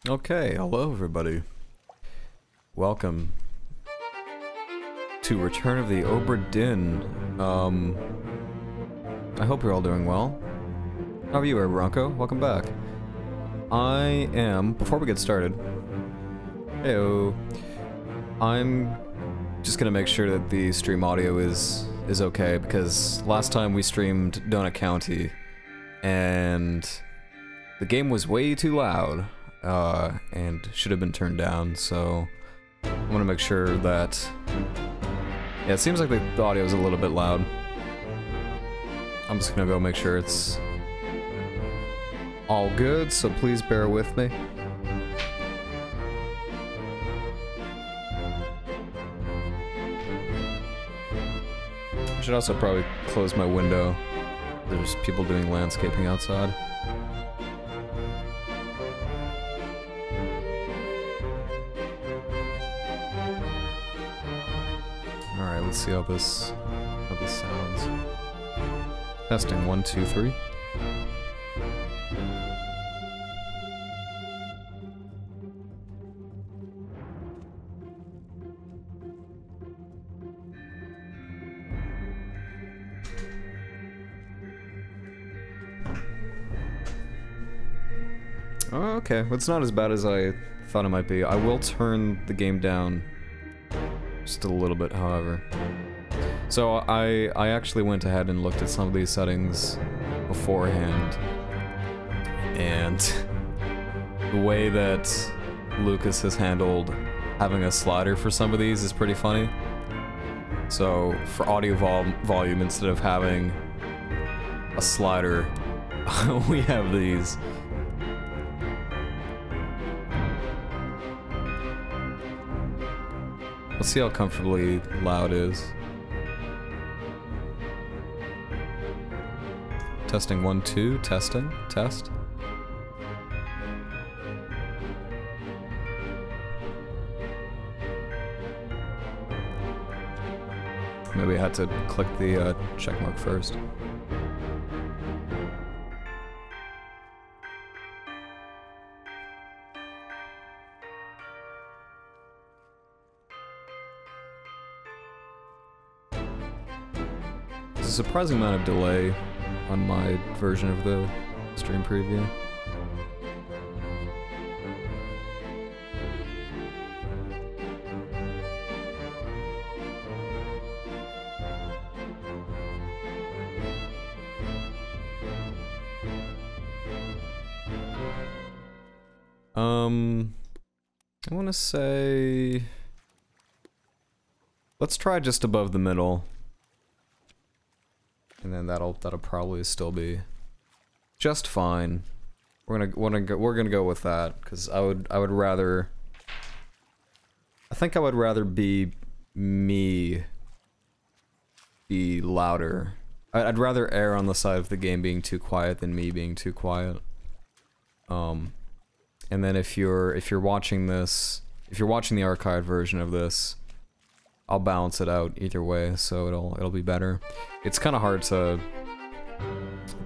Okay, hello everybody. Welcome to Return of the Obra Dinn. I hope you're all doing well. How are you, Air Bronco? Welcome back. I am, before we get started, heyo, I'm just gonna make sure that the stream audio is okay, because last time we streamed Donut County, and the game was way too loud. And should have been turned down, so I want to make sure that... Yeah, it seems like the audio is a little bit loud. I'm just gonna go make sure it's all good, so please bear with me. I should also probably close my window. There's people doing landscaping outside. Let's see how this sounds. Testing 1, 2, 3. Oh, okay. Well, it's not as bad as I thought it might be. I will turn the game down just a little bit, however. So I actually went ahead and looked at some of these settings beforehand, and the way that Lucas has handled having a slider for some of these is pretty funny. So for audio volume, instead of having a slider, we have these. Let's see how comfortably loud is. Testing 1, 2, testing, test. Maybe I had to click the check mark first. There's a surprising amount of delay on my version of the stream preview. I want to say... Let's try just above the middle. And then that'll probably still be just fine. We're gonna go with that, because I would rather... I think I would rather be louder. I'd rather err on the side of the game being too quiet than me being too quiet. And then if you're watching this, if you're watching the archived version of this, I'll balance it out either way, so it'll be better. It's kind of hard to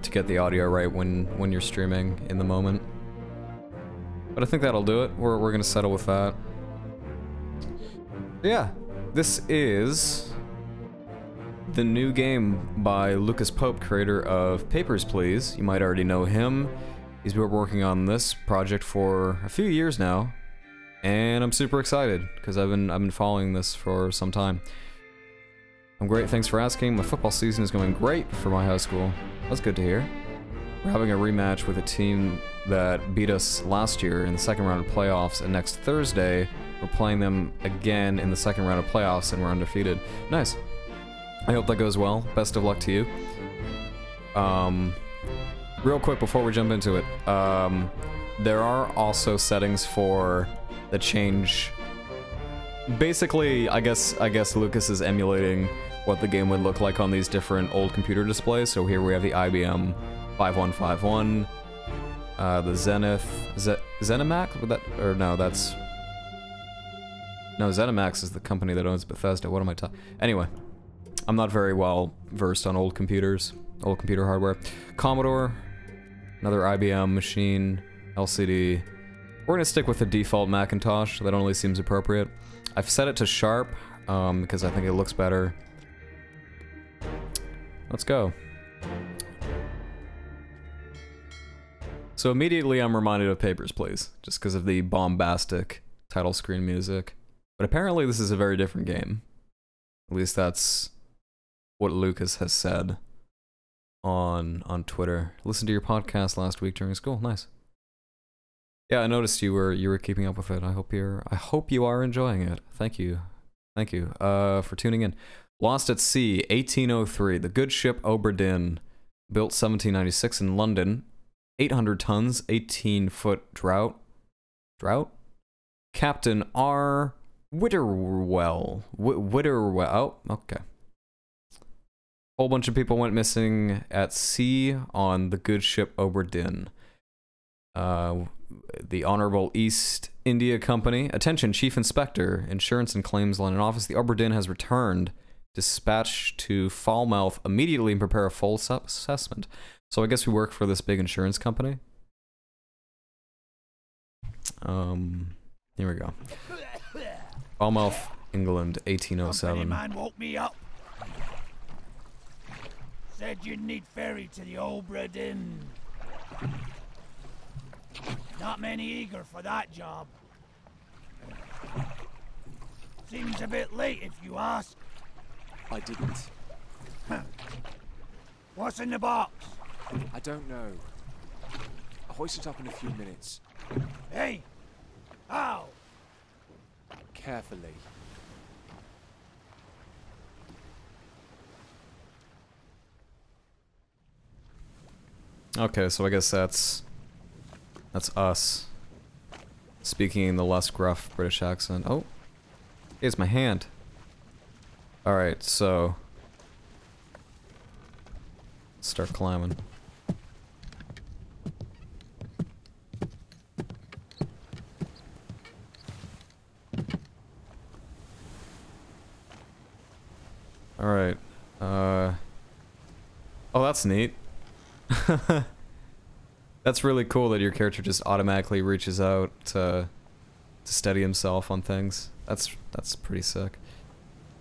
get the audio right when you're streaming in the moment, but I think that'll do it. We're gonna settle with that. Yeah, this is the new game by Lucas Pope, creator of Papers, Please. You might already know him. He's been working on this project for a few years now. And I'm super excited, because I've been following this for some time. I'm great, thanks for asking. My football season is going great for my high school. That's good to hear. We're having a rematch with a team that beat us last year in the second round of playoffs, and next Thursday, we're playing them again in the second round of playoffs, and we're undefeated. Nice. I hope that goes well. Best of luck to you. Real quick before we jump into it, there are also settings for that change. Basically, I guess Lucas is emulating what the game would look like on these different old computer displays. So here we have the IBM 5151, the Zenith, ZeniMax? Would that, or no, that's... No, ZeniMax is the company that owns Bethesda. What am I talking? Anyway, I'm not very well versed on old computers, old computer hardware. Commodore, another IBM machine, LCD, We're gonna stick with the default Macintosh. That only seems appropriate. I've set it to sharp, because I think it looks better. Let's go. So immediately I'm reminded of Papers, Please, just because of the bombastic title screen music. But apparently this is a very different game. At least that's what Lucas has said on Twitter. Listened to your podcast last week during school. Nice. Yeah, I noticed you were keeping up with it. I hope you are enjoying it. Thank you. Thank you for tuning in. Lost at Sea, 1803. The good ship Oberdin, built 1796 in London. 800 tons, 18-foot drought. Captain R. Witterwell. Oh, okay. Whole bunch of people went missing at sea on the good ship Oberdin. The Honorable East India Company. Attention, Chief Inspector, Insurance and Claims London Office. The Oberdin has returned. Dispatch to Falmouth immediately and prepare a full assessment. So I guess we work for this big insurance company. Here we go. Falmouth, England, 1807. Company man woke me up. Said you'd need ferry to the Oberdin. Not many eager for that job. Seems a bit late if you ask. I didn't. What's in the box? I don't know. I'll hoist it up in a few minutes. Hey! How? Carefully. Okay, so I guess that's us. Speaking in the less gruff British accent. Oh, here's my hand. Alright, so let's start climbing. Alright, oh, that's neat. That's really cool that your character just automatically reaches out to steady himself on things. That's pretty sick.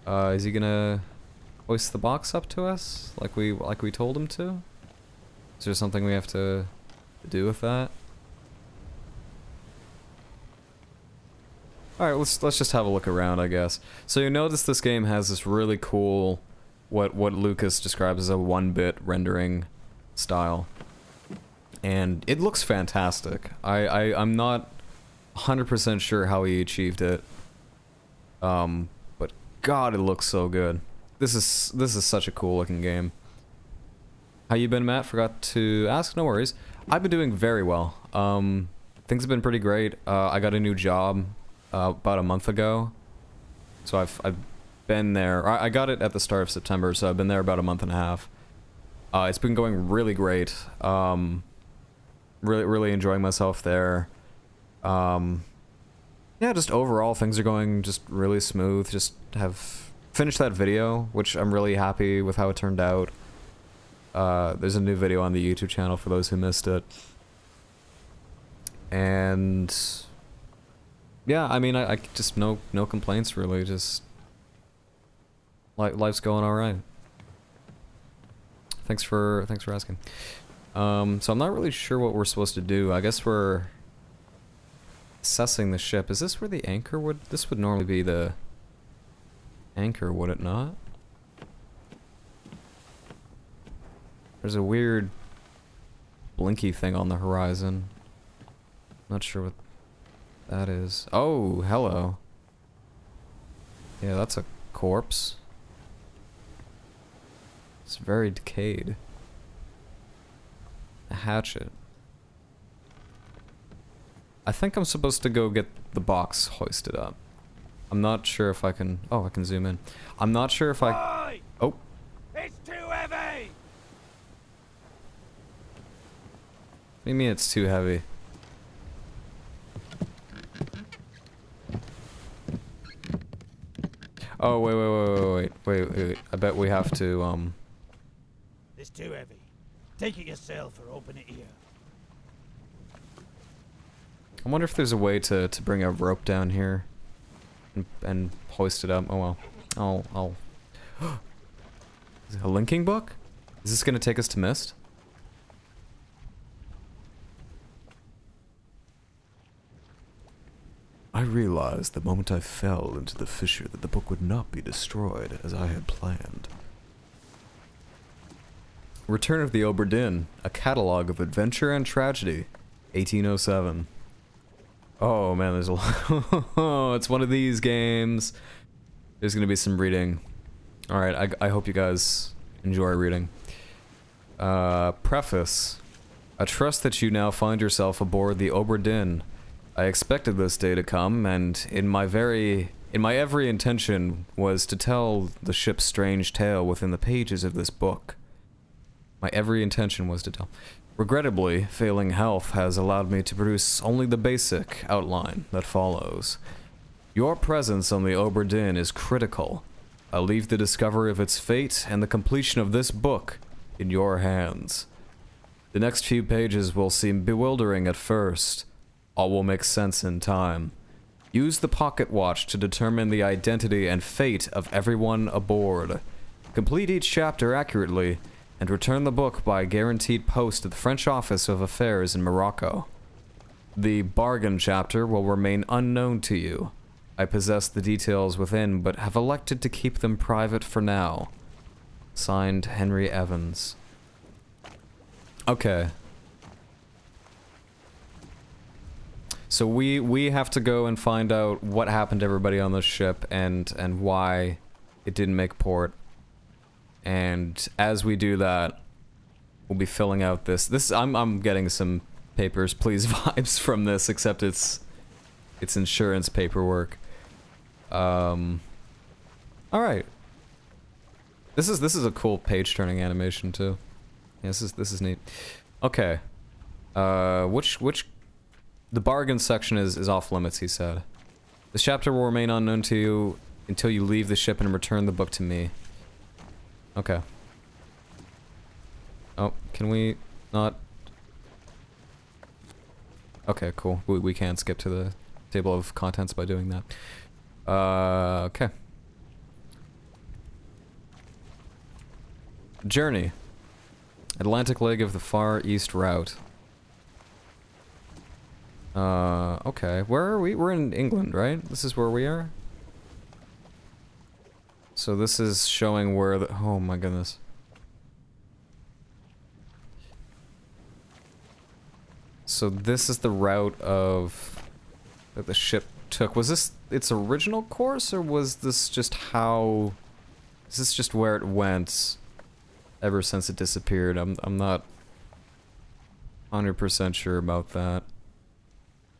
Is he gonna hoist the box up to us like we told him to? Is there something we have to do with that? All right, let's just have a look around, I guess. So you notice this game has this really cool, what Lucas describes as a 1-bit rendering style, and it looks fantastic. I'm not 100% sure how he achieved it, but God, it looks so good. This is such a cool looking game. How you been, Matt? Forgot to ask. No worries. I've been doing very well. Things have been pretty great. I got a new job about a month ago, so I've been there. I got it at the start of September, so I've been there about a month and a half. It's been going really great. Really enjoying myself there. Yeah, just overall things are going just really smooth. Just have finished that video, which I'm really happy with how it turned out. There's a new video on the YouTube channel for those who missed it. And yeah, I mean, I just no complaints really. Just life's going all right. Thanks for asking. So I'm not really sure what we're supposed to do. I guess we're assessing the ship. Is this where the anchor would? This would normally be the anchor, would it not? There's a weird blinky thing on the horizon. Not sure what that is. Oh, hello. Yeah, that's a corpse. It's very decayed. A hatchet. I think I'm supposed to go get the box hoisted up. I'm not sure if I can... Oh, I can zoom in. I'm not sure if I... Oi! Oh. It's too heavy! What do you mean it's too heavy? Oh, wait. I bet we have to, It's too heavy. Take it yourself or open it here. I wonder if there's a way to bring a rope down here and hoist it up. Oh well. I'll Is it a linking book? Is this gonna take us to Mist? I realized the moment I fell into the fissure that the book would not be destroyed as I had planned. Return of the Obra Dinn, a catalogue of adventure and tragedy, 1807. Oh man, there's a lot. Oh, it's one of these games. There's gonna be some reading. Alright, I hope you guys enjoy reading. Preface. I trust that you now find yourself aboard the Obra Dinn. I expected this day to come, and in my every intention was to tell the ship's strange tale within the pages of this book. My every intention was to tell. Regrettably, failing health has allowed me to produce only the basic outline that follows. Your presence on the Obra Dinn is critical. I leave the discovery of its fate and the completion of this book in your hands. The next few pages will seem bewildering at first. All will make sense in time. Use the pocket watch to determine the identity and fate of everyone aboard. Complete each chapter accurately, and return the book by guaranteed post to the French Office of Affairs in Morocco. The bargain chapter will remain unknown to you. I possess the details within, but have elected to keep them private for now. Signed, Henry Evans. Okay. So we have to go and find out what happened to everybody on this ship and why it didn't make port. And as we do that, we'll be filling out this. I'm getting some Papers, Please vibes from this, except it's insurance paperwork. All right. This is a cool page turning animation too. Yeah, this is neat. Okay. The bargain section is off limits, he said. This chapter will remain unknown to you until you leave the ship and return the book to me. Okay. Oh, can we not? Okay, cool. We can skip to the table of contents by doing that. Okay. Journey. Atlantic leg of the Far East route. Okay. Where are we? We're in England, right? This is where we are? So this is showing where the... Oh my goodness. So this is the route of... that the ship took. Was this its original course, or was this just how... Is this just where it went ever since it disappeared? I'm not 100% sure about that.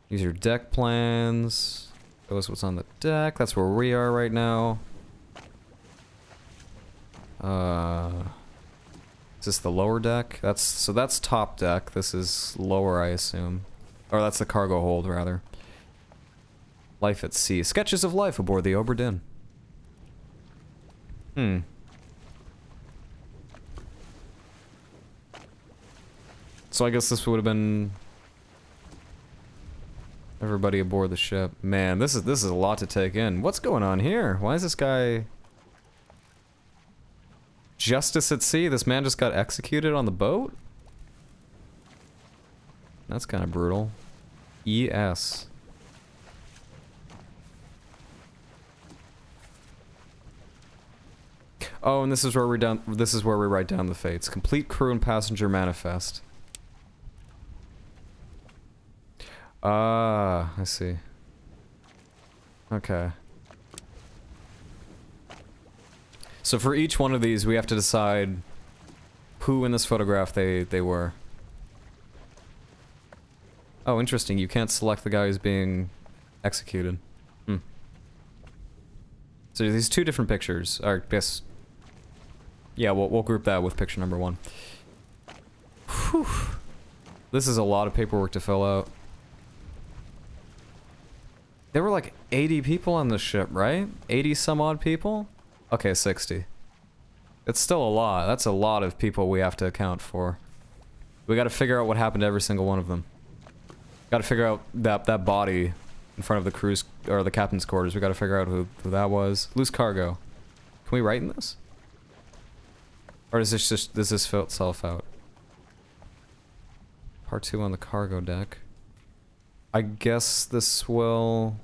These are deck plans. Show us what's on the deck. That's where we are right now. Is this the lower deck? So that's top deck. This is lower, I assume. Or that's the cargo hold, rather. Life at sea. Sketches of life aboard the Obra Dinn. So I guess this would have been everybody aboard the ship. Man, this is a lot to take in. What's going on here? Why is this guy... Justice at sea? This man just got executed on the boat? That's kind of brutal. ES. Oh, and this is where we write down the fates. Complete crew and passenger manifest. Ah, I see. Okay. So for each one of these, we have to decide who in this photograph they were. Oh, interesting. You can't select the guy who's being executed. So these two different pictures. Or, I guess... Yeah, we'll group that with picture number 1. Whew. This is a lot of paperwork to fill out. There were like 80 people on the ship, right? 80 some odd people? Okay, 60. It's still a lot. That's a lot of people we have to account for. We gotta figure out what happened to every single one of them. Gotta figure out that body in front of the crew's, or the captain's quarters. We gotta figure out who that was. Loose cargo. Can we write in this? Or does this fill itself out? Part 2 on the cargo deck. I guess this will...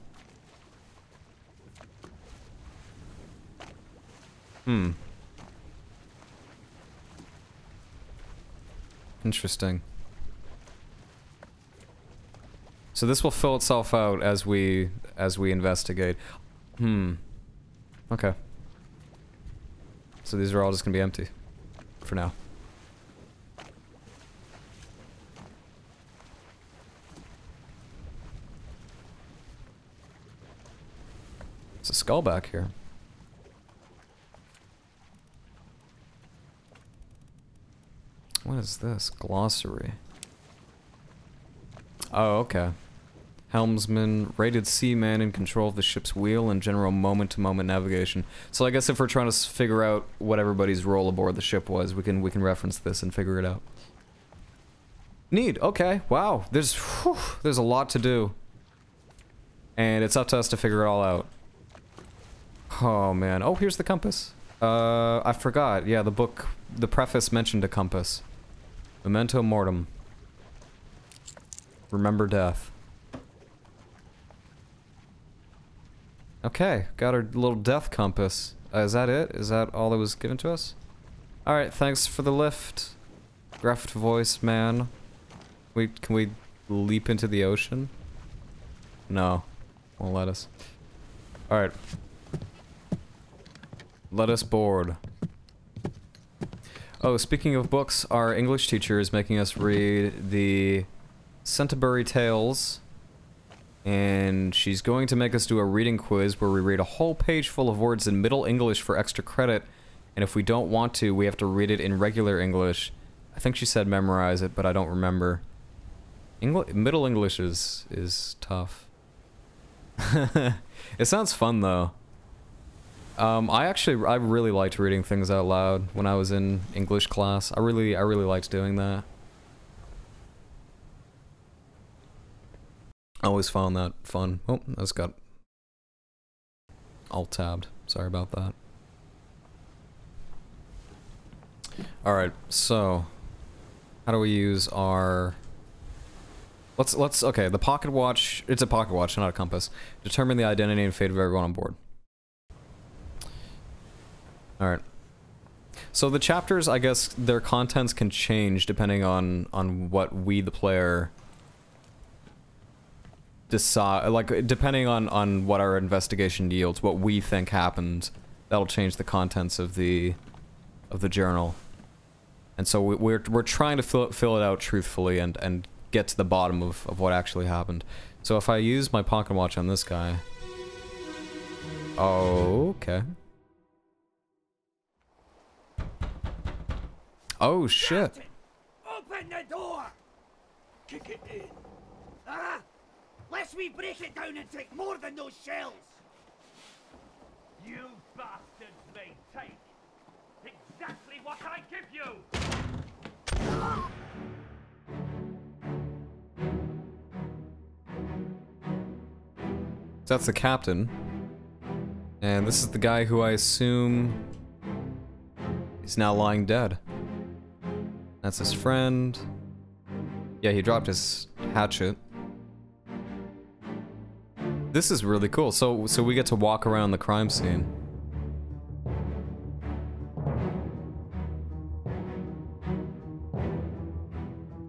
Interesting. So this will fill itself out as we investigate. Okay. So these are all just gonna be empty for now. It's a skull back here. What is this? Glossary. Oh, okay. Helmsman, rated seaman in control of the ship's wheel and general moment-to-moment navigation. So I guess if we're trying to figure out what everybody's role aboard the ship was, we can reference this and figure it out. Neat. Okay. Wow. There's a lot to do, and it's up to us to figure it all out. Oh man. Oh, here's the compass. I forgot. Yeah, the preface mentioned a compass. Memento mortem. Remember death. Okay, got our little death compass. Is that it? Is that all that was given to us? Alright, thanks for the lift. Gruff voice man. Can we leap into the ocean? No. Won't let us. Alright. Let us board. Oh, speaking of books, our English teacher is making us read the Canterbury Tales, and she's going to make us do a reading quiz where we read a whole page full of words in Middle English for extra credit, and if we don't want to, we have to read it in regular English. I think she said memorize it, but I don't remember. Middle English is tough. It sounds fun though. I really liked reading things out loud when I was in English class. I really liked doing that. I always found that fun. Oh, I just got alt tabbed. Sorry about that. Alright, so how do we use our... Okay, the pocket watch, it's a pocket watch, not a compass. Determine the identity and fate of everyone on board. Alright. So the chapters, I guess, their contents can change depending on what we, the player, decide, like, depending on what our investigation yields, what we think happened, that'll change the contents of the journal. And so we're trying to fill it out truthfully and get to the bottom of what actually happened. So if I use my pocket watch on this guy... Oh, okay. Oh, shit. Captain, open the door! Kick it in. Ah! Lest we break it down and take more than those shells! You bastards may take exactly what I give you! That's the captain. And this is the guy who I assume is now lying dead. That's his friend. Yeah, he dropped his hatchet. This is really cool. So we get to walk around the crime scene.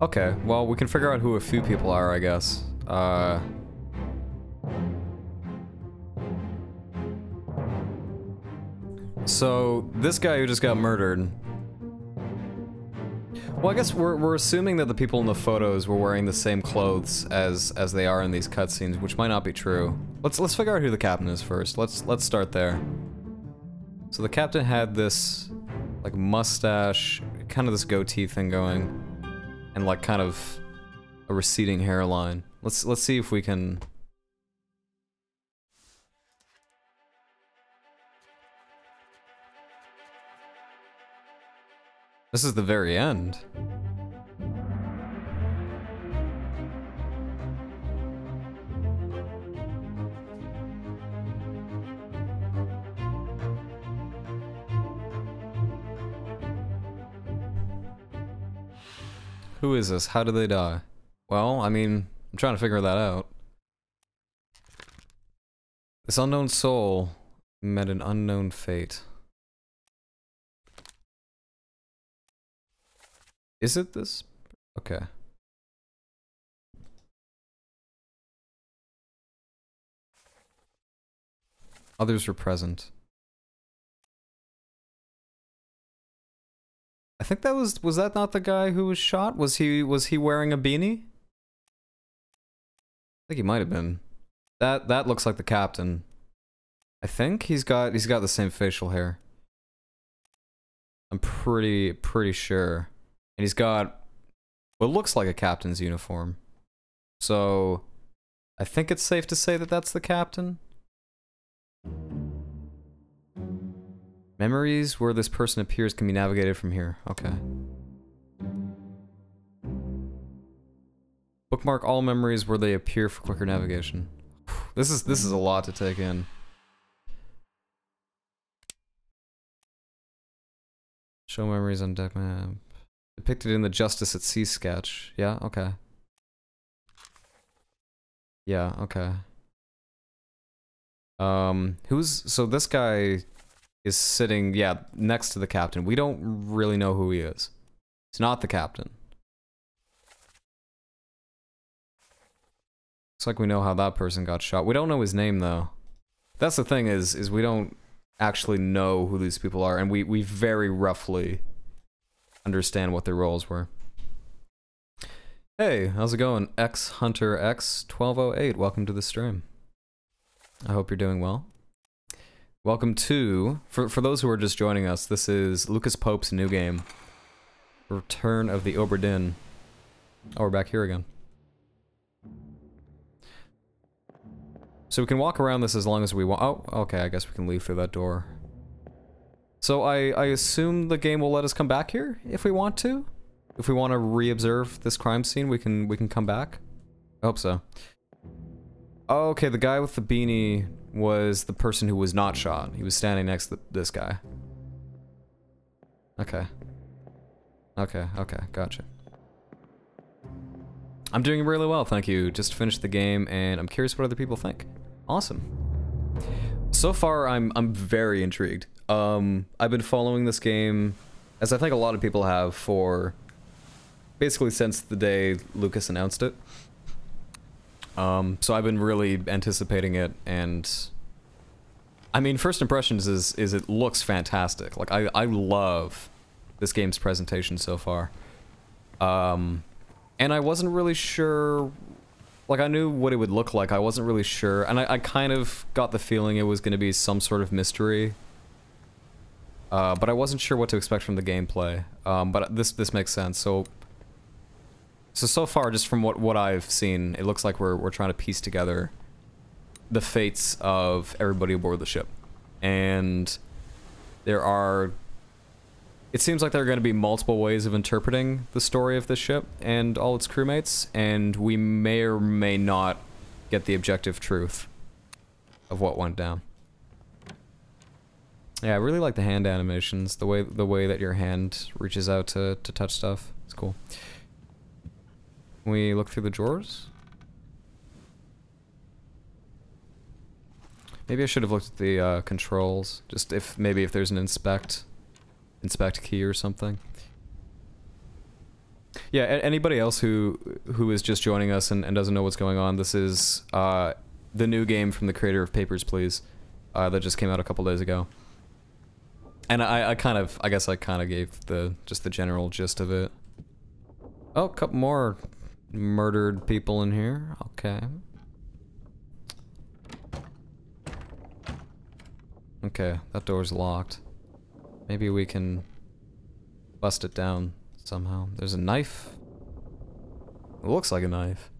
Okay, well, we can figure out who a few people are, I guess. So, this guy who just got murdered... Well, I guess we're assuming that the people in the photos were wearing the same clothes as they are in these cutscenes, which might not be true. Let's figure out who the captain is first. Let's start there. So the captain had this, like, mustache, kind of this goatee thing going, and like kind of a receding hairline. Let's see if we can... This is the very end. Who is this? How did they die? Well, I mean, I'm trying to figure that out. This unknown soul met an unknown fate. Is it this? Okay. Others were present. I think that was that not the guy who was shot? Was he wearing a beanie? I think he might have been. That looks like the captain. I think he's got the same facial hair. I'm pretty sure. And he's got what looks like a captain's uniform. So I think it's safe to say that that's the captain. Memories where this person appears can be navigated from here. Okay. Bookmark all memories where they appear for quicker navigation. This is a lot to take in. Show memories on deck map. Depicted in the Justice at Sea sketch. Yeah, okay. Yeah, okay. So this guy is sitting, yeah, next to the captain. We don't really know who he is. He's not the captain. Looks like we know how that person got shot. We don't know his name, though. That's the thing is we don't actually know who these people are, and we very roughly understand what their roles were. Hey, how's it going? X Hunter X 1208. Welcome to the stream. I hope you're doing well. Welcome to, for those who are just joining us, this is Lucas Pope's new game, Return of the Obra Dinn. Oh, we're back here again. So we can walk around this as long as we want. Oh, okay, I guess we can leave through that door. So I assume the game will let us come back here if we want to? If we want to re-observe this crime scene, we can come back? I hope so. Oh, okay, the guy with the beanie was the person who was not shot. He was standing next to this guy. Okay. Okay, gotcha. I'm doing really well, thank you. Just finished the game, and I'm curious what other people think. Awesome. So far, I'm very intrigued. I've been following this game, as I think a lot of people have, for basically since the day Lucas announced it. So I've been really anticipating it, and I mean, first impressions is it looks fantastic. Like, I love this game's presentation so far. And I wasn't really sure, like, I knew what it would look like. I wasn't really sure, and I kind of got the feeling it was going to be some sort of mystery. But I wasn't sure what to expect from the gameplay. But this makes sense. So far, just from what I've seen, it looks like we're trying to piece together the fates of everybody aboard the ship. And it seems like there are going to be multiple ways of interpreting the story of this ship and all its crewmates, and we may or may not get the objective truth of what went down. Yeah, I really like the hand animations, the way that your hand reaches out to touch stuff. It's cool. Can we look through the drawers? Maybe I should have looked at the controls, just maybe if there's an inspect key or something. Yeah, anybody else who is just joining us and doesn't know what's going on, this is the new game from the creator of Papers, Please, that just came out a couple days ago. And I guess I kind of gave just the general gist of it. Oh, a couple more murdered people in here. Okay. Okay, that door's locked. Maybe we can bust it down somehow. There's a knife. It looks like a knife.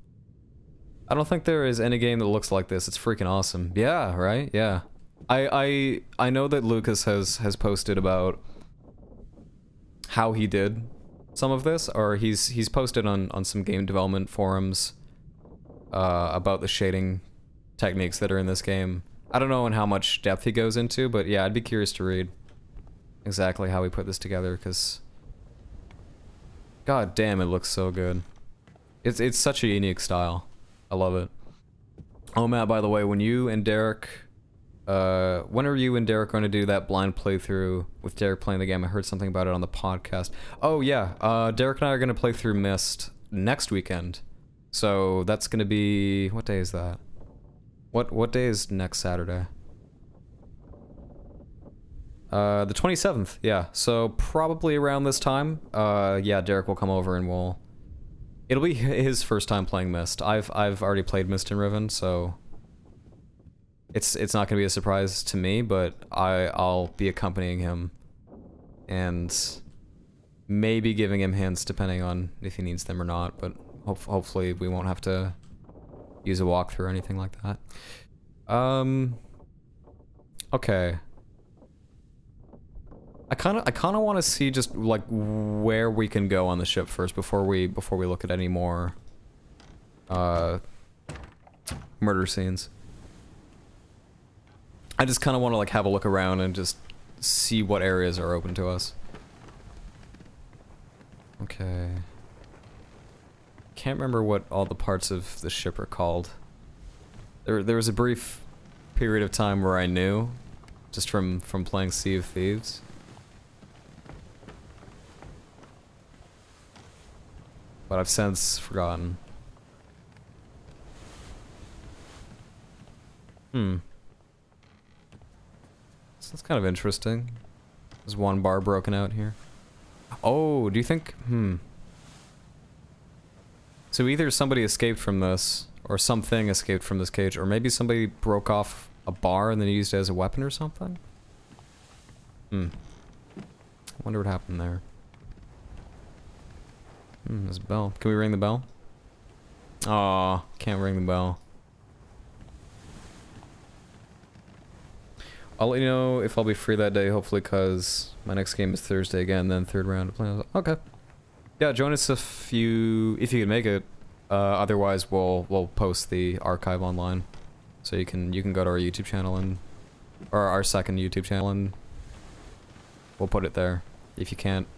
I don't think there is any game that looks like this. It's freaking awesome. Yeah, right? Yeah. I know that Lucas has posted about how he did some of this, or he's posted on some game development forums about the shading techniques that are in this game. I don't know in how much depth he goes into, but yeah, I'd be curious to read exactly how he put this together, because God damn, it looks so good. It's such a unique style. I love it. Oh, Matt, by the way, when you and Derek... when are you and Derek going to do that blind playthrough with Derek playing the game? I heard something about it on the podcast. Oh, yeah. Derek and I are going to play through Myst next weekend. So that's going to be... What day is that? What day is next Saturday? The 27th, yeah. So probably around this time, yeah, Derek will come over and we'll... It'll be his first time playing Myst. I've already played Myst and Riven, so... It's not gonna be a surprise to me, but I'll be accompanying him. And... maybe giving him hints depending on if he needs them or not, but hopefully we won't have to use a walkthrough or anything like that. Okay. I kind of want to see just like where we can go on the ship first before we look at any more murder scenes. I just kind of want to like have a look around and just see what areas are open to us. Okay. Can't remember what all the parts of the ship are called. There was a brief period of time where I knew, just from playing Sea of Thieves. But I've since forgotten. So that's kind of interesting. There's one bar broken out here. Oh, do you think... So either somebody escaped from this, or something escaped from this cage, or maybe somebody broke off a bar and then used it as a weapon or something? I wonder what happened there. There's a bell. Can we ring the bell? Aw, can't ring the bell. I'll let you know if I'll be free that day, hopefully, because my next game is Thursday again, then third round of play. Okay. Yeah, join us if you can make it. Otherwise, we'll post the archive online, so you can go to our YouTube channel or our second YouTube channel, and we'll put it there if you can't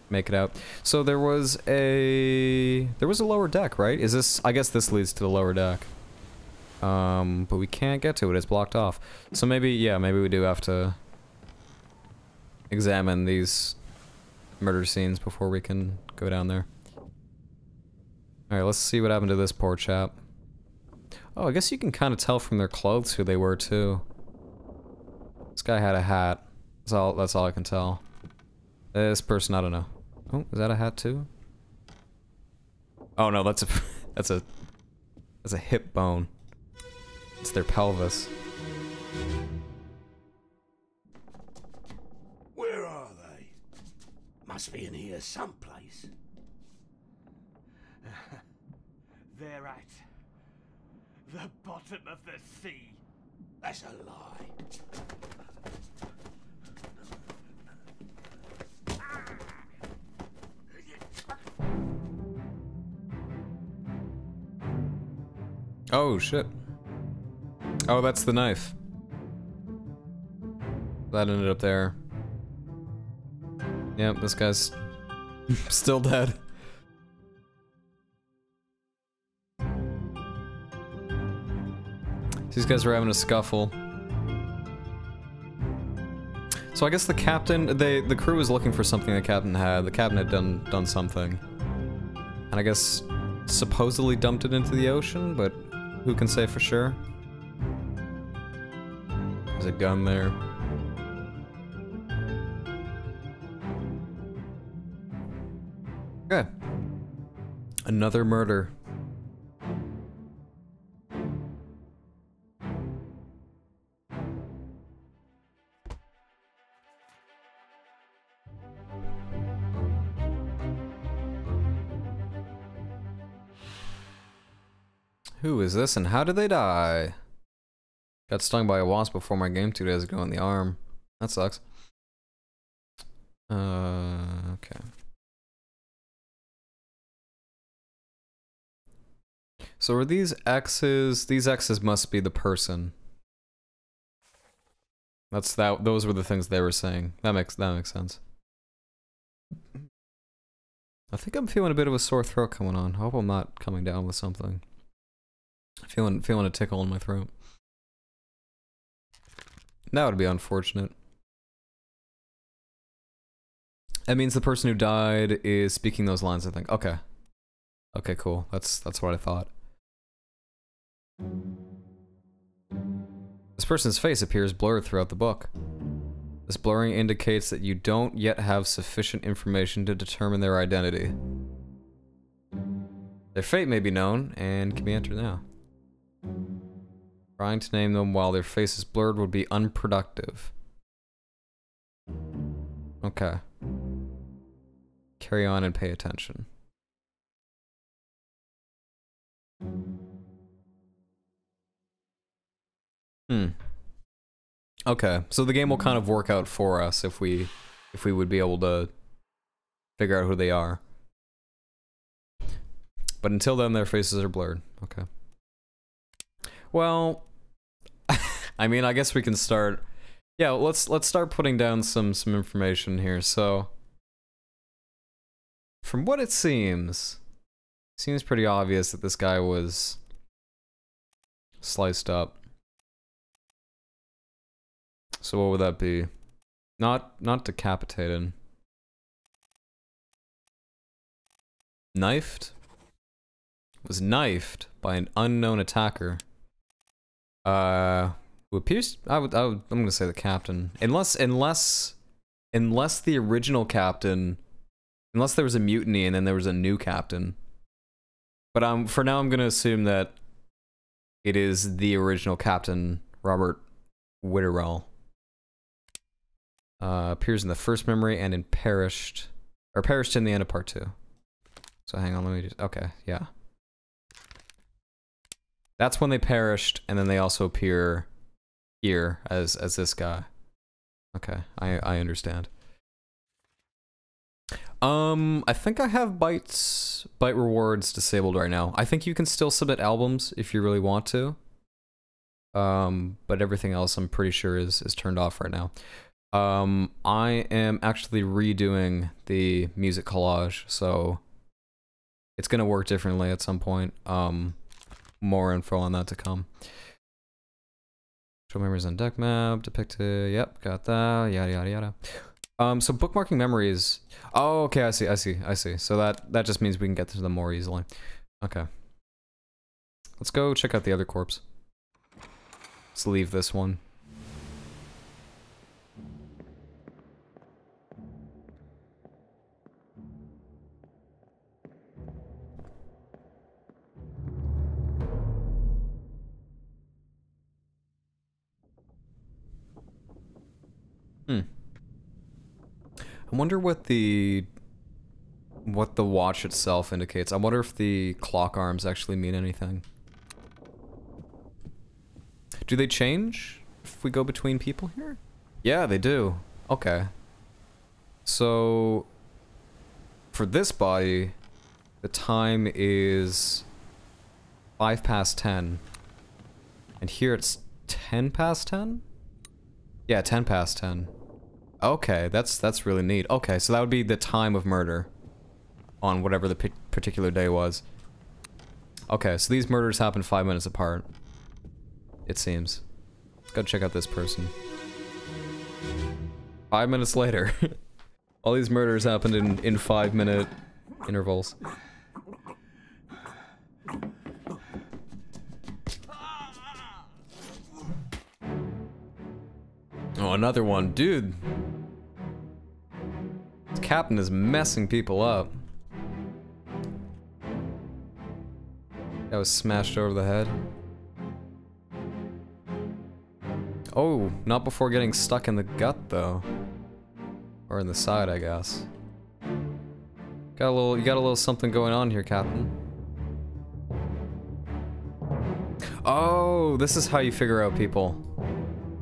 make it out. So there was a lower deck, right? Is this? I guess this leads to the lower deck. But we can't get to it. It's blocked off. So maybe, yeah, maybe we do have to examine these murder scenes before we can go down there. Alright, let's see what happened to this poor chap. Oh, I guess you can kind of tell from their clothes who they were, too. This guy had a hat. That's all I can tell. This person, I don't know. Oh, is that a hat, too? Oh, no, that's a hip bone. It's their pelvis. Where are they? Must be in here someplace. They're at the bottom of the sea. That's a lie. Oh, shit. Oh, that's the knife. That ended up there. Yep, this guy's still dead. These guys were having a scuffle. So I guess the captain, the crew was looking for something the captain had. The captain had done something. And I guess supposedly dumped it into the ocean, but who can say for sure? There's a gun there. Okay. Another murder. Who is this and how did they die? Got stung by a wasp before my game 2 days ago in the arm. That sucks. Okay. So are these X's? These X's must be the person. Those were the things they were saying. That makes sense. I think I'm feeling a bit of a sore throat coming on. I hope I'm not coming down with something. Feeling a tickle in my throat. That would be unfortunate. That means the person who died is speaking those lines, I think. Okay. Okay, cool. That's what I thought. This person's face appears blurred throughout the book. This blurring indicates that you don't yet have sufficient information to determine their identity. Their fate may be known and can be entered now. Trying to name them while their face is blurred would be unproductive. Okay. Carry on and pay attention. Okay, so the game will kind of work out for us if we would be able to figure out who they are. But until then, their faces are blurred. Okay. Well, I mean, I guess we can start. Yeah, let's start putting down some information here. So, from what it seems pretty obvious that this guy was sliced up. So what would that be? Not decapitated. Knifed? Was knifed by an unknown attacker. Who appears, I'm gonna say the captain. Unless the original captain, unless there was a mutiny and then there was a new captain. But for now I'm gonna assume that it is the original captain, Robert Witterell. Appears in the first memory and in perished in the end of part 2. So hang on, let me just, okay, yeah. That's when they perished, and then they also appear here as this guy. Okay, I understand. I think I have bite rewards disabled right now. I think you can still submit albums if you really want to. But everything else I'm pretty sure is turned off right now. I am actually redoing the music collage, so it's gonna work differently at some point. More info on that to come. Show memories on deck map, depicted, yep, got that, yada yada yada. So bookmarking memories, oh, okay, I see. So that just means we can get to them more easily. Okay. Let's go check out the other corpse. Let's leave this one. I wonder what the watch itself indicates. I wonder if the clock arms actually mean anything. Do they change if we go between people here? Yeah, they do. Okay. So for this body, the time is 5 past 10. And here it's 10 past 10? Yeah, 10 past 10. Okay, that's really neat. Okay, so that would be the time of murder on whatever the particular day was. Okay, so these murders happen 5 minutes apart, it seems. Let's go check out this person. 5 minutes later. All these murders happened in 5-minute intervals. Oh, another one. Dude. This captain is messing people up. That was smashed over the head. Oh, not before getting stuck in the gut, though. Or in the side, I guess. You got a little something going on here, Captain. Oh, this is how you figure out people.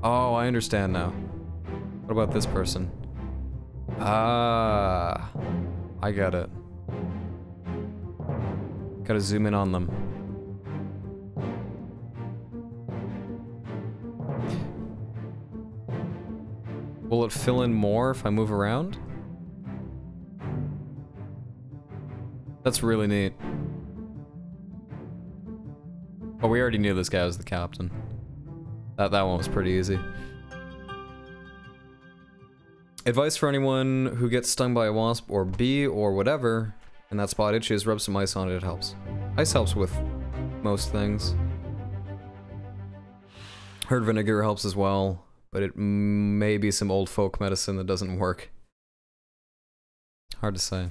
Oh, I understand now. What about this person? Ah, I get it. Gotta zoom in on them. Will it fill in more if I move around? That's really neat. Oh, we already knew this guy was the captain. That one was pretty easy. Advice for anyone who gets stung by a wasp or bee or whatever, and that spot itches, rub some ice on it, it helps. Ice helps with most things. Heard vinegar helps as well, but it may be some old folk medicine that doesn't work. Hard to say.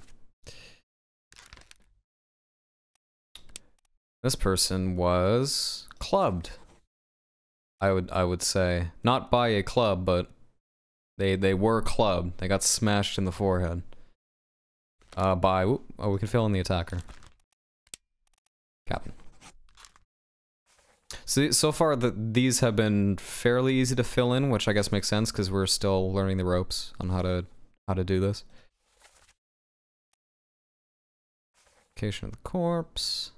This person was clubbed. I would say. Not by a club, but they were clubbed. They got smashed in the forehead. By oh, we can fill in the attacker. Captain. So far these have been fairly easy to fill in, which I guess makes sense because we're still learning the ropes on how to do this. Location of the corpse.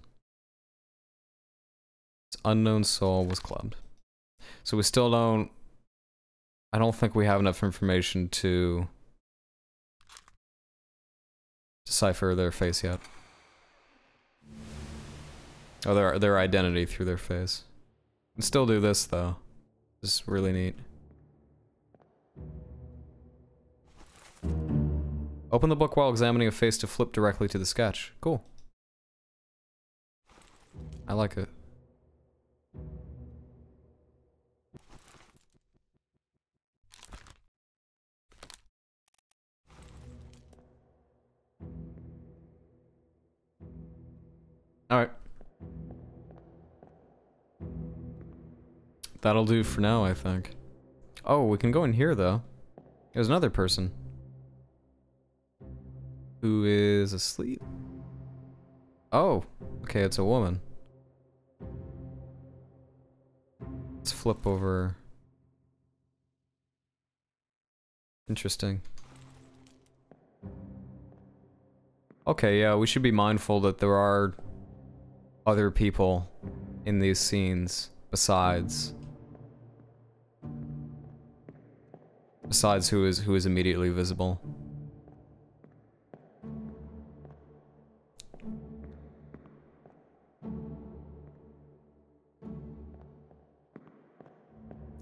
This unknown soul was clubbed. So we still don't... I don't think we have enough information to decipher their face yet. Oh, their identity through their face. We can still do this though. This is really neat. Open the book while examining a face to flip directly to the sketch. Cool. I like it. Alright. That'll do for now, I think. Oh, we can go in here, though. There's another person. Who is asleep? Oh, okay, it's a woman. Let's flip over. Interesting. Okay, yeah, we should be mindful that there are other people in these scenes besides who is immediately visible.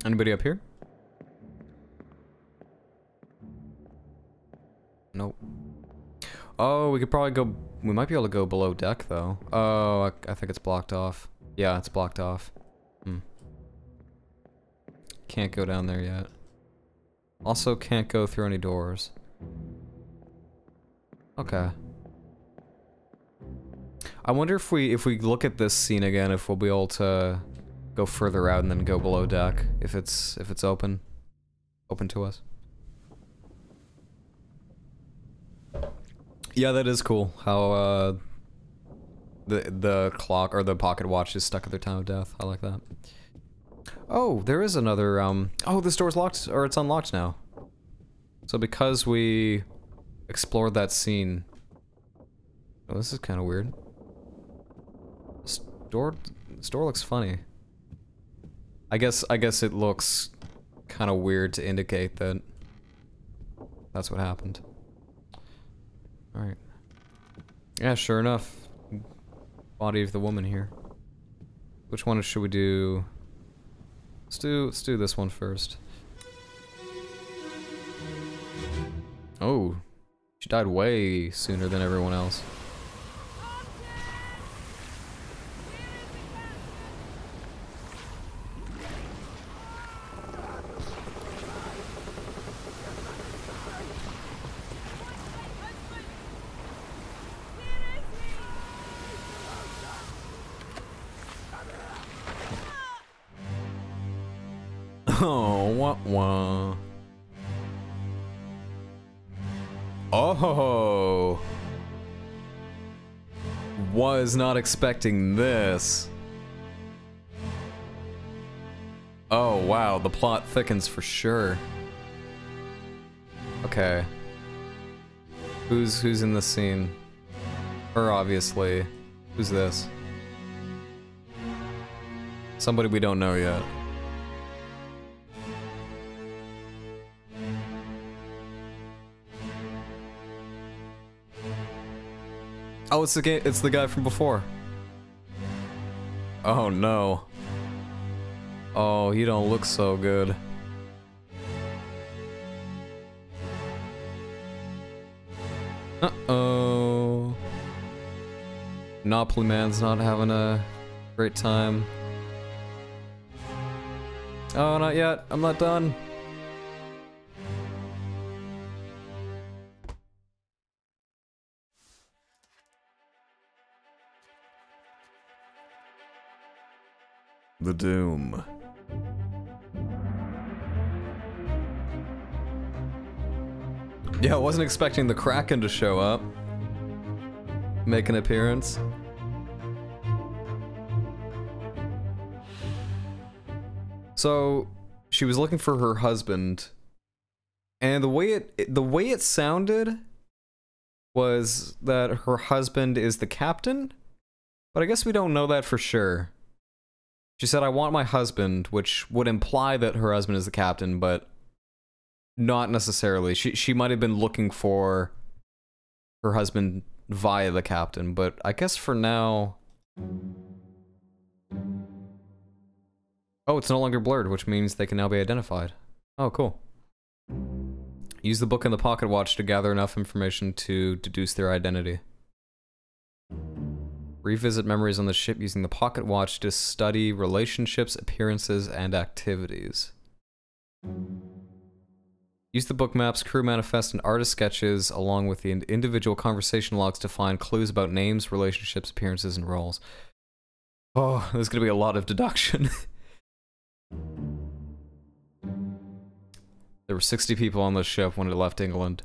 Anybody up here? Nope. Oh, we could probably go... We might be able to go below deck, though. Oh, I think it's blocked off. Yeah, it's blocked off. Can't go down there yet. Also can't go through any doors. Okay. I wonder if we look at this scene again, if we'll be able to go further out and then go below deck, if it's open to us. Yeah, that is cool. How the clock or the pocket watch is stuck at their time of death. I like that. Oh, there is another oh, this door's locked, or it's unlocked now. So because we explored that scene. Oh, this is kind of weird. This door looks funny. I guess it looks kind of weird to indicate that that's what happened. Alright. Yeah, sure enough. Body of the woman here. Which one should we do? Let's do this one first. Oh. She died way sooner than everyone else. Oh, wah. Oh, was not expecting this. Oh wow, the plot thickens for sure. Okay, who's in this scene? Her, obviously. Who's this? Somebody we don't know yet. Oh, it's the guy from before. Oh no. Oh, he don't look so good. Uh-oh. Monopoly Man's not having a great time. Oh, not yet. I'm not done. The Doom. Yeah, I wasn't expecting the Kraken to show up. Make an appearance. So, she was looking for her husband, and the way it sounded was that her husband is the captain, but I guess we don't know that for sure. She said, "I want my husband," which would imply that her husband is the captain, but not necessarily. She might have been looking for her husband via the captain, but I guess for now... Oh, it's no longer blurred, which means they can now be identified. Oh, cool. Use the book and the pocket watch to gather enough information to deduce their identity. Revisit memories on the ship using the pocket watch to study relationships, appearances, and activities. Use the book maps, crew manifest, and artist sketches along with the individual conversation logs to find clues about names, relationships, appearances, and roles. Oh, there's gonna be a lot of deduction. There were 60 people on the ship when it left England.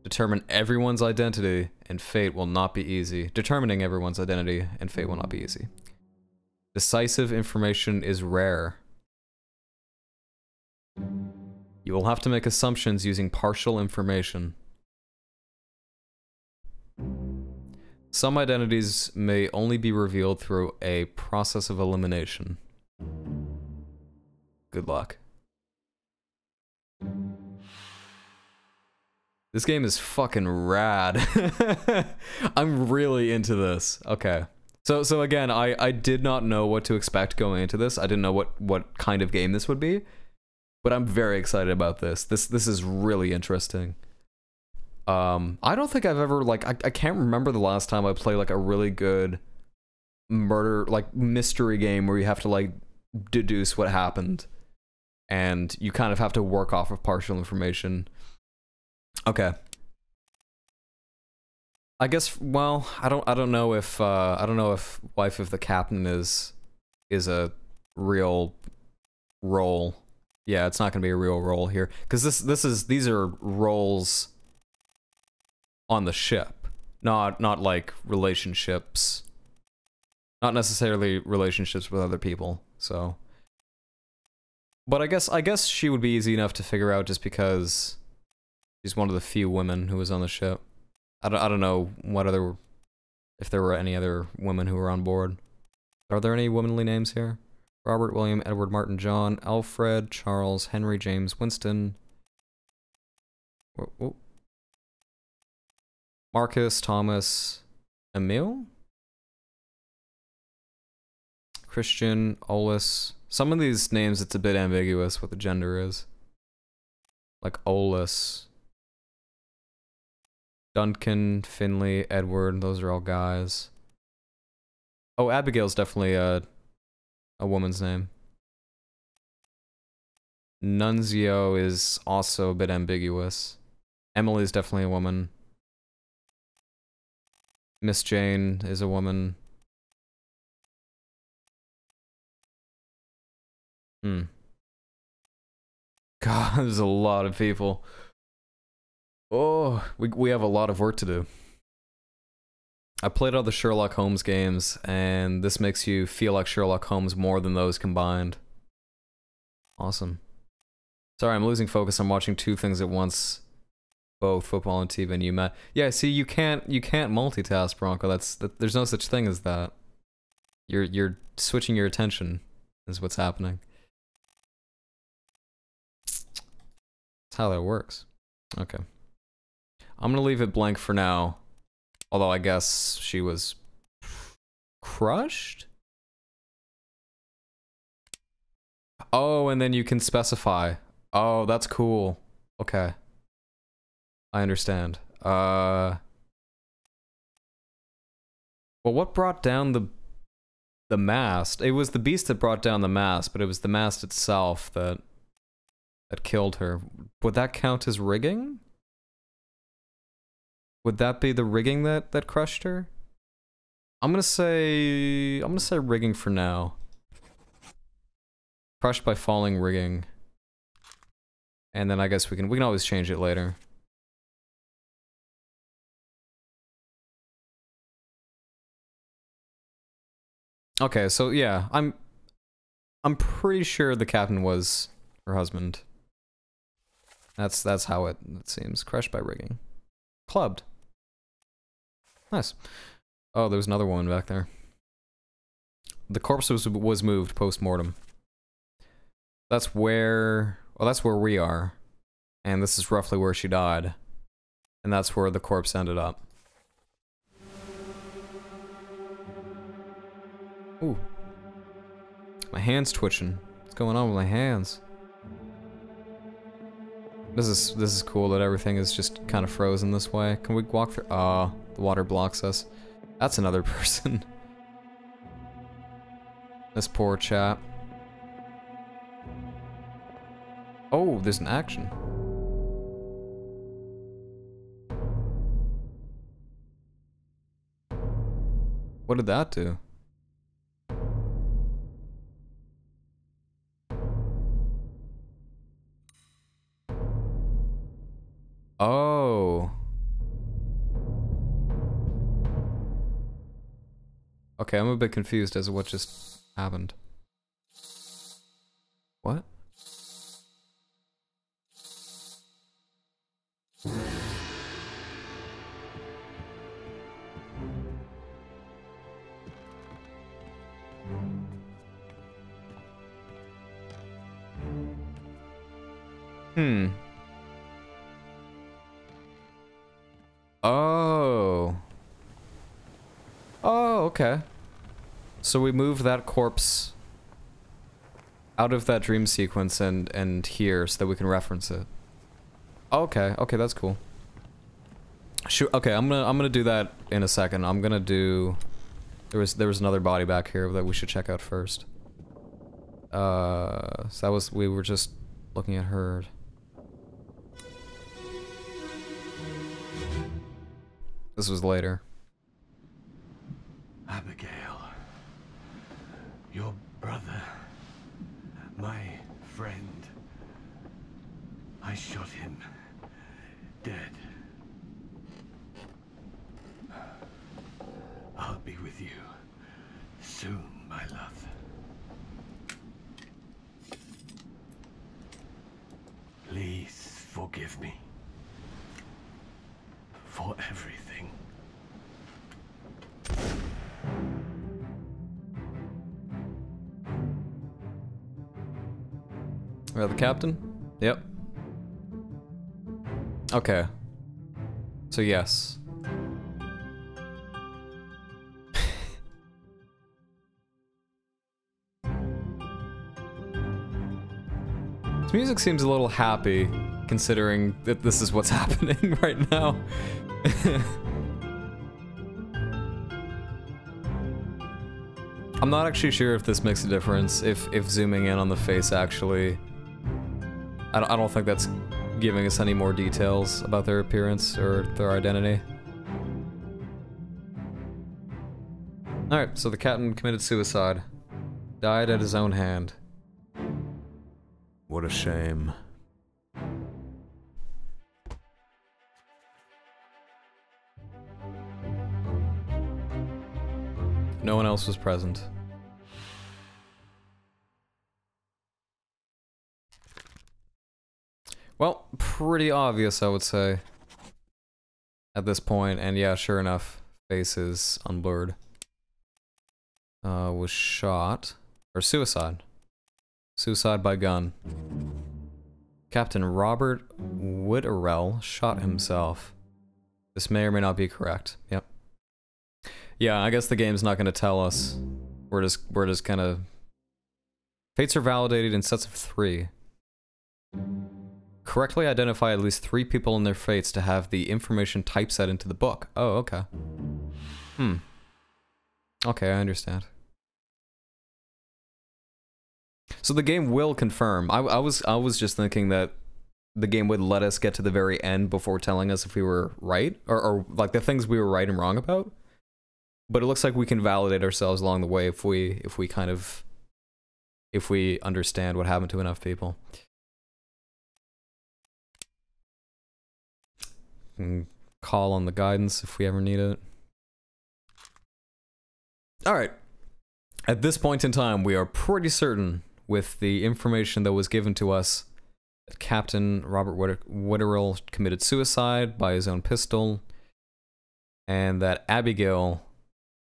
Determine everyone's identity, and fate will not be easy. Determining everyone's identity, and fate will not be easy. Decisive information is rare. You will have to make assumptions using partial information. Some identities may only be revealed through a process of elimination. Good luck. This game is fucking rad. I'm really into this. Okay. So again, I did not know what to expect going into this. I didn't know what kind of game this would be. But I'm very excited about this. This is really interesting. I don't think I've ever, like, I can't remember the last time I played, like, a really good murder, like, mystery game where you have to, like, deduce what happened. And you kind of have to work off of partial information. Okay. I guess, well, I don't know if Wife of the Captain is a real role. Yeah, it's not gonna be a real role here. Because these are roles on the ship. Not like relationships. Not necessarily relationships with other people, so. But I guess she would be easy enough to figure out just because she's one of the few women who was on the ship. I don't know if there were any other women who were on board. Are there any womanly names here? Robert, William, Edward, Martin, John, Alfred, Charles, Henry, James, Winston. Whoa. Marcus, Thomas, Emil? Christian, Olus. Some of these names, it's a bit ambiguous what the gender is. Like Olus. Duncan, Finley, Edward, those are all guys. Oh, Abigail's definitely a woman's name. Nunzio is also a bit ambiguous. Emily's definitely a woman. Miss Jane is a woman. God, there's a lot of people. Oh, we have a lot of work to do. I played all the Sherlock Holmes games, and this makes you feel like Sherlock Holmes more than those combined. Awesome. Sorry, I'm losing focus. I'm watching two things at once. Both football and TV and UMass. Yeah, see, you can't multitask, Bronco. There's no such thing as that. You're switching your attention is what's happening. That's how that works. Okay. I'm gonna leave it blank for now. Although I guess she was crushed? Oh, and then you can specify. Oh, that's cool. Okay. I understand. Well, what brought down the mast? It was the beast that brought down the mast, but it was the mast itself that killed her. Would that count as rigging? Would that be the rigging that crushed her? I'm gonna say rigging for now. Crushed by falling rigging. And then I guess we can always change it later. Okay, so yeah, I'm pretty sure the captain was her husband. That's how it seems. Crushed by rigging. Clubbed. Nice. Oh, there was another one back there. The corpse was moved post-mortem. That's where... Well, that's where we are. And this is roughly where she died. And that's where the corpse ended up. Ooh. My hand's twitching. What's going on with my hands? This is cool that everything is just kind of frozen this way. Can we walk through? Ah, the water blocks us. That's another person. This poor chap. Oh, there's an action. What did that do? Oh. Okay, I'm a bit confused as to what just happened. What? Oh. Oh, okay. So we move that corpse out of that dream sequence and here so that we can reference it. Okay, okay, that's cool. Sure, okay, I'm gonna do that in a second. I'm gonna do... There was another body back here that we should check out first. So that was... We were just looking at her. This was later. Abigail, your brother, my friend, I shot him dead. I'll be with you soon, my love. Please forgive me for everything. We have the captain? Yep. Okay. So yes. This music seems a little happy, considering that this is what's happening right now. I'm not actually sure if this makes a difference, if zooming in on the face actually... I don't think that's giving us any more details about their appearance or their identity. Alright, so the captain committed suicide. Died at his own hand. What a shame. No one else was present. Well, pretty obvious, I would say. At this point, and yeah, sure enough, face is unblurred. Was shot. Or suicide. Suicide by gun. Captain Robert Witterell shot himself. This may or may not be correct. Yep. Yeah, I guess the game's not going to tell us. We're just kind of... Fates are validated in sets of 3. Correctly identify at least 3 people in their fates to have the information typeset into the book. Oh, okay. Okay, I understand. So the game will confirm. I was just thinking that the game would let us get to the very end before telling us if we were right, or like the things we were right and wrong about. But it looks like we can validate ourselves along the way if we understand what happened to enough people. And call on the guidance if we ever need it. Alright. At this point in time, we are pretty certain with the information that was given to us that Captain Robert Witterell committed suicide by his own pistol, and that Abigail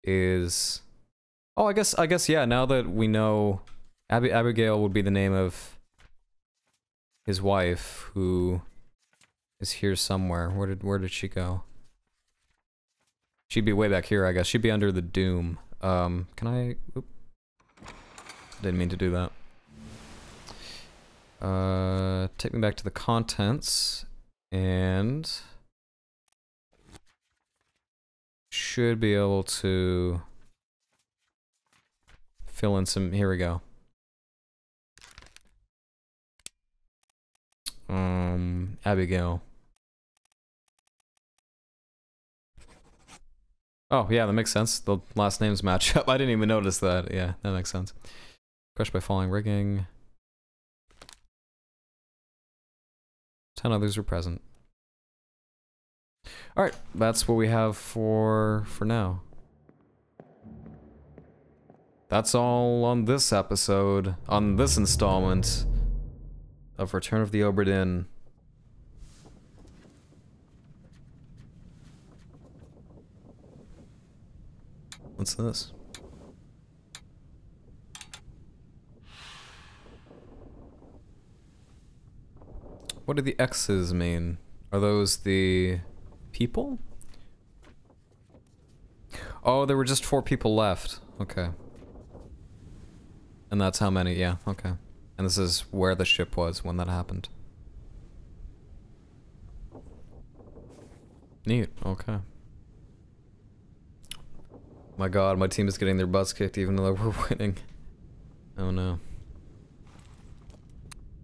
is... Oh, I guess, yeah, now that we know... Abigail would be the name of his wife, who is here somewhere. Where did she go? She'd be way back here, I guess. She'd be under the Doom. Can I... Oop. Didn't mean to do that. Take me back to the contents, and... should be able to fill in some... Here we go. Abigail. Oh, yeah, that makes sense. The last names match up. I didn't even notice that. Yeah, that makes sense. Crushed by falling rigging. 10 others were present. Alright, that's what we have for now. That's all on this episode, on this installment of Return of the Obra Dinn. What's this? What do the X's mean? Are those the people? Oh, there were just 4 people left. Okay. And that's how many, yeah, okay. And this is where the ship was when that happened. Neat, okay. My god, my team is getting their butts kicked even though we're winning. Oh no.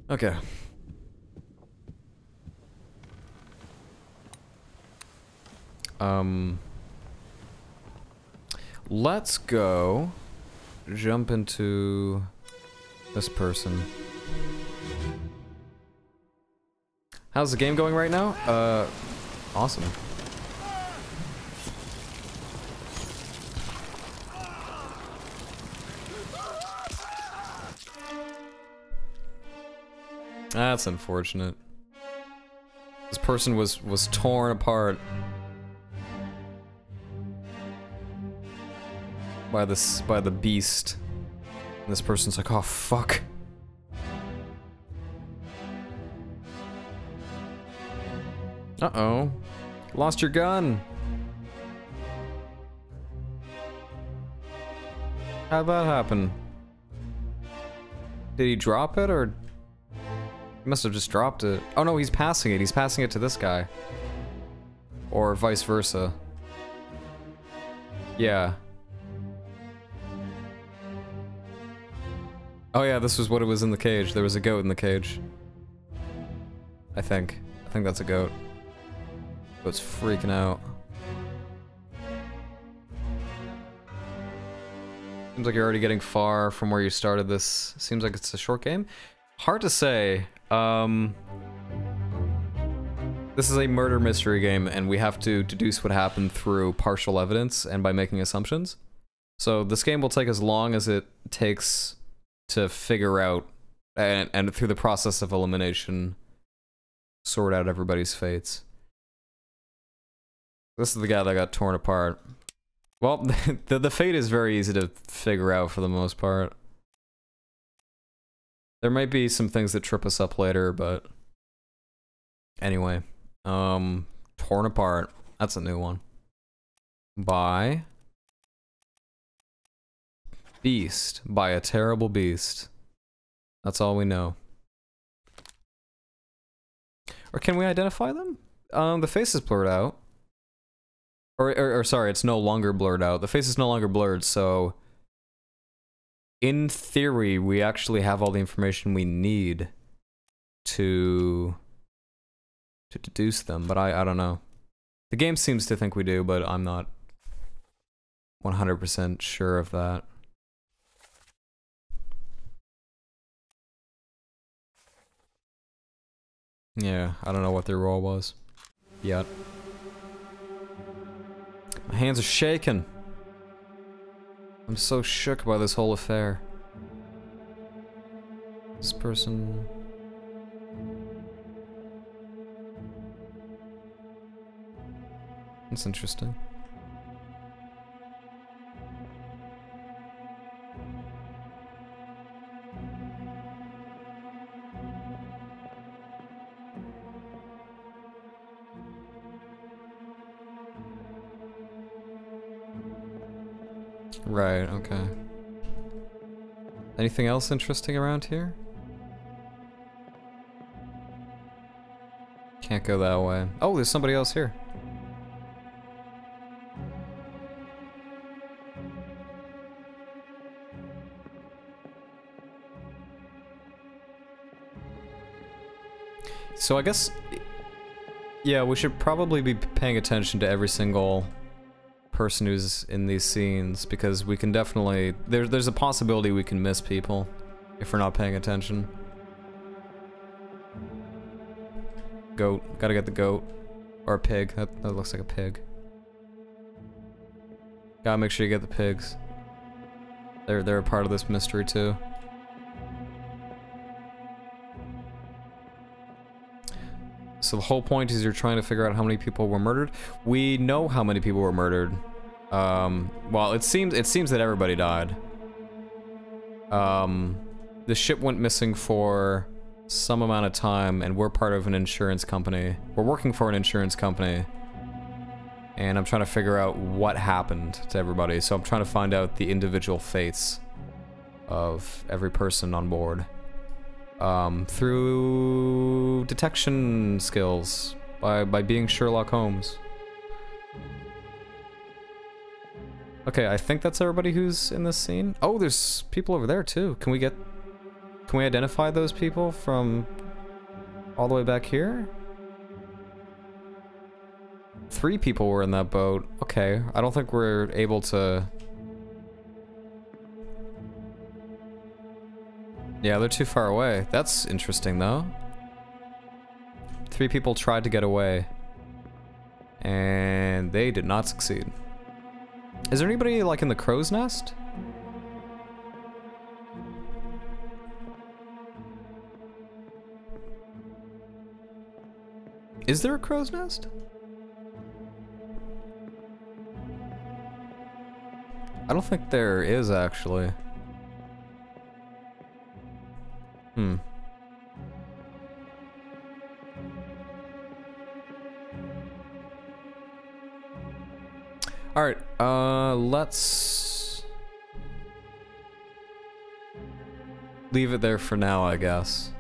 Okay. Let's go jump into this person. How's the game going right now? Awesome. That's unfortunate. This person was torn apart by the beast. And this person's like, oh fuck. Uh-oh. Lost your gun. How'd that happen? Did he drop it, or... He must have just dropped it. Oh no, he's passing it. He's passing it to this guy. Or vice versa. Yeah. Oh yeah, this was what it was in the cage. There was a goat in the cage. I think that's a goat. Goat's freaking out. Seems like you're already getting far from where you started this. Seems like it's a short game. Hard to say. This is a murder mystery game, and we have to deduce what happened through partial evidence and by making assumptions. So this game will take as long as it takes to figure out, and through the process of elimination, sort out everybody's fates. This is the guy that got torn apart. Well, the fate is very easy to figure out for the most part. There might be some things that trip us up later, but... Anyway. Torn apart. That's a new one. By Beast. By a terrible beast. That's all we know. Or can we identify them? The face is blurred out. Or sorry, it's no longer blurred out. The face is no longer blurred, so in theory, we actually have all the information we need to deduce them, but I don't know. The game seems to think we do, but I'm not 100% sure of that. Yeah, I don't know what their role was yet. My hands are shaking. I'm so shook by this whole affair. This person... That's interesting. Right, okay. Anything else interesting around here? Can't go that way. Oh, there's somebody else here. So I guess... Yeah, we should probably be paying attention to every single person who's in these scenes, because we can definitely... There's a possibility we can miss people if we're not paying attention. Goat. Gotta get the goat. Or a pig. That looks like a pig. Gotta make sure you get the pigs. They're a part of this mystery too. So the whole point is you're trying to figure out how many people were murdered. We know how many people were murdered. Well, it seems that everybody died. The ship went missing for some amount of time, and we're part of an insurance company. We're working for an insurance company. And I'm trying to figure out what happened to everybody. So I'm trying to find out the individual fates of every person on board. Through detection skills, by being Sherlock Holmes. Okay, I think that's everybody who's in this scene. Oh, there's people over there too. Can we identify those people from all the way back here? 3 people were in that boat. Okay, I don't think we're able to... Yeah, they're too far away. That's interesting, though. 3 people tried to get away. And they did not succeed. Is there anybody, like, in the crow's nest? Is there a crow's nest? I don't think there is, actually. Alright, let's leave it there for now, I guess.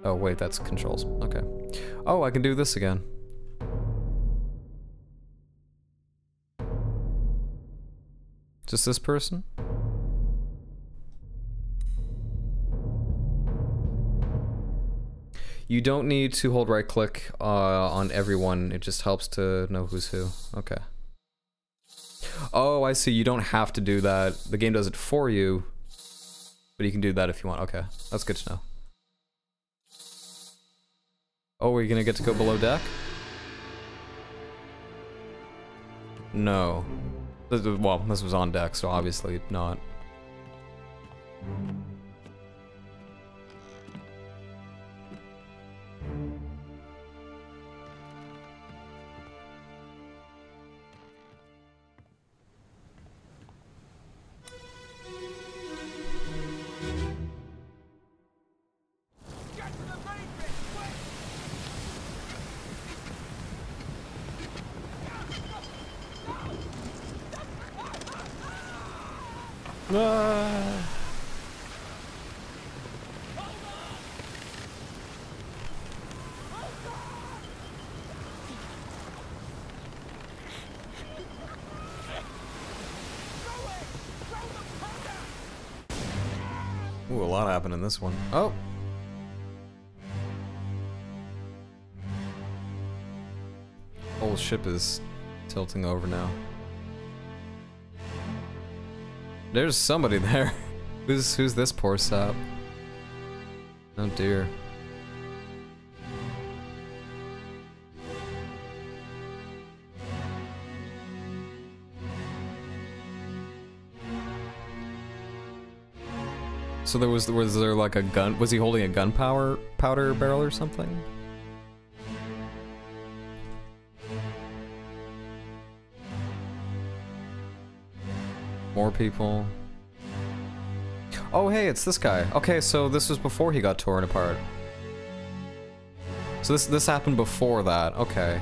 Oh, wait, that's controls. Okay. Oh, I can do this again. Just this person? You don't need to hold right click on everyone, it just helps to know who's who. Okay. Oh, I see, you don't have to do that. The game does it for you, but you can do that if you want. Okay, that's good to know. Oh, we're gonna get to go below deck? No. Well, this was on deck, so obviously not. Ah. Ooh, a lot happened in this one. Oh! Whole ship is tilting over now. There's somebody there. Who's this poor sap? Oh dear. So was there like a gun? Was he holding a powder barrel or something? More people. Oh hey, it's this guy. Okay, so this was before he got torn apart. So this happened before that. Okay.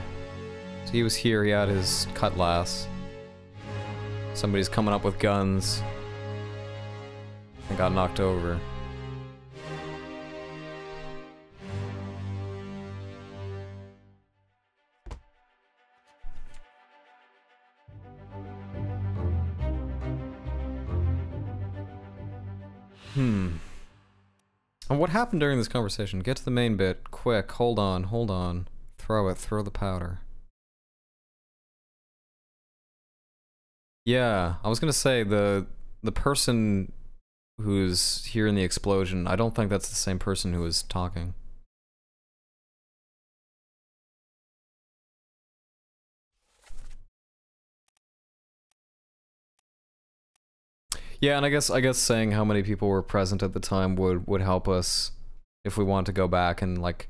So he was here. He had his cutlass. Somebody's coming up with guns. And got knocked over. And what happened during this conversation? Get to the main bit. Quick. Hold on. Hold on. Throw it. Throw the powder. Yeah, I was gonna say the person who's here in the explosion, I don't think that's the same person who was talking. Yeah, and I guess saying how many people were present at the time would help us if we want to go back and like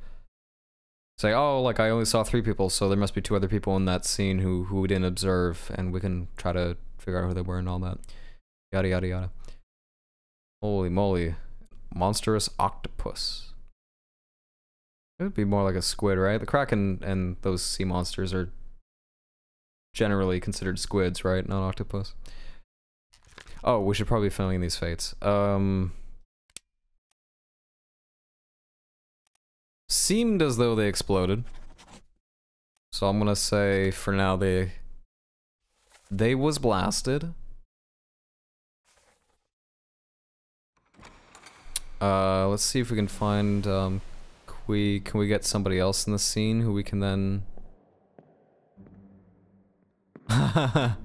say, oh, like I only saw 3 people, so there must be 2 other people in that scene who we didn't observe, and we can try to figure out who they were and all that. Yada yada yada. Holy moly. Monstrous octopus. It would be more like a squid, right? The Kraken and those sea monsters are generally considered squids, right? Not octopus. Oh, we should probably be filming these fates. Seemed as though they exploded. So I'm gonna say, for now, they was blasted. Let's see if we can find, can we get somebody else in the scene who we can then... I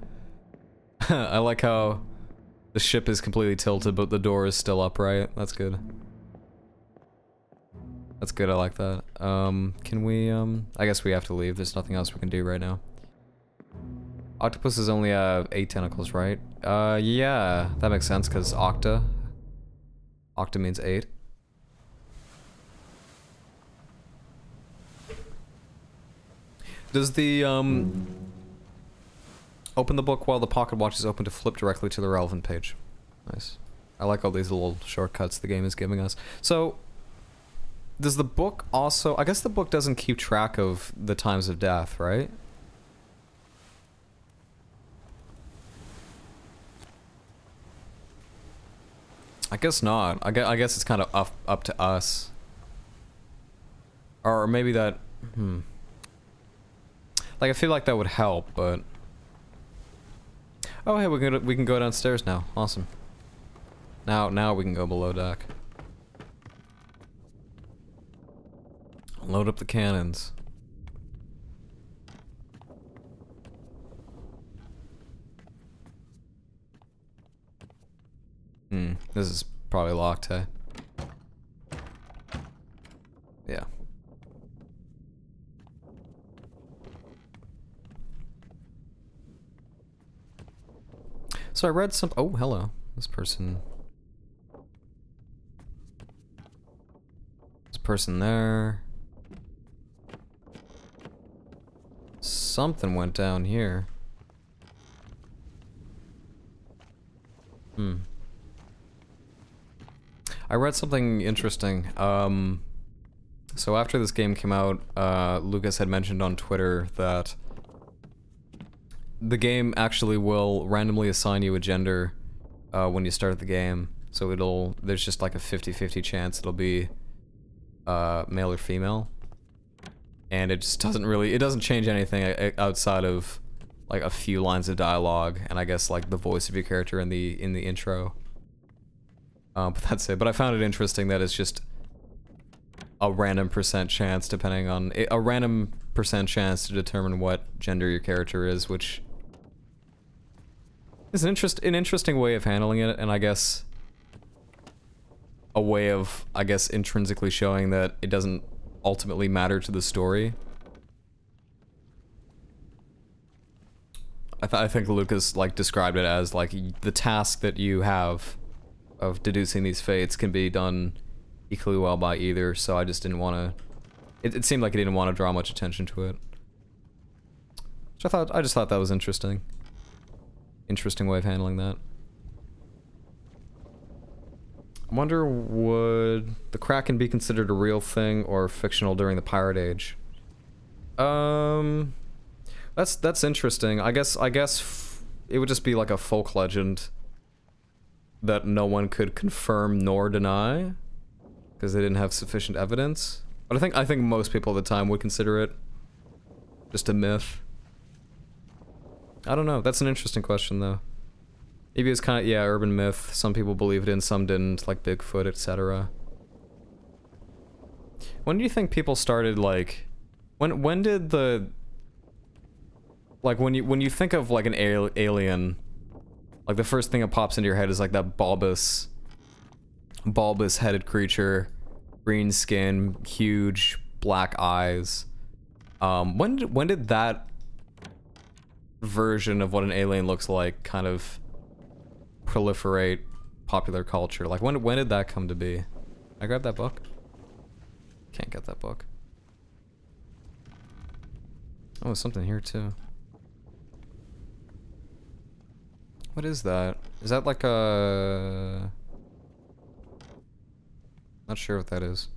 like how the ship is completely tilted, but the door is still upright. That's good. That's good, I like that. Can we, I guess we have to leave. There's nothing else we can do right now. Octopuses only have 8 tentacles, right? Yeah, that makes sense, because octa means 8. Does the, open the book while the pocket watch is open to flip directly to the relevant page. Nice. I like all these little shortcuts the game is giving us. So, does the book also... I guess the book doesn't keep track of the times of death, right? I guess not. I guess it's kind of up to us. Or maybe that... Like, I feel like that would help, but... Oh, hey, we can go downstairs now. Awesome. Now we can go below deck. Load up the cannons. This is probably locked, hey? Yeah. So I read some... Oh, hello. This person there. Something went down here. I read something interesting. So after this game came out, Lucas had mentioned on Twitter that the game actually will randomly assign you a gender when you start the game. So there's just like a 50-50 chance it'll be male or female. And it just it doesn't change anything outside of like a few lines of dialogue and I guess like the voice of your character in the intro. But that's it. But I found it interesting that it's just a random % chance depending on a random % chance to determine what gender your character is, which is an interesting way of handling it, and I guess a way of intrinsically showing that it doesn't ultimately matter to the story. I think Lucas like described it as like the task that you have of deducing these fates can be done equally well by either, so I just didn't want to... It seemed like he didn't want to draw much attention to it. Which I just thought that was interesting. Interesting way of handling that. I wonder, would the Kraken be considered a real thing or fictional during the Pirate Age? That's interesting. I guess it would just be like a folk legend that no one could confirm nor deny because they didn't have sufficient evidence. But I think most people at the time would consider it just a myth. I don't know. That's an interesting question though. Maybe it's kind of, yeah, urban myth. Some people believed in, some didn't, like Bigfoot, etc. When do you think people started like when did the like when you think of like an alien, like the first thing that pops into your head is like that bulbous headed creature, green skin, huge black eyes. When did that version of what an alien looks like kind of proliferate popular culture? Like when did that come to be? Can I grab that book? Can't get that book. Oh, there's something here too. What is that? Is that like a... Not sure what that is.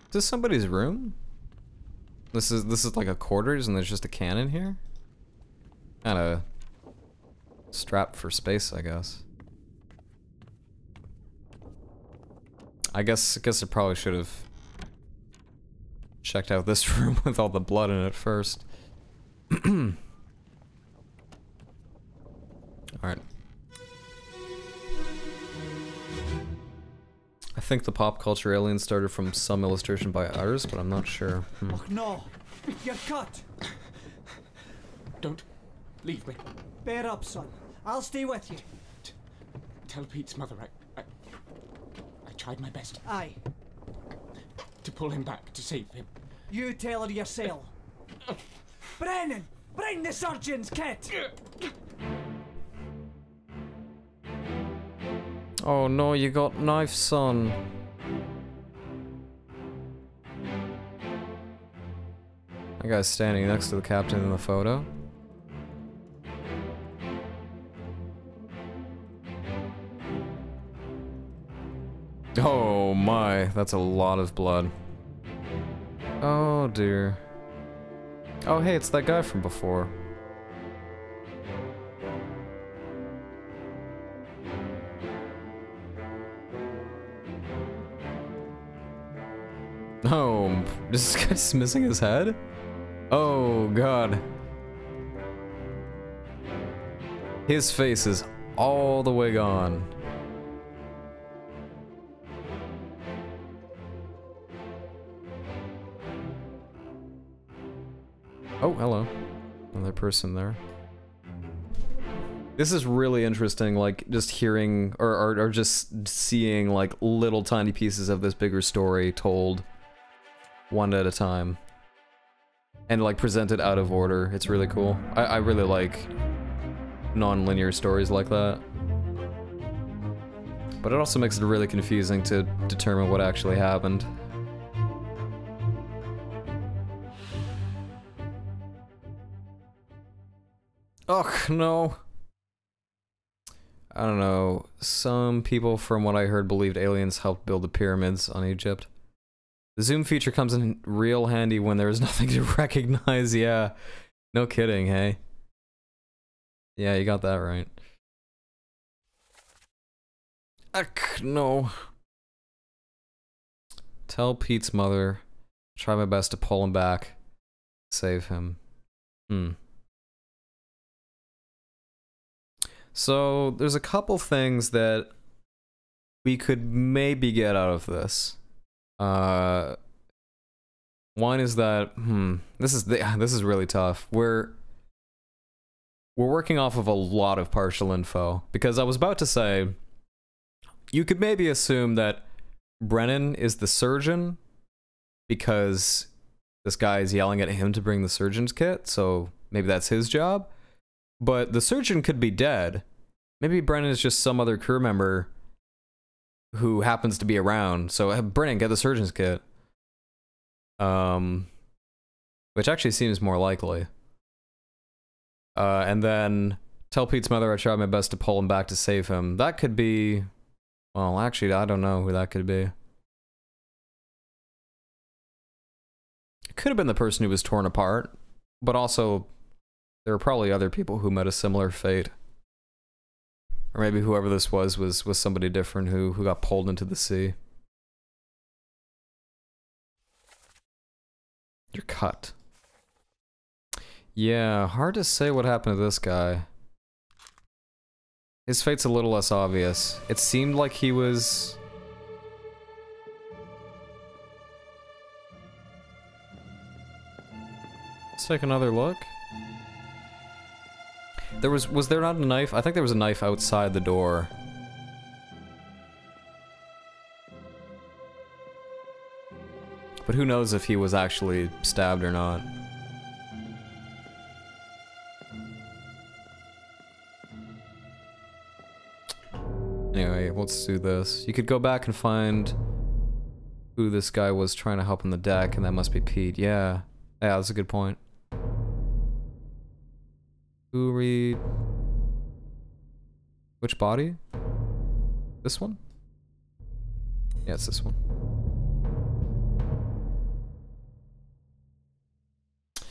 Is this somebody's room? This is like a quarters and there's just a cannon here? Kinda strapped for space, I guess. I guess I probably should have checked out this room with all the blood in it first. Alright. I think the pop culture alien started from some illustration by others, but I'm not sure. Oh no! You're cut! Don't leave me. Bear up, son. I'll stay with you. Tell Pete's mother I tried my best. Aye. To pull him back, to save him. You tell her yourself. Brennan! Bring the surgeon's kit! Oh no, you got knife, son. That guy's standing next to the captain in the photo. Oh my, that's a lot of blood. Oh dear. Oh hey, it's that guy from before. Oh, this guy's missing his head? Oh god. His face is all the way gone. Oh, hello. Another person there. This is really interesting, like, just hearing, or just seeing, like, little tiny pieces of this bigger story told one at a time. And, like, presented out of order. It's really cool. I really like non-linear stories like that. But it also makes it really confusing to determine what actually happened. Ugh, no. I don't know. Some people, from what I heard, believed aliens helped build the pyramids on Egypt. The zoom feature comes in real handy when there is nothing to recognize. Yeah. No kidding, hey? Yeah, you got that right. Ugh, no. Tell Pete's mother. Try my best to pull him back. Save him. So, there's a couple things that we could maybe get out of this. One is that, this is really tough. We're working off of a lot of partial info, because I was about to say, you could maybe assume that Brennan is the surgeon, because this guy is yelling at him to bring the surgeon's kit, so maybe that's his job. But the surgeon could be dead. Maybe Brennan is just some other crew member who happens to be around. So, Brennan, get the surgeon's kit. Which actually seems more likely. And then tell Pete's mother I tried my best to pull him back to save him. That could be... Well, actually, I don't know who that could be. It could have been the person who was torn apart, but also... There were probably other people who met a similar fate. Or maybe whoever this was somebody different who got pulled into the sea. You're cut. Yeah, hard to say what happened to this guy. His fate's a little less obvious. It seemed like he was... Let's take another look. Was there not a knife? I think there was a knife outside the door. But who knows if he was actually stabbed or not. Anyway, let's do this. You could go back and find who this guy was trying to help on the deck, and that must be Pete. Yeah. Yeah, that's a good point. Who read... Which body? This one? Yeah, it's this one.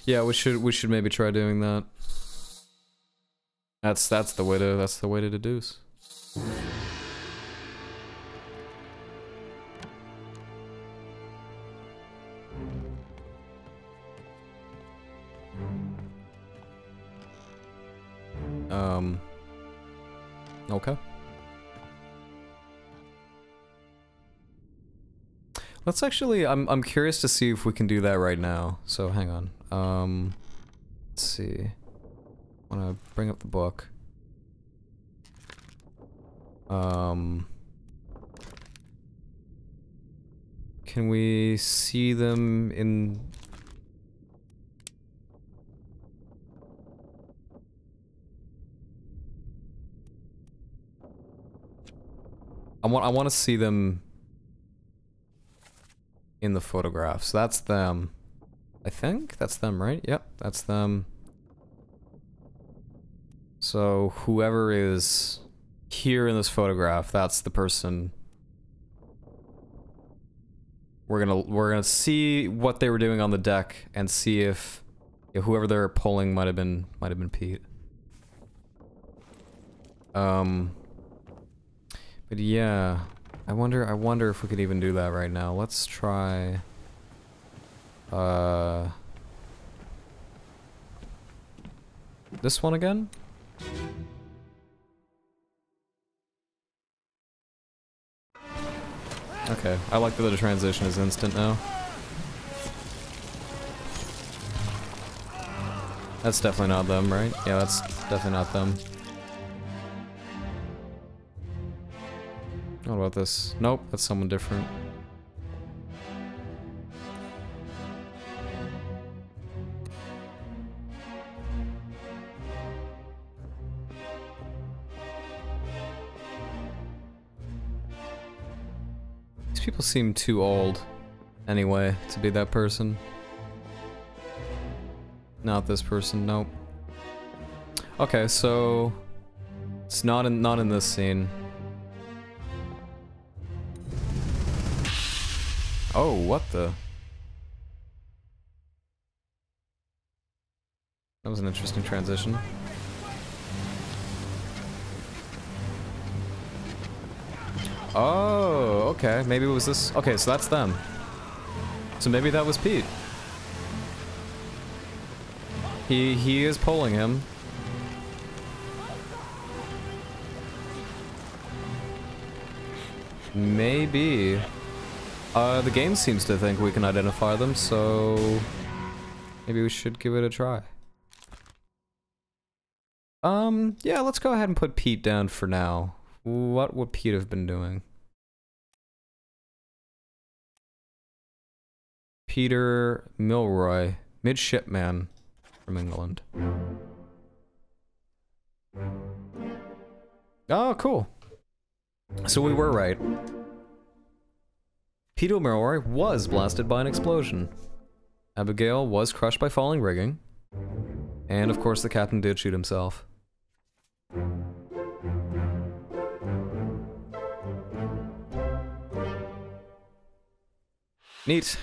Yeah, we should maybe try doing that. That's the way to deduce. Okay. Let's actually, I'm curious to see if we can do that right now. So hang on. Let's see. I wanna bring up the book. Can we see them in... I want to see them in the photographs. That's them. I think that's them, right? Yep, that's them. So whoever is here in this photograph, that's the person. We're gonna see what they were doing on the deck and see if whoever they're pulling might have been Pete. But yeah, I wonder if we could even do that right now. Let's try. This one again? Okay, I like that the transition is instant now. That's definitely not them, right? Yeah, that's definitely not them. What about this? Nope, that's someone different. These people seem too old, anyway, to be that person. Not this person, nope. Okay, so... It's not in this scene. Oh, what the? That was an interesting transition. Oh, okay. Maybe it was this. Okay, so that's them. So maybe that was Pete. He is pulling him. Maybe. The game seems to think we can identify them, so maybe we should give it a try. Yeah, let's go ahead and put Pete down for now. What would Pete have been doing? Peter Milroy, midshipman from England. Oh, cool. So we were right. Peter Milroy was blasted by an explosion. Abigail was crushed by falling rigging. And of course the captain did shoot himself. Neat.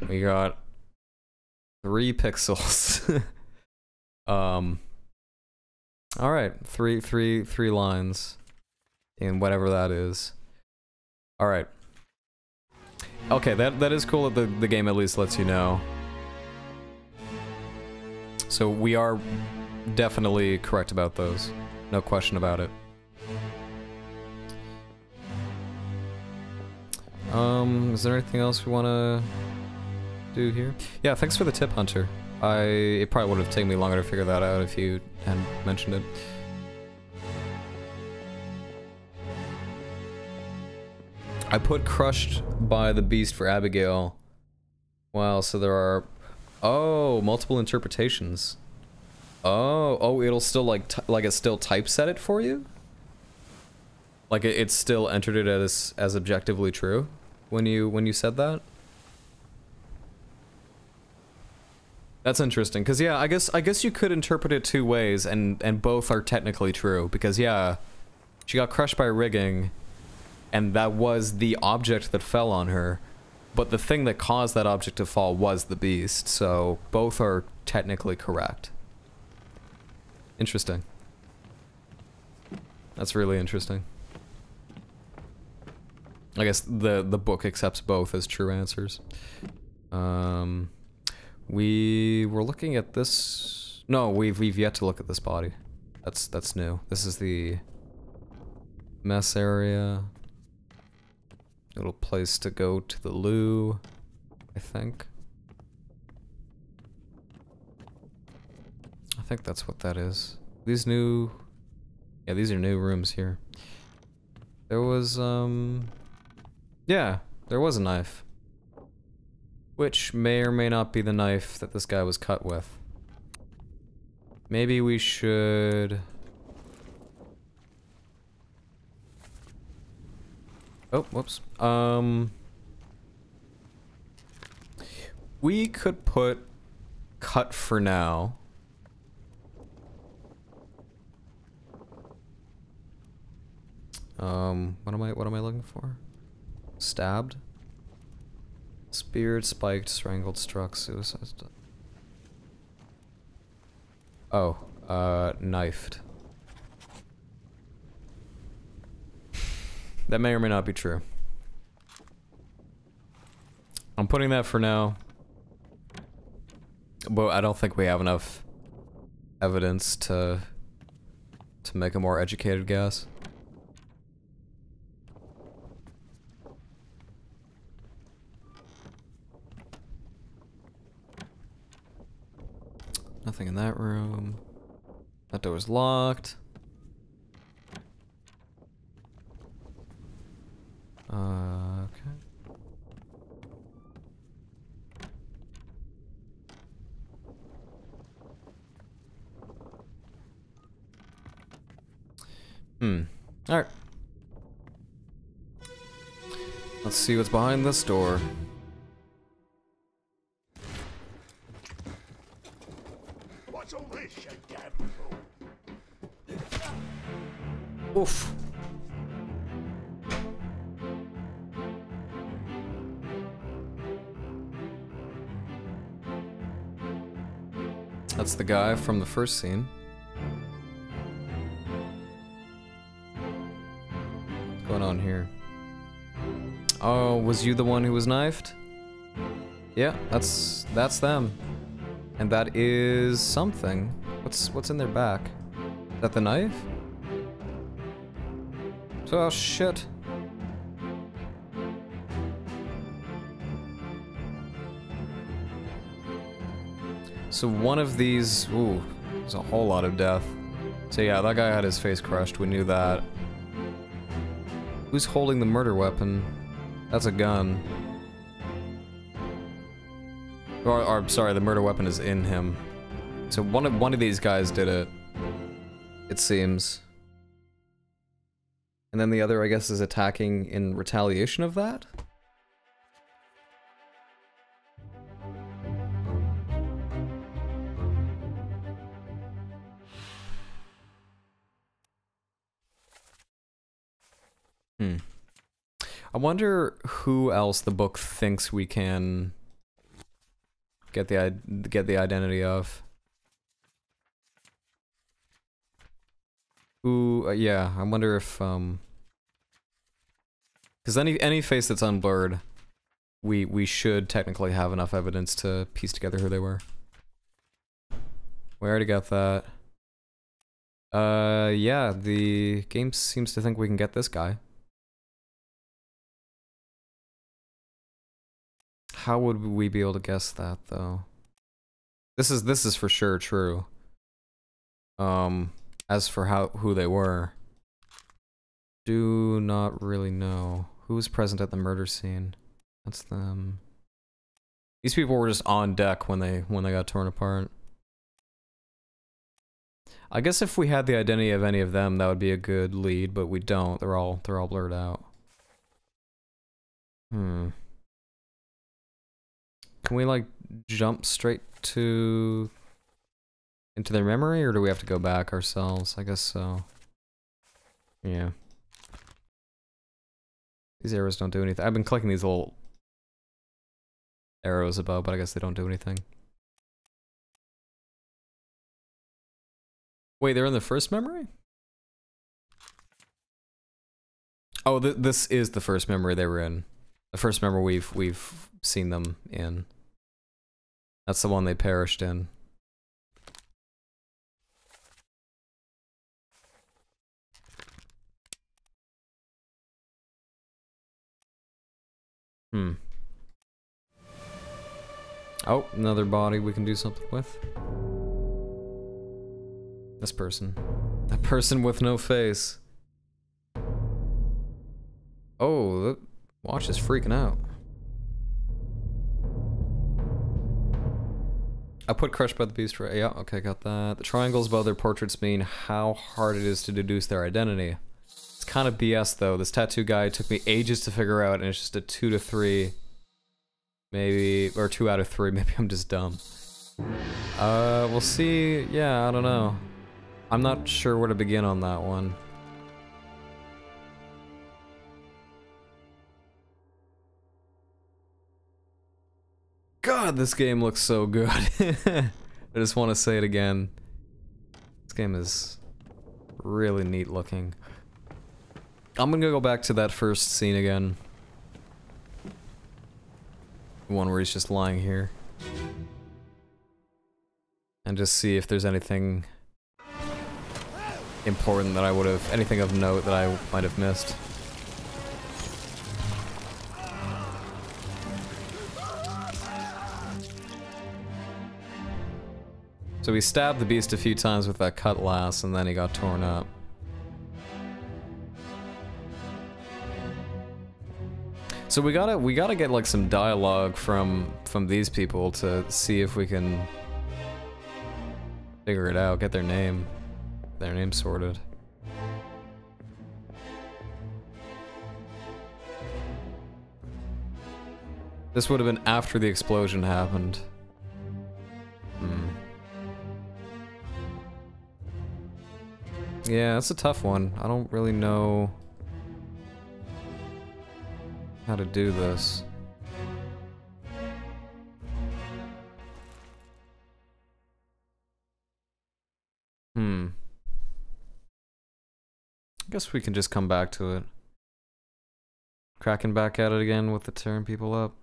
We got 3 pixels. Alright, three lines in whatever that is. Alright. Okay, that is cool that the game at least lets you know. So we are definitely correct about those. No question about it. Is there anything else we want to do here? Yeah, thanks for the tip, Hunter. It probably would have taken me longer to figure that out if you hadn't mentioned it. I put crushed by the beast for Abigail. Wow, so there are... Oh, multiple interpretations. Oh, it'll still like it still typeset it for you? Like it still entered it as objectively true when you said that? That's interesting, because yeah, I guess you could interpret it 2 ways, and both are technically true, because yeah, she got crushed by rigging, and that was the object that fell on her, but the thing that caused that object to fall was the beast, so both are technically correct. Interesting. That's really interesting. I guess the book accepts both as true answers. We were looking at this. No, we've yet to look at this body. That's new. This is the mess area. Little place to go to the loo, I think. I think that's what that is. These new... Yeah, these are new rooms here. There was, yeah, there was a knife. Which may or may not be the knife that this guy was cut with. Maybe we should... Oh, whoops. We could put cut for now. What am I looking for? Stabbed? Speared, spiked, strangled, struck, suicide. Oh, knifed. That may or may not be true. I'm putting that for now. But I don't think we have enough evidence to make a more educated guess. Nothing in that room. That door's locked. Okay. Alright. Let's see what's behind this door. What's all this, you damn fool? Oof. That's the guy from the first scene. What's going on here? Oh, was you the one who was knifed? Yeah, that's them. And that is something. What's in their back? Is that the knife? Oh shit. So one of these, ooh, there's a whole lot of death. So yeah, that guy had his face crushed, we knew that. Who's holding the murder weapon? That's a gun. Or sorry, the murder weapon is in him. So one of these guys did it. It seems. And then the other, I guess, is attacking in retaliation of that? I wonder who else the book thinks we can get the identity of. Who? Yeah, I wonder if because any face that's unblurred, we should technically have enough evidence to piece together who they were. We already got that. Yeah, the game seems to think we can get this guy. How would we be able to guess that, though? This is for sure true. As for who they were, do not really know. Who was present at the murder scene? That's them. These people were just on deck when they got torn apart. I guess if we had the identity of any of them, that would be a good lead, but we don't. They're all blurred out. Can we, like, jump straight into their memory, or do we have to go back ourselves? I guess so. Yeah. These arrows don't do anything. I've been clicking these little arrows above, but I guess they don't do anything. Wait, they're in the first memory? Oh, this is the first memory they were in. The first memory we've seen them in. That's the one they perished in. Oh, another body we can do something with. This person. That person with no face. Oh, the watch is freaking out. I put Crushed by the Beast right. Yeah, okay, got that. The triangles above their portraits mean how hard it is to deduce their identity. It's kind of BS though. This tattoo guy took me ages to figure out, and it's just a 2 to 3. Maybe, or 2 out of 3. Maybe I'm just dumb. We'll see. Yeah, I don't know. I'm not sure where to begin on that one. God, this game looks so good. I just want to say it again. This game is really neat looking. I'm gonna go back to that first scene again. The one where he's just lying here. And just see if there's anything important that I would have, anything of note that I might have missed. So he stabbed the beast a few times with that cutlass, and then he got torn up. So we gotta get like some dialogue from these people to see if we can figure it out, get their name sorted. This would have been after the explosion happened. Yeah, that's a tough one. I don't really know how to do this. I guess we can just come back to it. Cracking back at it again with the tearing people up.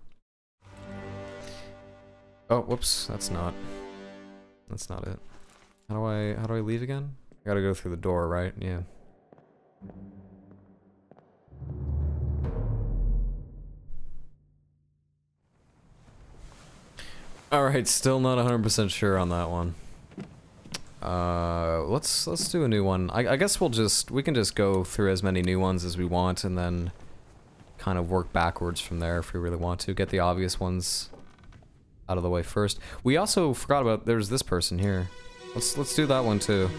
Oh, whoops, that's not it. How do I leave again? I gotta go through the door, right? Yeah. Alright, still not 100% sure on that one. Let's do a new one. I guess we can just go through as many new ones as we want and then kind of work backwards from there if we really want to. Get the obvious ones out of the way first. We also forgot about, there's this person here. Let's do that one too.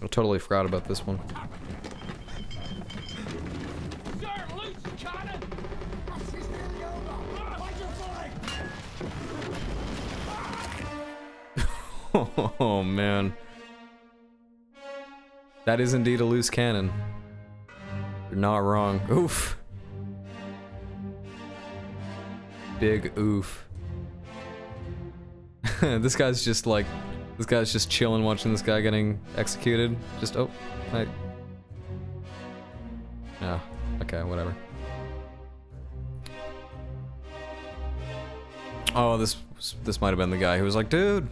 I totally forgot about this one. Oh man. That is indeed a loose cannon. You're not wrong. Oof. Big oof. This guy's just chilling watching this guy getting executed. Just, oh, hi. Yeah, okay, whatever. Oh, this might have been the guy who was like, dude,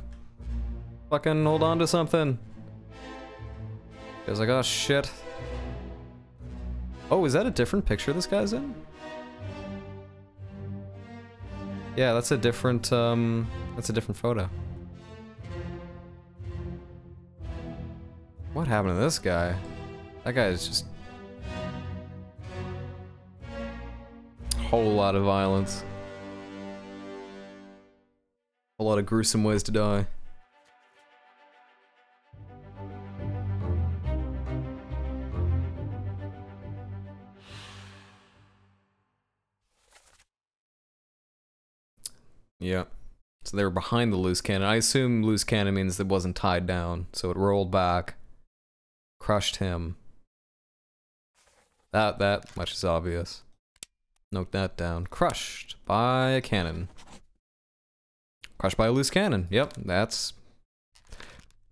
fucking hold on to something. He was like, oh shit. Oh, is that a different picture this guy's in? Yeah, that's a different photo. What happened to this guy? That guy is just a whole lot of violence. A lot of gruesome ways to die. Yeah. So they were behind the loose cannon. I assume loose cannon means it wasn't tied down, so it rolled back, crushed him. That much is obvious. Note that down. Crushed by a cannon. Crushed by a loose cannon. Yep, that's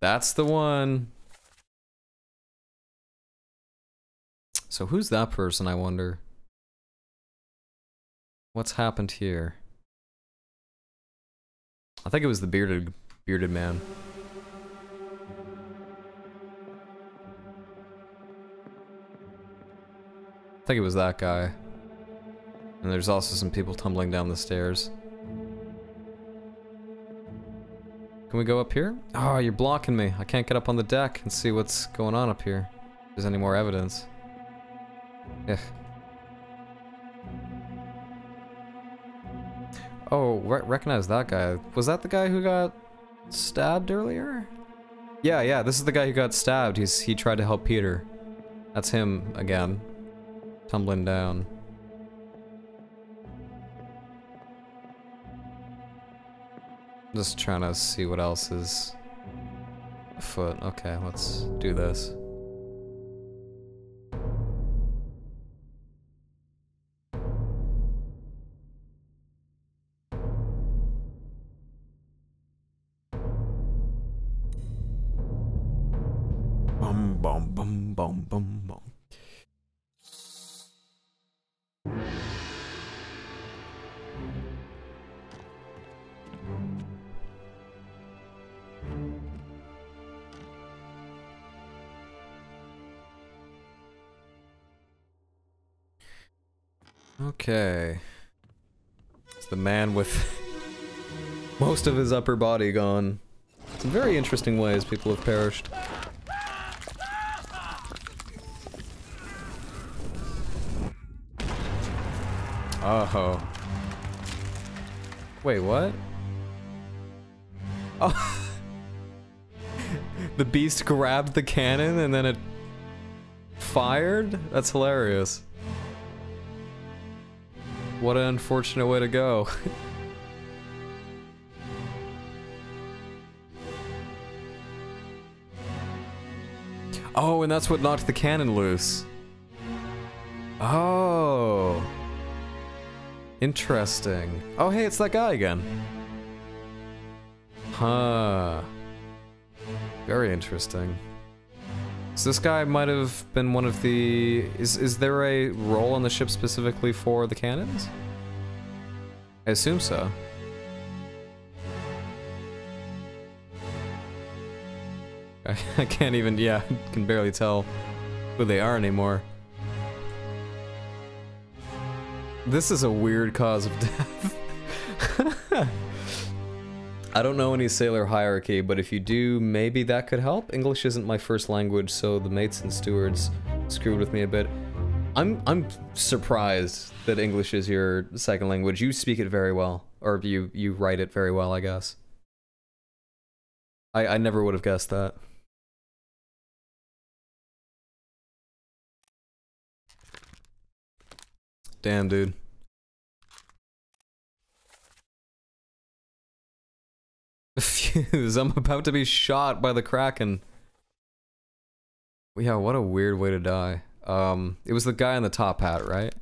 the one. So who's that person, I wonder? What's happened here? I think it was the bearded man. I think it was that guy. And there's also some people tumbling down the stairs. Can we go up here? Oh, you're blocking me. I can't get up on the deck and see what's going on up here. If there's any more evidence. Ugh. Oh, recognize that guy. Was that the guy who got stabbed earlier? Yeah, this is the guy who got stabbed. He tried to help Peter. That's him again. Tumbling down. Just trying to see what else is afoot. Okay, let's do this. Bum bum bum bum bum bum. Okay. It's the man with most of his upper body gone. Some very interesting ways people have perished. Oh. Wait, what? Oh. The beast grabbed the cannon and then it fired? That's hilarious. What an unfortunate way to go. Oh, and that's what knocked the cannon loose. Oh. Interesting. Oh, hey, it's that guy again. Huh. Very interesting. So this guy might have been one of the... Is there a role on the ship specifically for the cannons? I assume so. I can't even, yeah, can barely tell who they are anymore. This is a weird cause of death. I don't know any sailor hierarchy, but if you do, maybe that could help. English isn't my first language, so the mates and stewards screwed with me a bit. I'm surprised that English is your second language. You speak it very well, or you write it very well, I guess. I never would have guessed that. Damn, dude. Fuse, I'm about to be shot by the Kraken. Yeah, what a weird way to die. It was the guy in the top hat, right?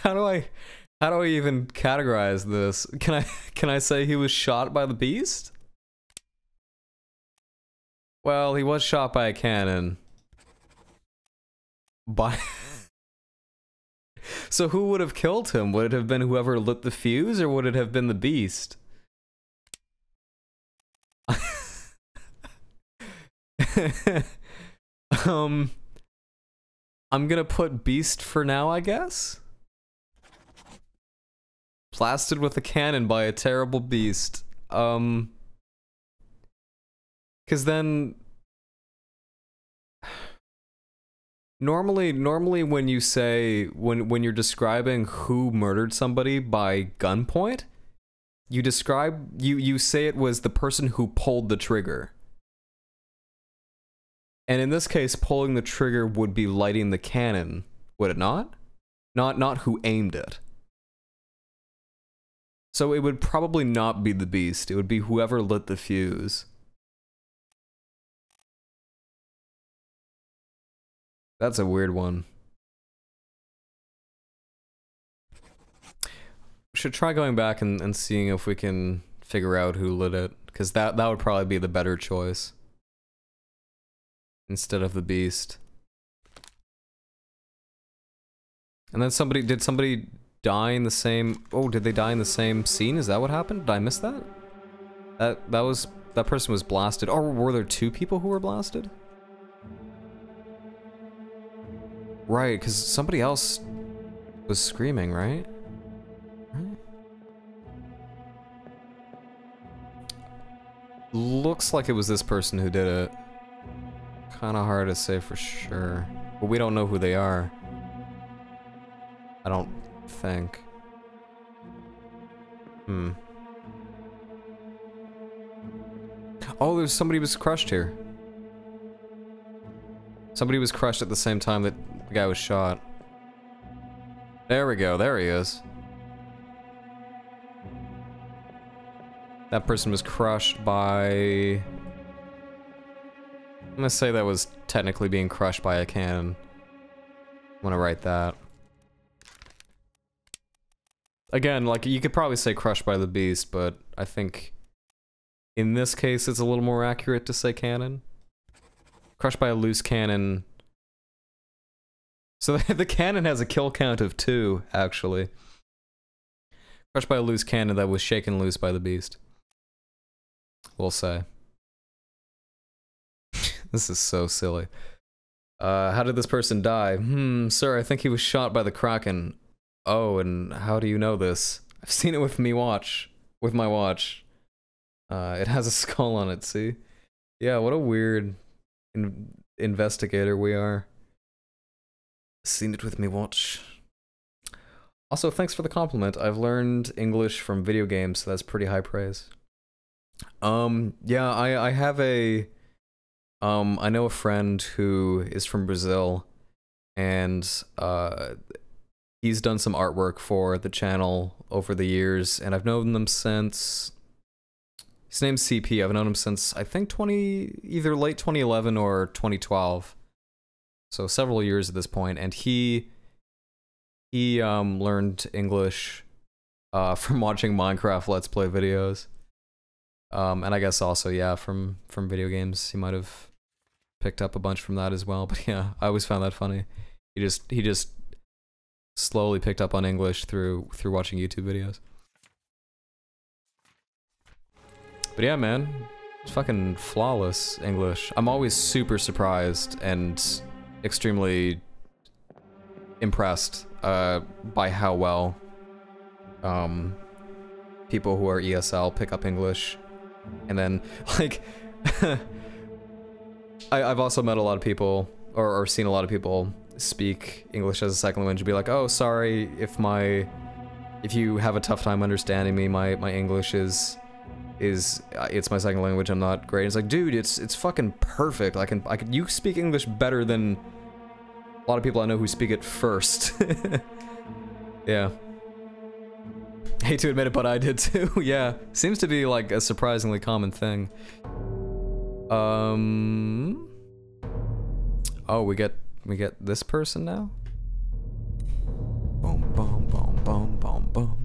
How do I even categorize this? Can I say he was shot by the beast? Well, he was shot by a cannon. By So who would have killed him? Would it have been whoever lit the fuse, or would it have been the beast? I'm gonna put beast for now, I guess? Blasted with a cannon by a terrible beast. 'Cause then... Normally when you say, when you're describing who murdered somebody by gunpoint, you say it was the person who pulled the trigger. And in this case, pulling the trigger would be lighting the cannon, would it not? Not who aimed it. So it would probably not be the beast, it would be whoever lit the fuse. That's a weird one. We should try going back and seeing if we can figure out who lit it, because that would probably be the better choice. Instead of the beast. And then did somebody die in the same... Oh, did they die in the same scene? Is that what happened? Did I miss that? That person was blasted. Or were there two people who were blasted? Right, because somebody else was screaming, right? Looks like it was this person who did it. Kinda hard to say for sure. But we don't know who they are. I don't think. Oh, there's somebody was crushed here. Somebody was crushed at the same time that the guy was shot. There we go, there he is. That person was crushed by... I'm gonna say that was technically being crushed by a cannon. I'm gonna write that. Again, like, you could probably say crushed by the beast, but I think... in this case, it's a little more accurate to say cannon. Crushed by a loose cannon. So the cannon has a kill count of 2, actually. Crushed by a loose cannon that was shaken loose by the beast. We'll say. This is so silly. How did this person die? Sir, I think he was shot by the Kraken. Oh, and how do you know this? I've seen it with my watch. It has a skull on it, see? Yeah, what a weird... investigator we are. Seen it with me watch. Also, thanks for the compliment. I've learned English from video games, so that's pretty high praise. Yeah, I have a... I know a friend who is from Brazil, and he's done some artwork for the channel over the years, and I've known them since His name's CP. I've known him since, I think, either late 2011 or 2012. So several years at this point, and he learned English from watching Minecraft Let's Play videos. And I guess also, yeah, from video games. He might have picked up a bunch from that as well. But yeah, I always found that funny. He just slowly picked up on English through watching YouTube videos. But yeah, man, it's fucking flawless English. I'm always super surprised and extremely impressed by how well people who are ESL pick up English. And then, like, I've also met a lot of people, or seen a lot of people speak English as a second language and be like, oh, sorry if you have a tough time understanding me, my English is it's my second language, I'm not great. It's like, dude, it's fucking perfect. You speak English better than a lot of people I know who speak it first. Yeah. Hate to admit it, but I did too. Yeah. Seems to be like a surprisingly common thing. Oh, we get this person now? Boom, boom, boom, boom, boom, boom.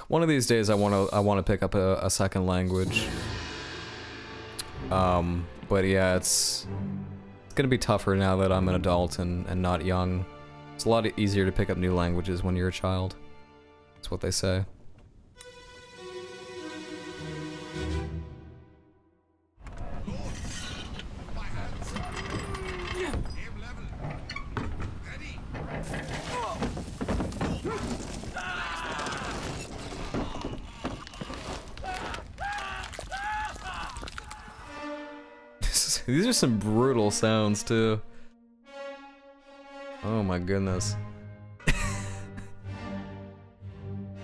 One of these days I wanna pick up a second language. But yeah, it's gonna be tougher now that I'm an adult and not young. It's a lot easier to pick up new languages when you're a child. That's what they say. These are some brutal sounds too. Oh my goodness.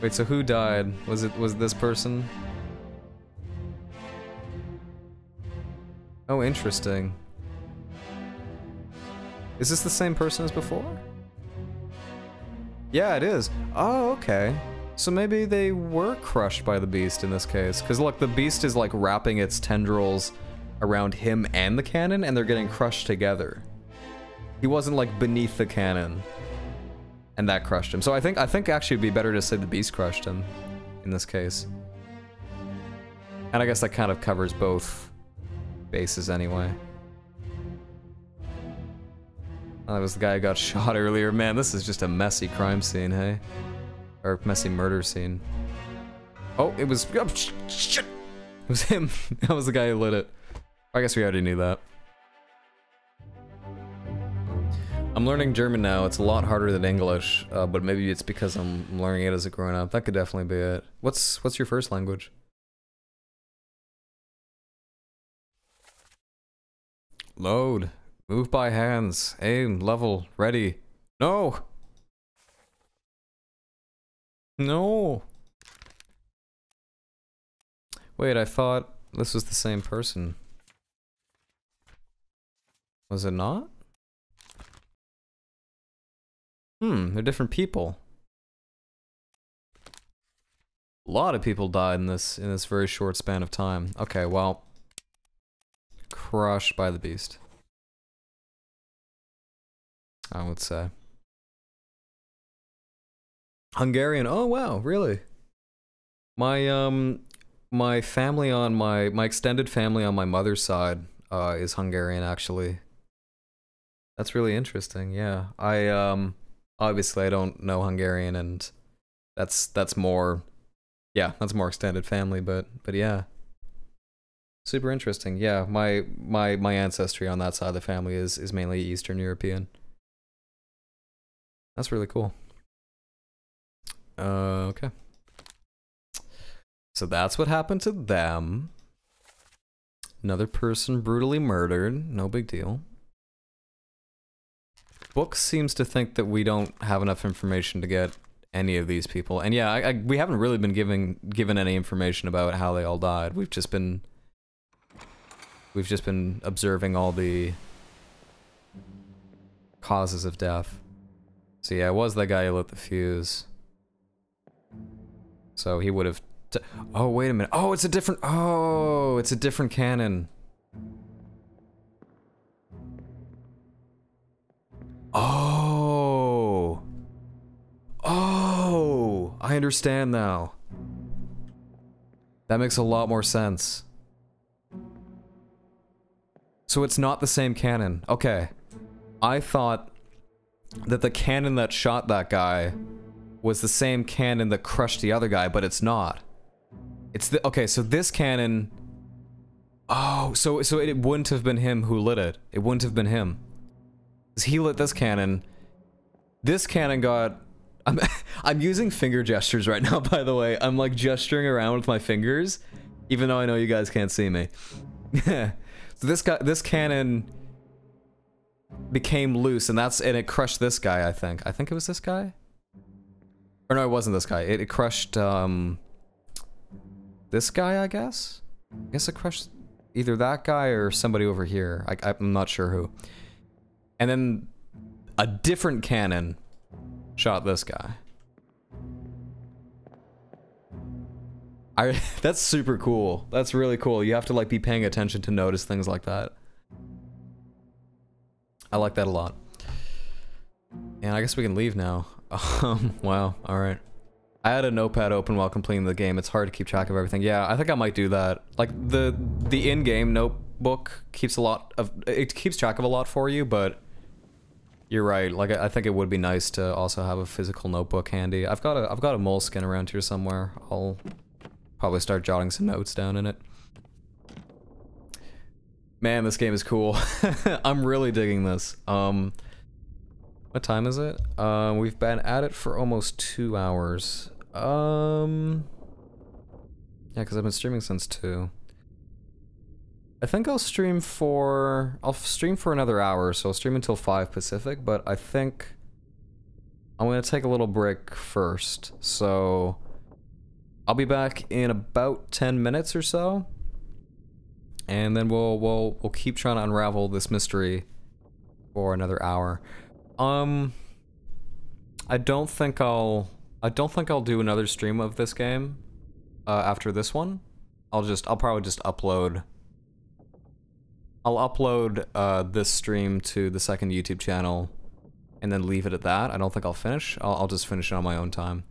Wait, so who died? Was this person? Oh, interesting. Is this the same person as before? Yeah, it is. Oh, okay. So maybe they were crushed by the beast in this case. Because look, the beast is like wrapping its tendrils around him and the cannon, and they're getting crushed together. He wasn't like beneath the cannon, and that crushed him. So I think actually it'd be better to say the beast crushed him in this case. And I guess that kind of covers both bases anyway. Oh, that was the guy who got shot earlier. Man, this is just a messy crime scene, hey? Or messy murder scene. Oh, it was... Oh, shit! It was him. That was the guy who lit it. I guess we already knew that. I'm learning German now. It's a lot harder than English, but maybe it's because I'm learning it as a grown-up. That could definitely be it. What's your first language? Load. Move by hands. Aim. Level. Ready. No! No! Wait, I thought this was the same person. Was it not? They're different people. A lot of people died in this very short span of time. Okay, well, crushed by the beast, I would say. Hungarian. Oh wow, really? My family on my extended family on my mother's side is Hungarian actually. That's really interesting. Yeah, obviously I don't know Hungarian, and that's more, yeah, that's more extended family, but yeah, super interesting. Yeah, my ancestry on that side of the family is mainly Eastern European. That's really cool. Okay. So that's what happened to them. Another person brutally murdered. No big deal. Book seems to think that we don't have enough information to get any of these people. And yeah, we haven't really been given any information about how they all died. We've just been observing all the causes of death. So yeah, it was that guy who lit the fuse. So he would have... Oh, wait a minute. Oh, it's a different... Oh, it's a different canon. Oh. Oh, I understand now. That makes a lot more sense. So it's not the same cannon. Okay. I thought that the cannon that shot that guy was the same cannon that crushed the other guy, but it's not. It's the... Okay, so this cannon... Oh, so it wouldn't have been him who lit it. It wouldn't have been him. 'Cause he lit this cannon. This cannon got... I'm using finger gestures right now, by the way. I'm like gesturing around with my fingers, even though I know you guys can't see me. So this cannon became loose, and it crushed this guy, I think. I think it was this guy? Or no, it wasn't this guy. It crushed, this guy, I guess? I guess it crushed either that guy or somebody over here. I'm not sure who. And then a different cannon shot this guy. That's super cool. That's really cool. You have to like be paying attention to notice things like that. I like that a lot. And I guess we can leave now. Wow, alright. I had a notepad open while completing the game. It's hard to keep track of everything. Yeah, I think I might do that. Like, the in-game notebook keeps it keeps track of a lot for you, but you're right. Like, I think it would be nice to also have a physical notebook handy. I've got a moleskin around here somewhere. I'll probably start jotting some notes down in it. Man, this game is cool. I'm really digging this. What time is it? We've been at it for almost 2 hours. Yeah, because I've been streaming since 2. I think I'll stream for another hour, so I'll stream until 5 Pacific, but I think I'm gonna take a little break first. So I'll be back in about 10 minutes or so. And then we'll keep trying to unravel this mystery for another hour. I don't think I'll do another stream of this game after this one. I'll probably just upload. I'll upload this stream to the second YouTube channel and then leave it at that. I don't think I'll finish. I'll just finish it on my own time.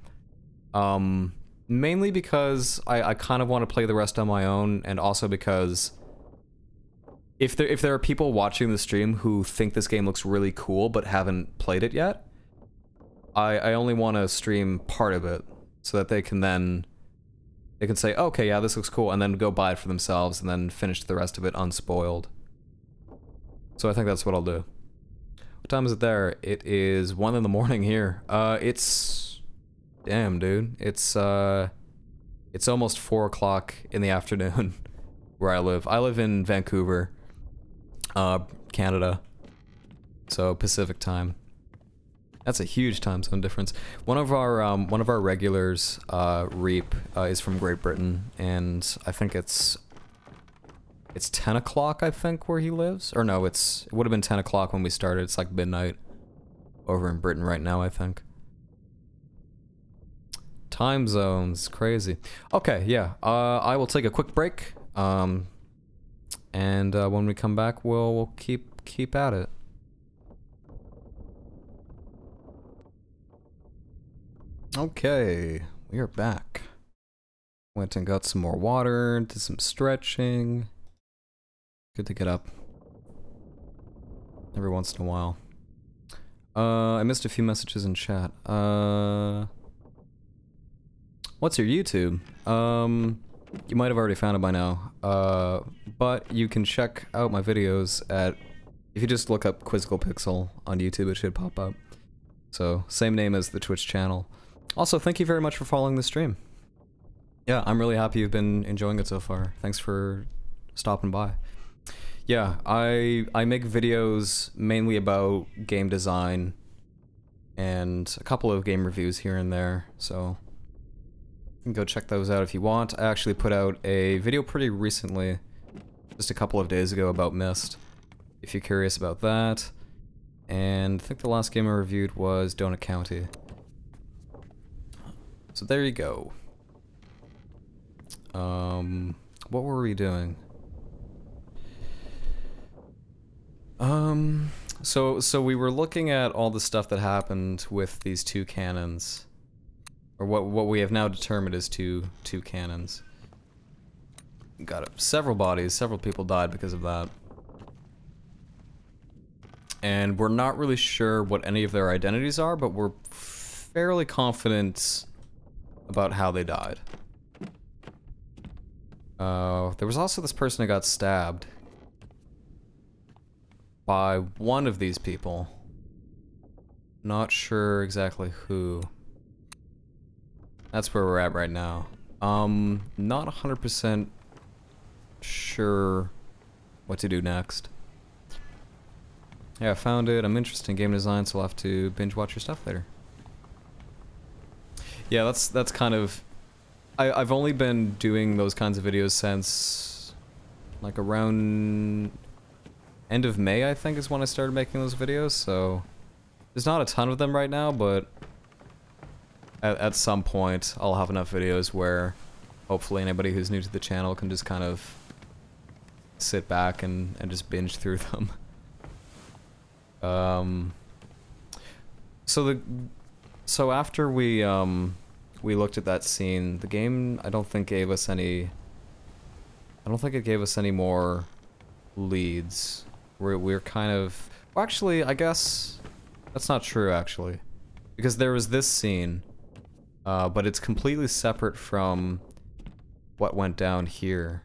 Mainly because I kind of want to play the rest on my own, and also because if there are people watching the stream who think this game looks really cool but haven't played it yet, I only want to stream part of it so that they can say, okay, yeah, this looks cool, and then go buy it for themselves and then finish the rest of it unspoiled. So I think that's what I'll do. What time is it there? It is 1 in the morning here. It's... Damn, dude. It's almost 4 o'clock in the afternoon where I live. I live in Vancouver, Canada. So Pacific time. That's a huge time zone difference. One of our regulars, Reap, is from Great Britain, and I think it's 10 o'clock, I think, where he lives. Or no, it would have been 10 o'clock when we started. It's like midnight over in Britain right now, I think. Time zones, crazy. Okay, yeah. I will take a quick break. And when we come back, we'll keep at it. Okay, we are back. Went and got some more water, did some stretching. Good to get up every once in a while. I missed a few messages in chat. What's your YouTube? You might have already found it by now. But you can check out my videos if you just look up Quizzical Pixel on YouTube, it should pop up. So, same name as the Twitch channel. Also, thank you very much for following the stream. Yeah, I'm really happy you've been enjoying it so far. Thanks for stopping by. Yeah, I make videos mainly about game design and a couple of game reviews here and there, so you can go check those out if you want. I actually put out a video pretty recently, just a couple of days ago, about Myst, if you're curious about that. And I think the last game I reviewed was Donut County. So there you go. What were we doing? So we were looking at all the stuff that happened with these two cannons. Or what we have now determined is two cannons. Got it. Several bodies, several people died because of that. And we're not really sure what any of their identities are, but we're fairly confident about how they died. There was also this person who got stabbed by one of these people. Not sure exactly who. That's where we're at right now. Not 100% sure what to do next. Yeah, I found it. I'm interested in game design, so I'll have to binge watch your stuff later. Yeah, that's kind of... I've only been doing those kinds of videos since... like around... end of May, I think, is when I started making those videos, so... there's not a ton of them right now, but... at some point, I'll have enough videos where... hopefully anybody who's new to the channel can just kind of... sit back and just binge through them. So after we looked at that scene, the game I don't think gave us any. I don't think it gave us any more leads. We're kind of. Well, actually, I guess that's not true. Actually, because there was this scene, but it's completely separate from what went down here.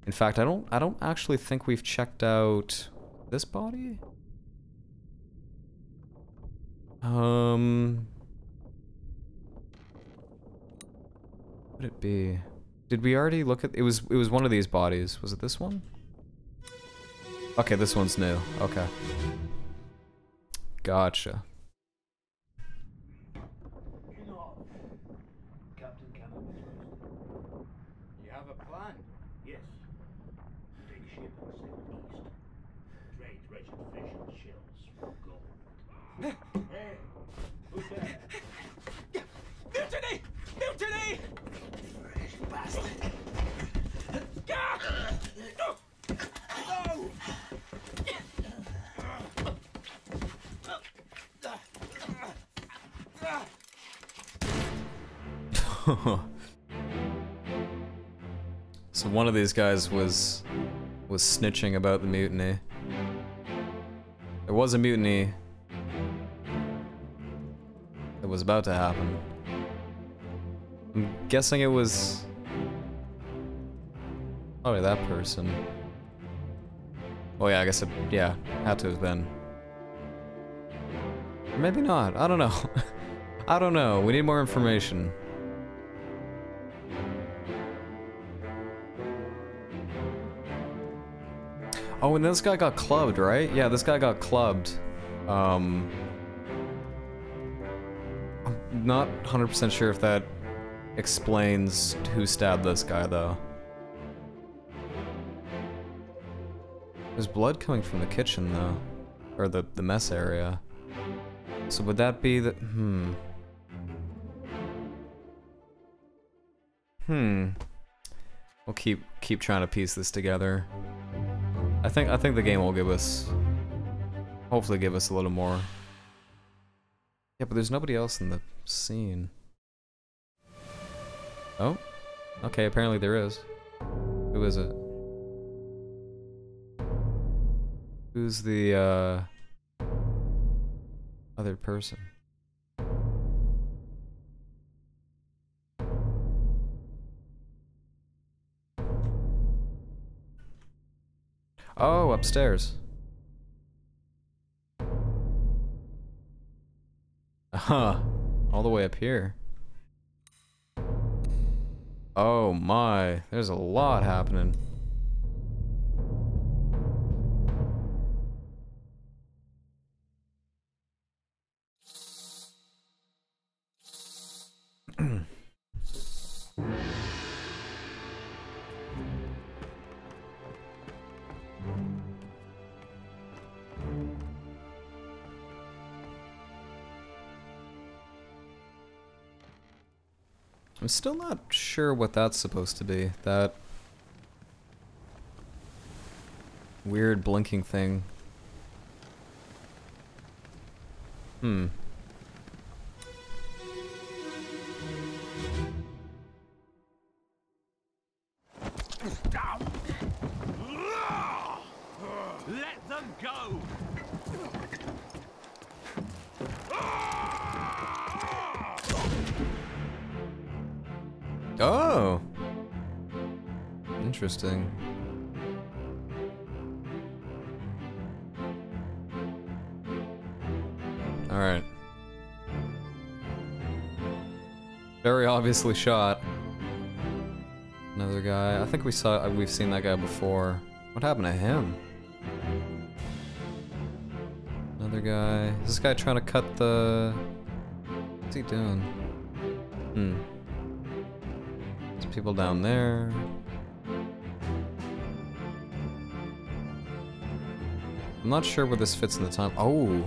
In fact, I don't actually think we've checked out this body. What would it be? Did we already look at it? Was one of these bodies. Was it this one? Okay, this one's new. Okay. Gotcha. Captain Cameron. You have a plan? Yes. Take ship and sail east. Trade rich fish and shells for gold. Hey, who's there? Mutiny! Mutiny! Fresh bastard! No! So one of these guys was snitching about the mutiny. There was a mutiny that was about to happen. I'm guessing it was probably that person. Oh yeah, I guess it, yeah, had to have been. Or maybe not, I don't know. I don't know, we need more information. Oh, and this guy got clubbed, right? Yeah, this guy got clubbed. I'm not 100% sure if that explains who stabbed this guy, though. There's blood coming from the kitchen, though. Or the mess area. So would that be the... We'll keep trying to piece this together. I think the game will give us... hopefully give us a little more. Yeah, but there's nobody else in the scene. Oh? Okay, apparently there is. Who is it? Who's the, other person? Oh, upstairs. Huh. All the way up here. Oh my, there's a lot happening. I'm still not sure what that's supposed to be. That weird blinking thing. Hmm. Let them go! Oh! Interesting. Alright. Very obviously shot. Another guy. I think we've seen that guy before. What happened to him? Another guy. Is this guy trying to cut the... What's he doing? Hmm. There's people down there. I'm not sure where this fits in the time. Oh!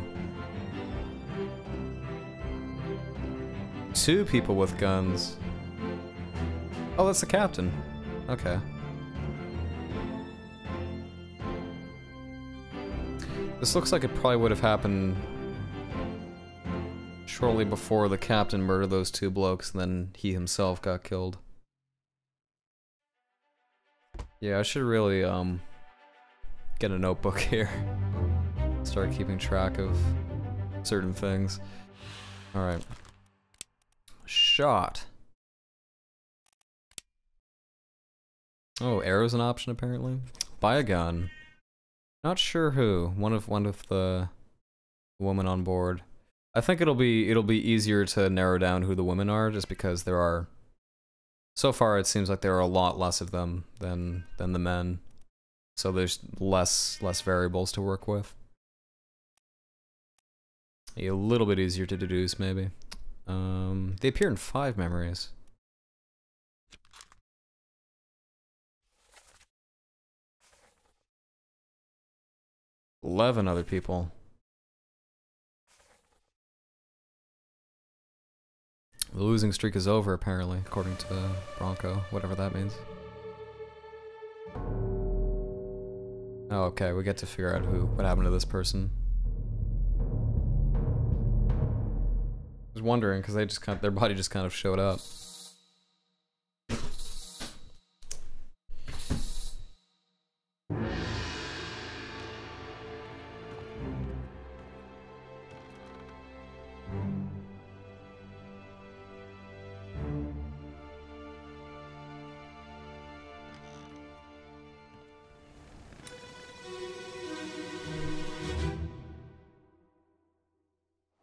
Two people with guns. Oh, that's the captain. Okay. This looks like it probably would have happened shortly before the captain murdered those two blokes and then he himself got killed. Yeah, I should really, get a notebook here. Start keeping track of certain things. Alright. Shot. Oh, arrow's an option apparently. Buy a gun. Not sure who. One of the women on board. I think it'll be easier to narrow down who the women are, just because there are. So far, it seems like there are a lot less of them than the men. So there's less variables to work with. A little bit easier to deduce, maybe. They appear in 5 memories. $11 other people. The losing streak is over, apparently, according to Bronco, whatever that means. Oh, okay, we get to figure out what happened to this person. I was wondering, because their body just kind of showed up.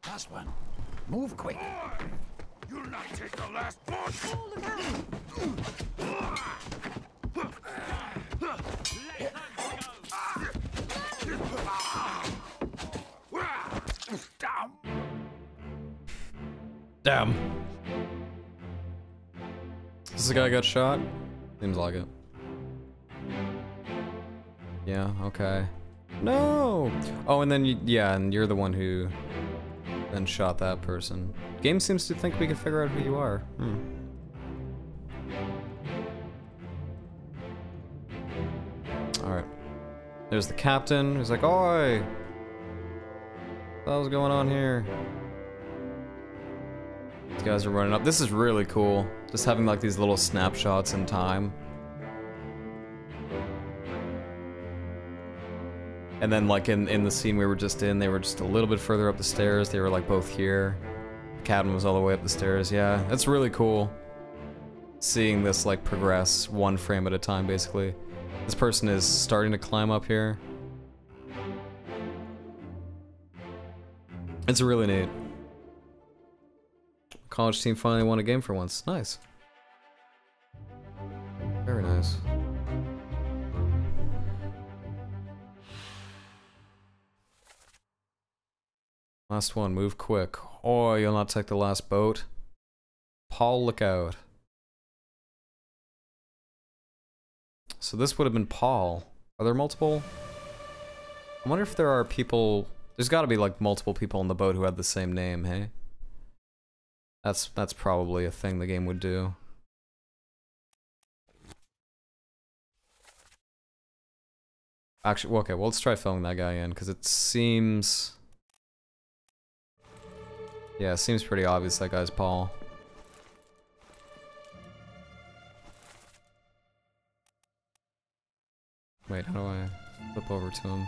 Last one. Move quick. You'll not take the last one. Oh, look out. Damn. This guy got shot? Seems like it. Yeah, okay. No! Oh, and then, yeah, and you're the one who then shot that person. Game seems to think we can figure out who you are. Alright. There's the captain, who's like, "Oi! What the hell's going on here?" These guys are running up. This is really cool. Just having like these little snapshots in time. And then like in the scene we were just in, they were just a little bit further up the stairs. They were like both here. The cabin was all the way up the stairs. Yeah, that's really cool. Seeing this like progress one frame at a time, basically. This person is starting to climb up here. It's really neat. College team finally won a game for once. Nice. Very nice. Last one, move quick. Oh, you'll not take the last boat. Paul, look out. So this would have been Paul. Are there multiple? I wonder if there are people... There's gotta be like multiple people on the boat who had the same name, hey? That's probably a thing the game would do. Actually, well, okay, well, let's try filling that guy in, because it seems... Yeah, it seems pretty obvious that guy's Paul. Wait, how do I flip over to him?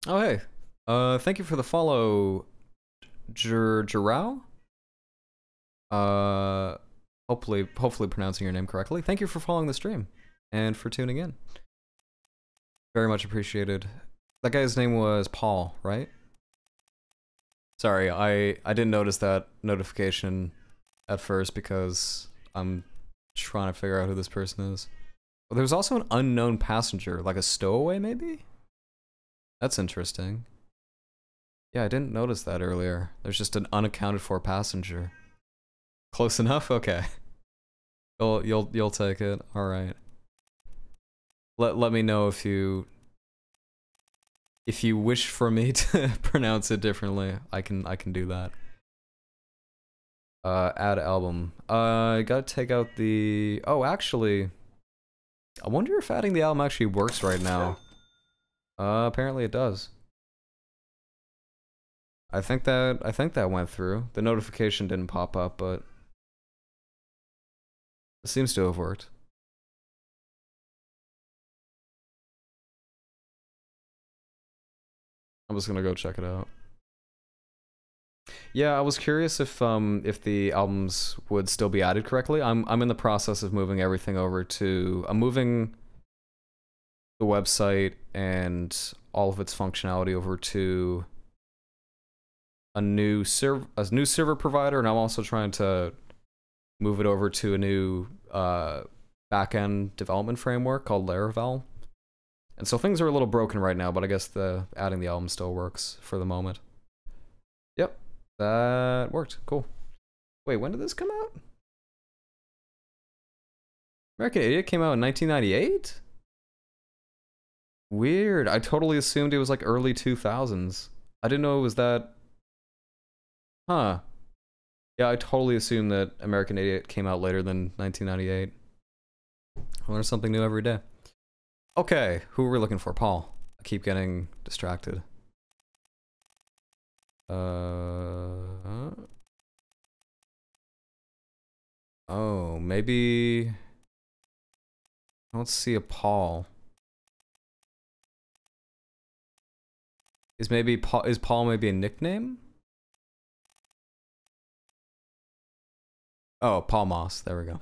Oh, hey. Thank you for the follow, Jirao? Hopefully pronouncing your name correctly. Thank you for following the stream, and for tuning in. Very much appreciated. That guy's name was Paul, right? Sorry, I didn't notice that notification at first because I'm trying to figure out who this person is. Well, there's also an unknown passenger, like a stowaway maybe? That's interesting. Yeah, I didn't notice that earlier. There's just an unaccounted for passenger. Close enough? Okay. You'll take it. All right. Let me know if you wish for me to pronounce it differently. I can do that. Add album. I gotta take out the... Oh, actually, I wonder if adding the album actually works right now. Apparently it does. I think that went through. The notification didn't pop up, but it seems to have worked. I'm just gonna go check it out. Yeah, I was curious if the albums would still be added correctly. I'm in the process of moving everything over to... I'm moving the website and all of its functionality over to a new server provider, and I'm also trying to move it over to a new backend development framework called Laravel. And so things are a little broken right now, but I guess adding the album still works for the moment. Yep, that worked. Cool. Wait, when did this come out? American Idiot came out in 1998? Weird. I totally assumed it was like early 2000s. I didn't know it was that... Huh. Yeah, I totally assumed that American Idiot came out later than 1998. I learn something new every day. Okay, who are we looking for? Paul. I keep getting distracted. Oh, maybe... I don't see a Paul. Is Paul maybe a nickname? Oh, Paul Moss. There we go.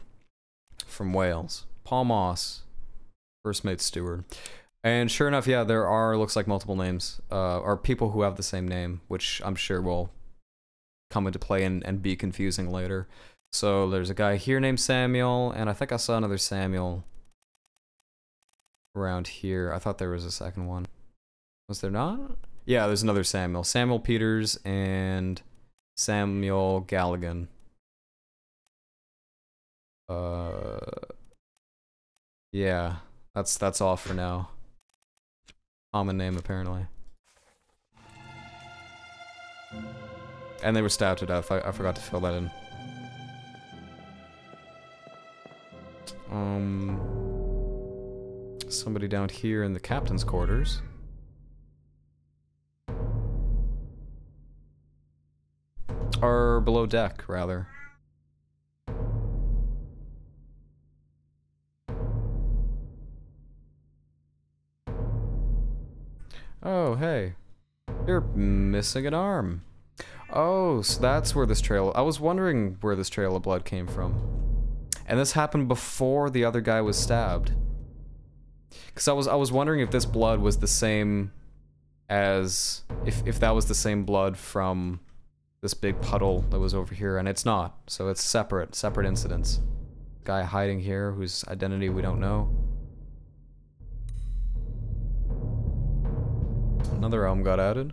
From Wales. Paul Moss. First mate steward. And sure enough, yeah, there are, looks like, multiple names. Or people who have the same name, which I'm sure will come into play and be confusing later. So there's a guy here named Samuel, and I think I saw another Samuel around here. I thought there was a second one. Was there not? Yeah, there's another Samuel. Samuel Peters and Samuel Galligan. Yeah, that's all for now. Common name, apparently. And they were stabbed to death. I forgot to fill that in. Somebody down here in the captain's quarters. Or below deck, rather. Oh, hey. You're missing an arm. Oh, so that's where this trail... I was wondering where this trail of blood came from. And this happened before the other guy was stabbed. Because I was wondering if this blood was the same as... If that was the same blood from this big puddle that was over here, and it's not. So it's separate incidents. Guy hiding here whose identity we don't know. Another album got added.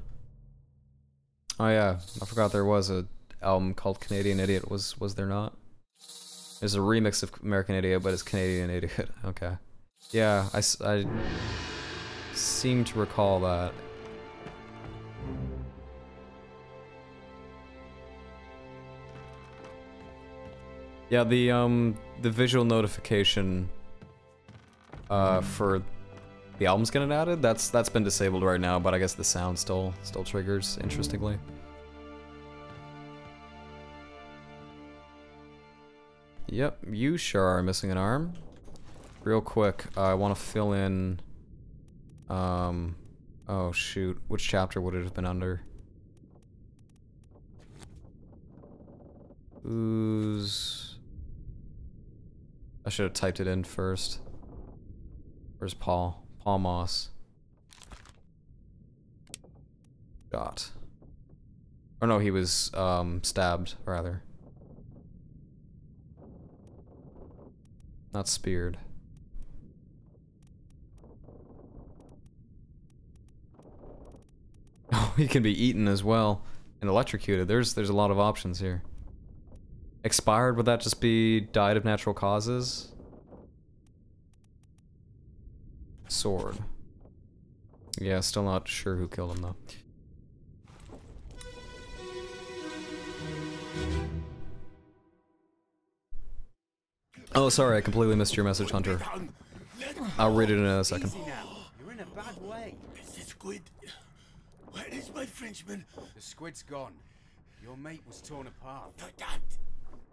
Oh yeah, I forgot there was a album called Canadian Idiot, was there not? There's a remix of American Idiot, but it's Canadian Idiot. Okay. Yeah, I seem to recall that. Yeah, the visual notification for the album's getting added, that's been disabled right now, but I guess the sound still triggers, interestingly. Yep, you sure are missing an arm. Real quick, I want to fill in, oh shoot, which chapter would it have been under? Who's... I should have typed it in first. Where's Paul? Paul Moss. Shot. Or no, he was, stabbed, rather. Not speared. Oh, he can be eaten as well. And electrocuted. There's a lot of options here. Expired, would that just be died of natural causes? Sword. Yeah, still not sure who killed him though. Oh, sorry, I completely missed your message, Hunter. I'll read it in a second. You're in a bad way. It's the squid. Where is my Frenchman? The squid's gone. Your mate was torn apart. Not that.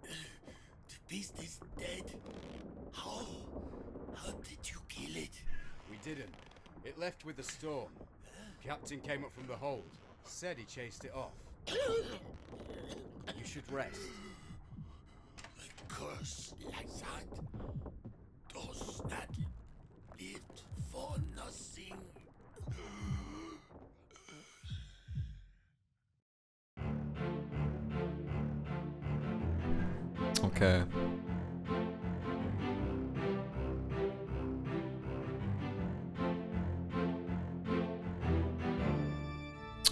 The beast is dead. How? How did you kill it? We didn't. It left with the storm. Captain came up from the hold. Said he chased it off. You should rest. A curse like that does not live for nothing. Okay.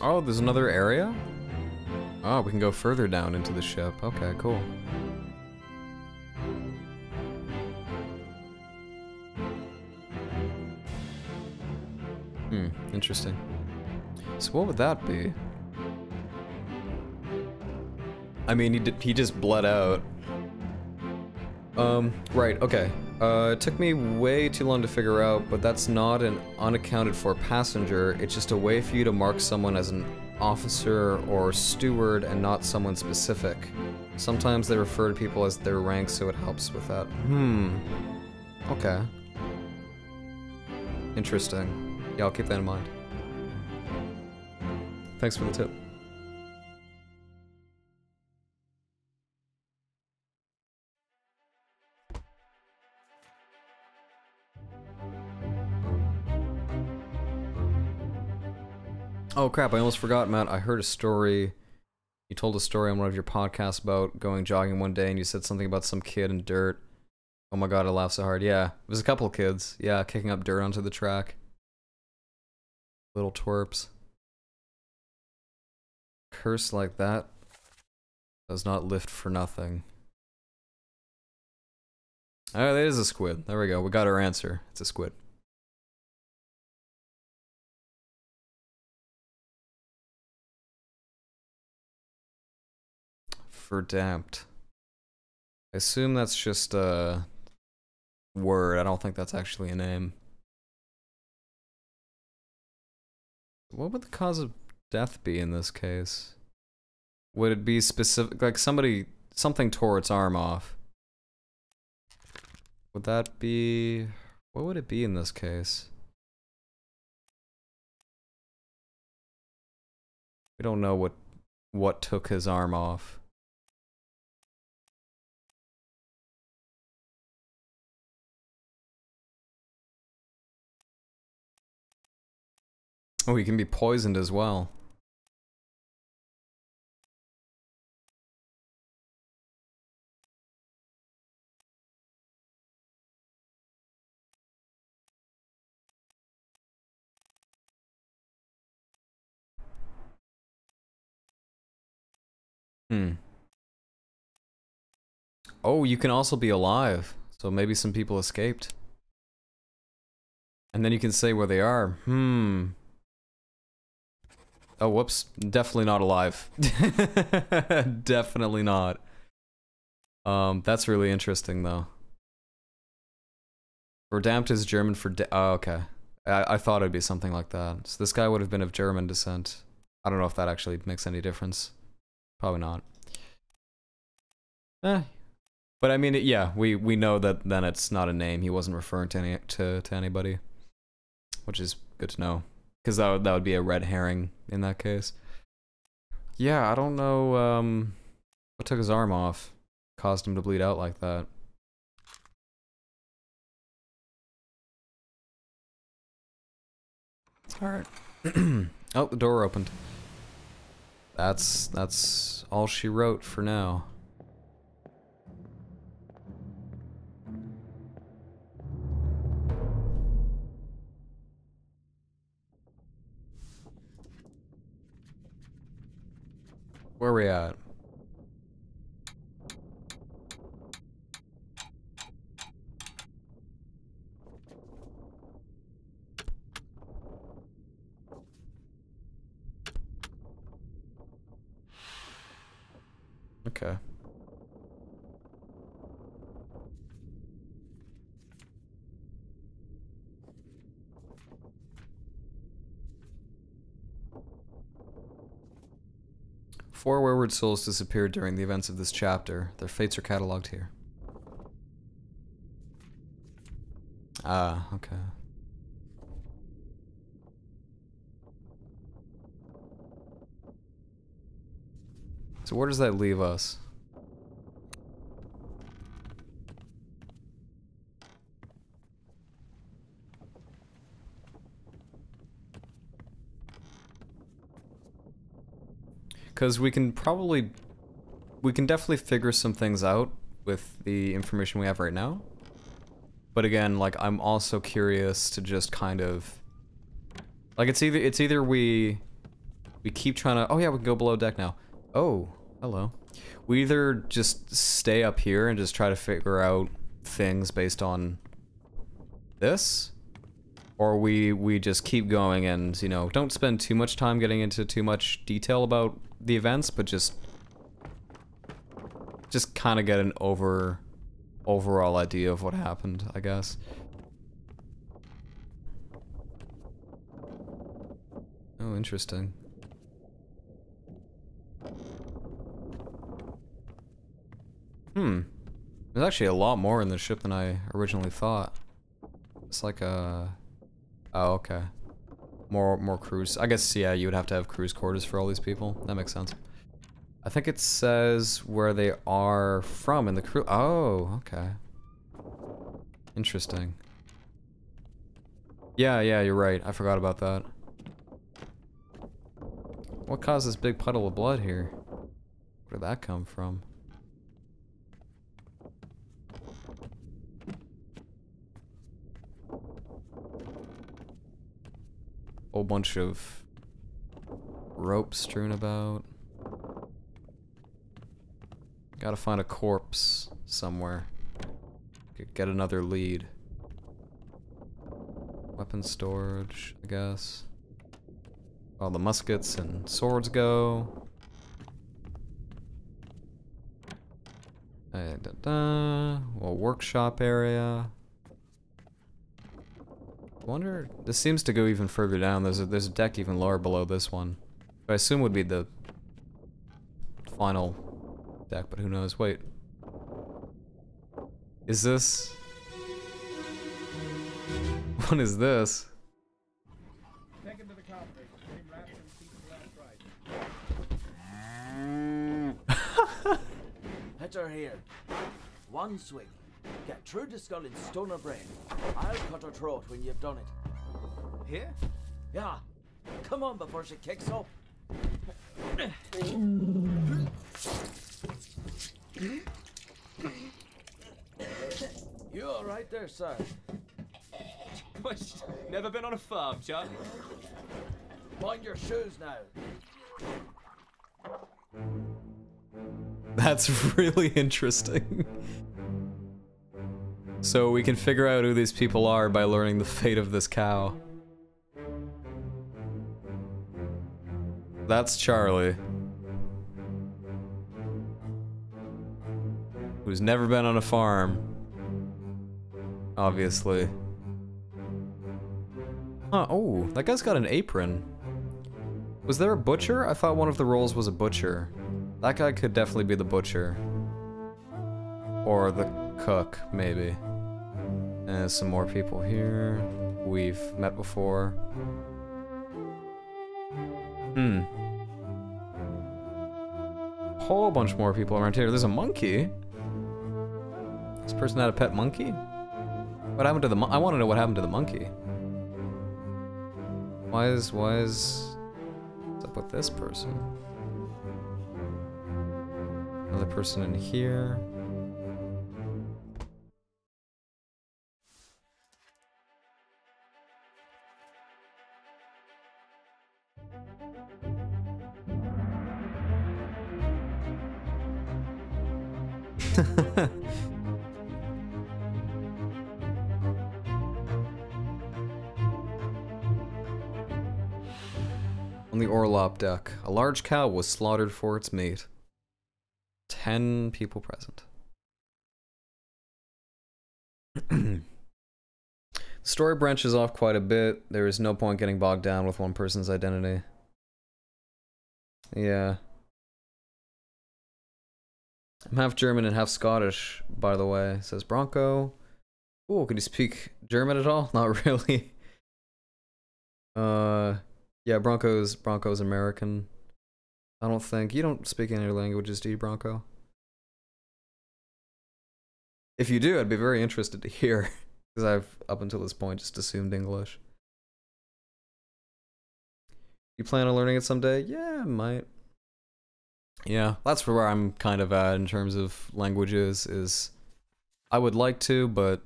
Oh, there's another area? Oh, we can go further down into the ship. Okay, cool. Interesting. So what would that be? I mean, he just bled out. Right, okay. It took me way too long to figure out, but that's not an unaccounted for passenger. It's just a way for you to mark someone as an officer or steward and not someone specific. Sometimes they refer to people as their rank, so it helps with that. Okay. Interesting. Yeah, I'll keep that in mind. Thanks for the tip. Oh crap, I almost forgot, Matt. I heard a story. You told a story on one of your podcasts about going jogging one day and you said something about some kid in dirt. Oh my god, I laughed so hard. Yeah, it was a couple of kids. Yeah, kicking up dirt onto the track. Little twerps. Curse like that does not lift for nothing. Oh, that is a squid. There we go. We got our answer. It's a squid. Verdamped. I assume that's just a word. I don't think that's actually a name. What would the cause of death be in this case? Would it be specific, like something tore its arm off? Would that be, what would it be in this case? We don't know what took his arm off. Oh, he can be poisoned as well. Oh, you can also be alive. So maybe some people escaped. And then you can say where they are. Oh, whoops. Definitely not alive. Definitely not. That's really interesting, though. Verdammt is German for oh, okay. I thought it'd be something like that. So this guy would have been of German descent. I don't know if that actually makes any difference. Probably not. But I mean, yeah, we know that then it's not a name. He wasn't referring to anybody, which is good to know, because that would be a red herring in that case. Yeah, I don't know what took his arm off, caused him to bleed out like that. All right. Oh, the door opened. That's all she wrote for now. Where are we at? Okay. Four wayward souls disappeared during the events of this chapter. Their fates are cataloged here. Ah, okay. So where does that leave us? Because we can definitely figure some things out with the information we have right now. But again, like, I'm also curious to just kind of, like, it's either we keep trying to, oh yeah, we can go below deck now. Oh, hello. We either just stay up here and just try to figure out things based on this, or we just keep going and, you know, don't spend too much time getting into too much detail about the events, but just kind of get an overall idea of what happened, I guess. Oh, interesting. There's actually a lot more in the ship than I originally thought. It's like a... Oh, okay. More cruise. I guess, yeah, you would have to have cruise quarters for all these people. That makes sense. I think it says where they are from in the crew. Oh, okay. Interesting. Yeah, you're right. I forgot about that. What caused this big puddle of blood here? Where did that come from? Whole bunch of rope strewn about. Gotta find a corpse somewhere. Could get another lead. Weapon storage, I guess. All the muskets and swords go. Well, workshop area. I wonder, this seems to go even further down. There's a deck even lower below this one. I assume would be the final deck, but who knows? Wait. Is this? What is this? Take him to the cockpit. Name wrapped in seat left right. Hit her here. One swing. Get through the skull and stone her brain. I'll cut her throat when you've done it. Here? Yeah. Come on before she kicks up. You all right there, sir? Never been on a farm, Chuck? Mind your shoes now. That's really interesting. So we can figure out who these people are by learning the fate of this cow. That's Charlie. Who's never been on a farm. Obviously. Huh, oh, that guy's got an apron. Was there a butcher? I thought one of the roles was a butcher. That guy could definitely be the butcher. Or the cook, maybe. And some more people here. We've met before. Whole bunch more people around here. There's a monkey. This person had a pet monkey? What happened to the I want to know what happened to the monkey. What's up with this person? Another person in here. On the Orlop deck, a large cow was slaughtered for its meat. 10 people present. The story branches off quite a bit. There is no point getting bogged down with one person's identity. Yeah. I'm half German and half Scottish, by the way, says Bronco. Ooh, can you speak German at all? Not really. Yeah, Bronco's American. I don't think. You don't speak any languages, do you, Bronco? If you do, I'd be very interested to hear. Because I've, up until this point, just assumed English. You plan on learning it someday? Yeah, I might. Yeah, that's where I'm kind of at in terms of languages, is I would like to, but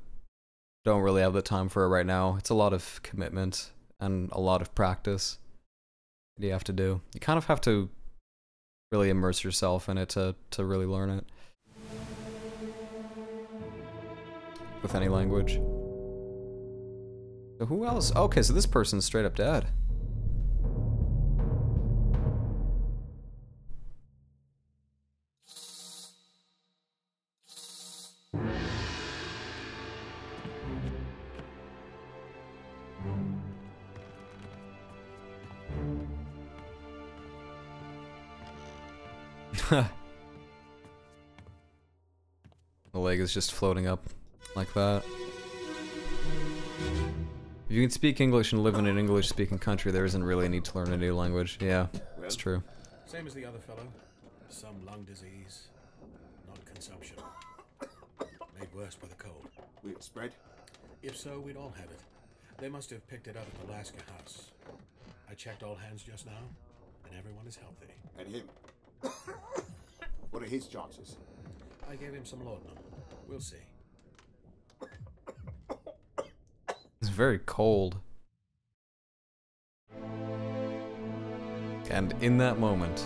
don't really have the time for it right now. It's a lot of commitment and a lot of practice that you have to do. You kind of have to really immerse yourself in it to really learn it. With any language. So who else? Okay, so this person's straight up dead. The leg is just floating up like that. If you can speak English and live in an English-speaking country, there isn't really a need to learn a new language. Yeah, that's true. Same as the other fellow. Some lung disease, not consumption. Made worse by the cold. Will it spread? If so, we'd all have it. They must have picked it up at the Alaska house. I checked all hands just now, and everyone is healthy. And him? What are his chances? I gave him some laudanum. We'll see. It's very cold. And in that moment,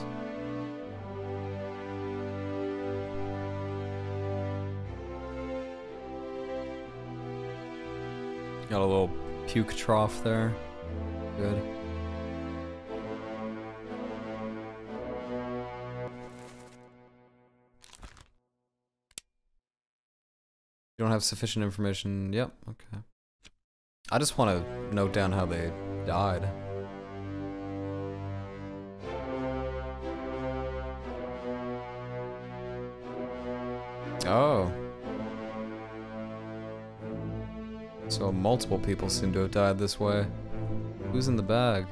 got a little puke trough there. Good. You don't have sufficient information. Yep, okay. I just want to note down how they died. Oh. So multiple people seem to have died this way. Who's in the bag?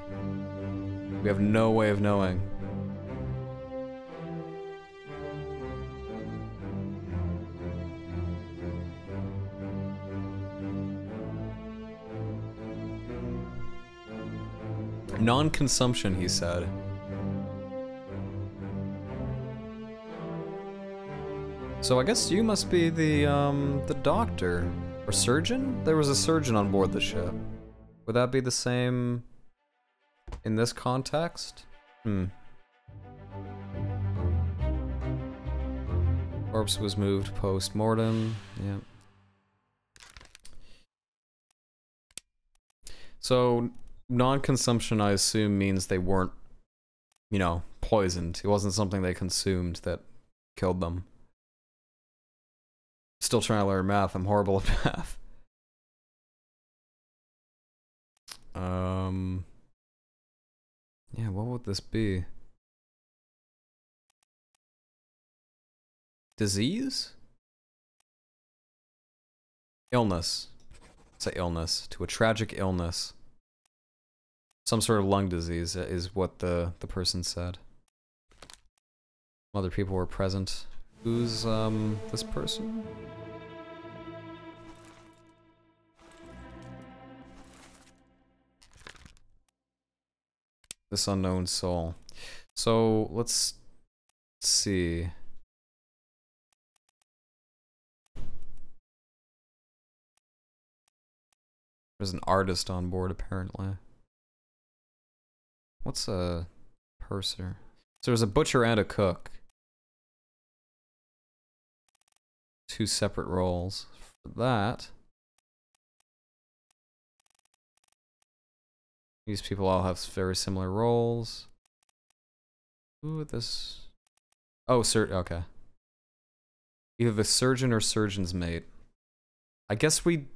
We have no way of knowing. Non-consumption, he said. So I guess you must be the doctor or surgeon? There was a surgeon on board the ship. Would that be the same in this context? Corpse was moved post-mortem. Yep. So, non-consumption, I assume, means they weren't, you know, poisoned. It wasn't something they consumed that killed them. Still trying to learn math. I'm horrible at math. Yeah, what would this be? Disease? Illness. Say illness. To a tragic illness. Some sort of lung disease is what the person said. Other people were present. Who's, this person? This unknown soul. So, let's see. There's an artist on board, apparently. What's a purser? So there's a butcher and a cook. Two separate roles. For that, these people all have very similar roles. Ooh, this... Oh, okay. Either the surgeon or surgeon's mate. I guess we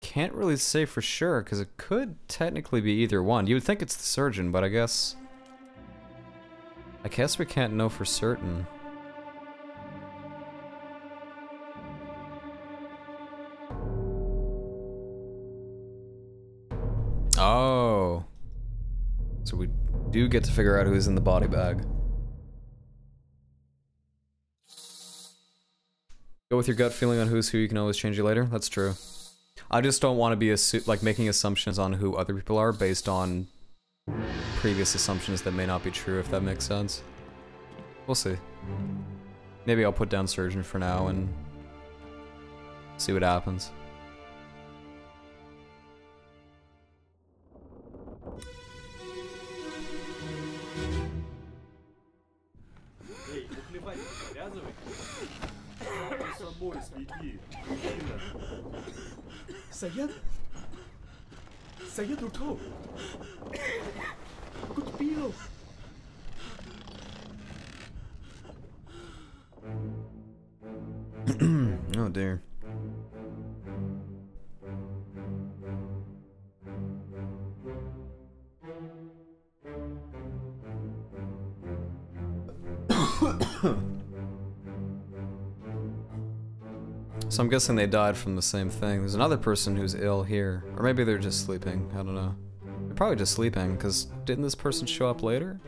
can't really say for sure, because it could technically be either one. You would think it's the surgeon, but I guess we can't know for certain. Oh. So we do get to figure out who's in the body bag. Go with your gut feeling on who's who, you can always change it later. That's true. I just don't want to be like making assumptions on who other people are based on previous assumptions that may not be true, if that makes sense. We'll see. Maybe I'll put down surgeon for now and see what happens. Sayed? Sayed उठो कुछ P low Oh dear. So I'm guessing they died from the same thing. There's another person who's ill here. Or maybe they're just sleeping. I don't know. They're probably just sleeping, because didn't this person show up later?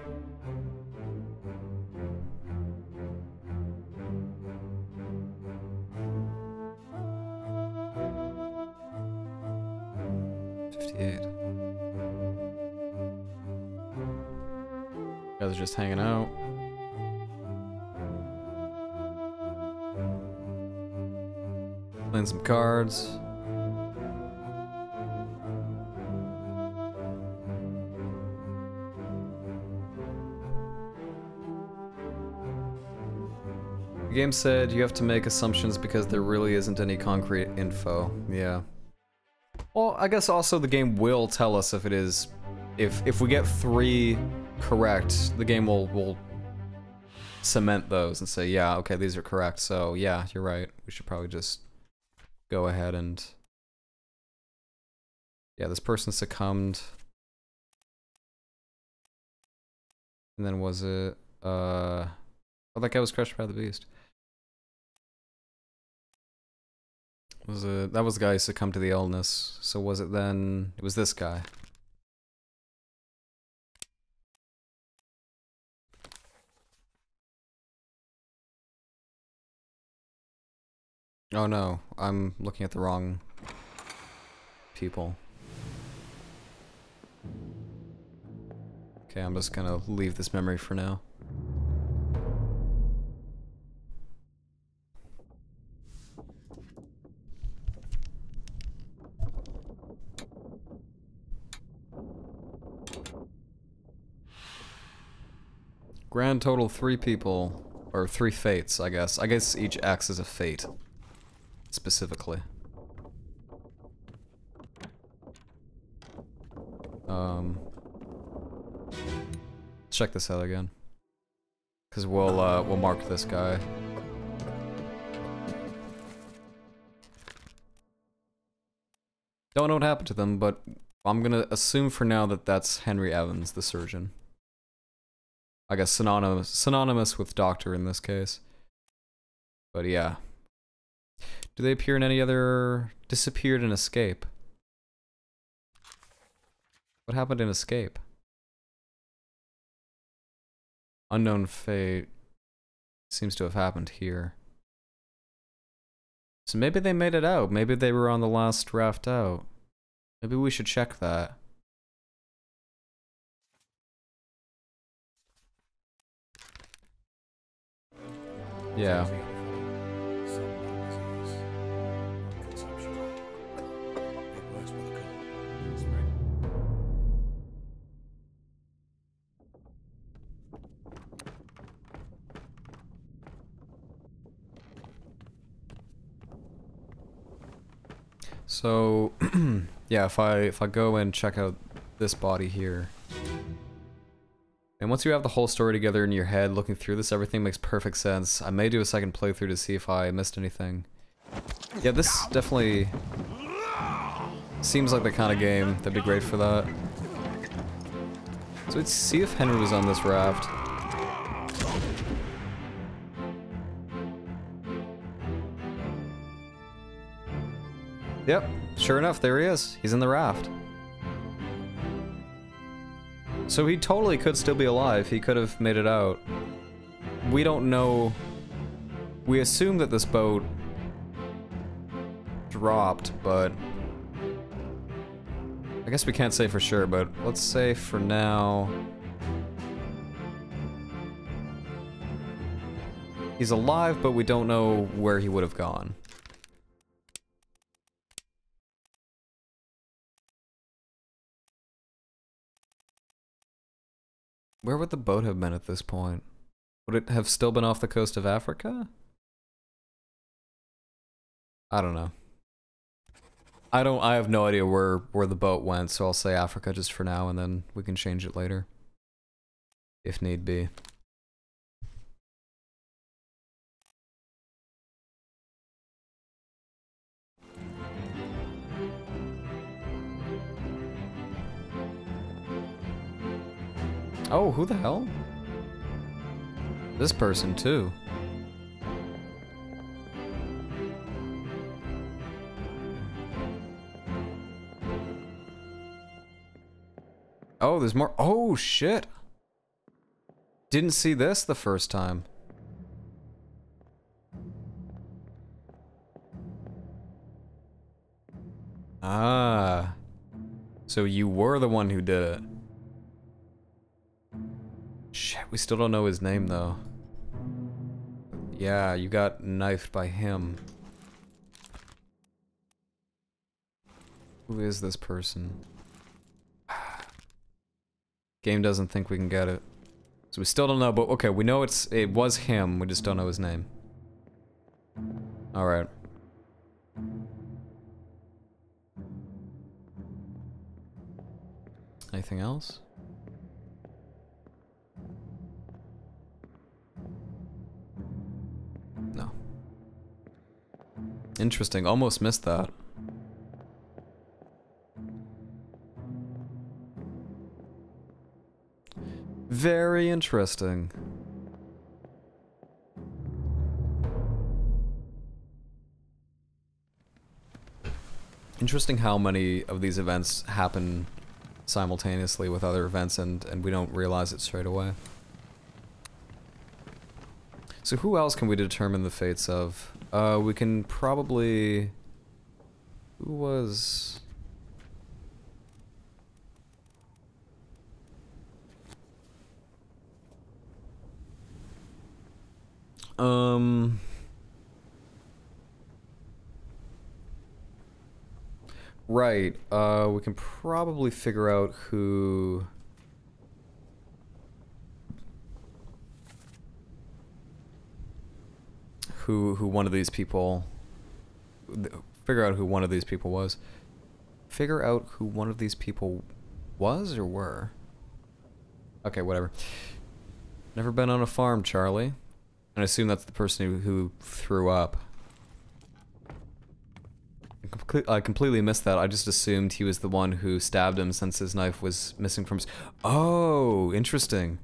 Guys are just hanging out. Playing some cards. The game said you have to make assumptions because there really isn't any concrete info. Yeah. Well, I guess also the game will tell us if it is... If we get 3 correct, the game will cement those and say, yeah, okay, these are correct, so yeah, you're right. We should probably just go ahead and... Yeah, this person succumbed. And then was it... Oh, that guy was crushed by the beast. Was it... That was the guy who succumbed to the illness. So was it then... It was this guy. Oh no, I'm looking at the wrong people. Okay, I'm just gonna leave this memory for now. Grand total 3 people. Or 3 fates, I guess. I guess each acts as a fate. Specifically. Check this out again. Cause we'll mark this guy. Don't know what happened to them, but I'm gonna assume for now that that's Henry Evans, the surgeon. I guess synonymous with doctor in this case. But yeah. Do they appear in any other... Disappeared in Escape? What happened in Escape? Unknown Fate seems to have happened here. So maybe they made it out. Maybe they were on the last raft out. Maybe we should check that. Yeah. So, yeah, if I go and check out this body here, and once you have the whole story together in your head, looking through this, everything makes perfect sense. I may do a second playthrough to see if I missed anything. Yeah, this definitely seems like the kind of game that'd be great for that. So let's see if Henry was on this raft. Yep, sure enough, there he is. He's in the raft. So he totally could still be alive. He could have made it out. We don't know. We assume that this boat dropped, but I guess we can't say for sure, but let's say for now he's alive, but we don't know where he would have gone. Where would the boat have been at this point? Would it have still been off the coast of Africa? I don't know. I have no idea where the boat went, so I'll say Africa just for now, and then we can change it later. If need be. Oh, who the hell? This person, too. Oh, there's more. Oh, shit. Didn't see this the first time. Ah. So you were the one who did it. Shit, we still don't know his name, though. Yeah, you got knifed by him. Who is this person? Game doesn't think we can get it. So we still don't know, but okay, we know it was him, we just don't know his name. Alright. Anything else? No. Interesting, almost missed that. Very interesting. Interesting how many of these events happen simultaneously with other events and we don't realize it straight away. So who else can we determine the fates of? We can probably... Who was... Right, we can probably figure out who... Who one of these people... Figure out who one of these people was. Figure out who one of these people Was or were? Okay, whatever. Never been on a farm, Charlie. And I assume that's the person who threw up. I completely missed that. I just assumed he was the one who stabbed him since his knife was missing from his... Oh, interesting.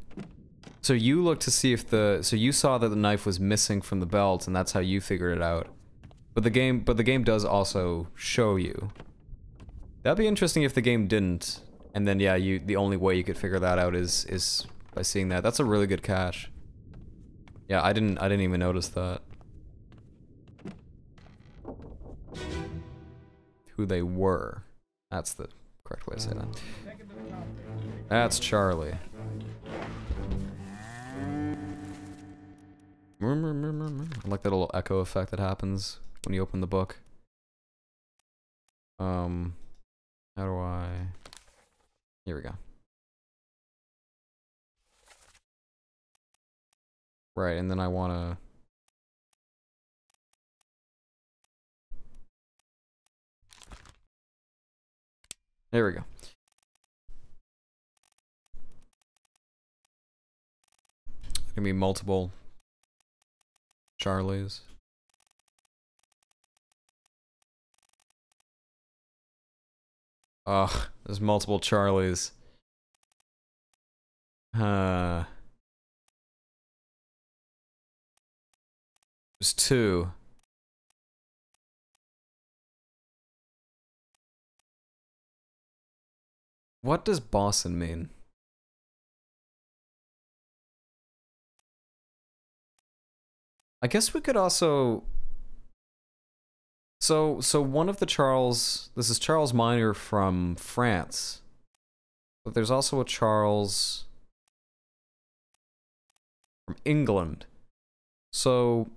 So you looked to see if the... So you saw that the knife was missing from the belt, and that's how you figured it out. But the game does also show you. That'd be interesting if the game didn't. And then yeah, the only way you could figure that out is by seeing that. That's a really good catch. Yeah, I didn't even notice that. Who they were. That's the correct way to say that. That's Charlie. I like that little echo effect that happens when you open the book. How do I... Here we go. Right, and then I wanna... There we go. Gonna be multiple Charlies. Ugh, there's multiple Charlies. There's two. What does Boston mean? I guess we could also... So one of the Charles... This is Charles Minor from France. But there's also a Charles... from England. So...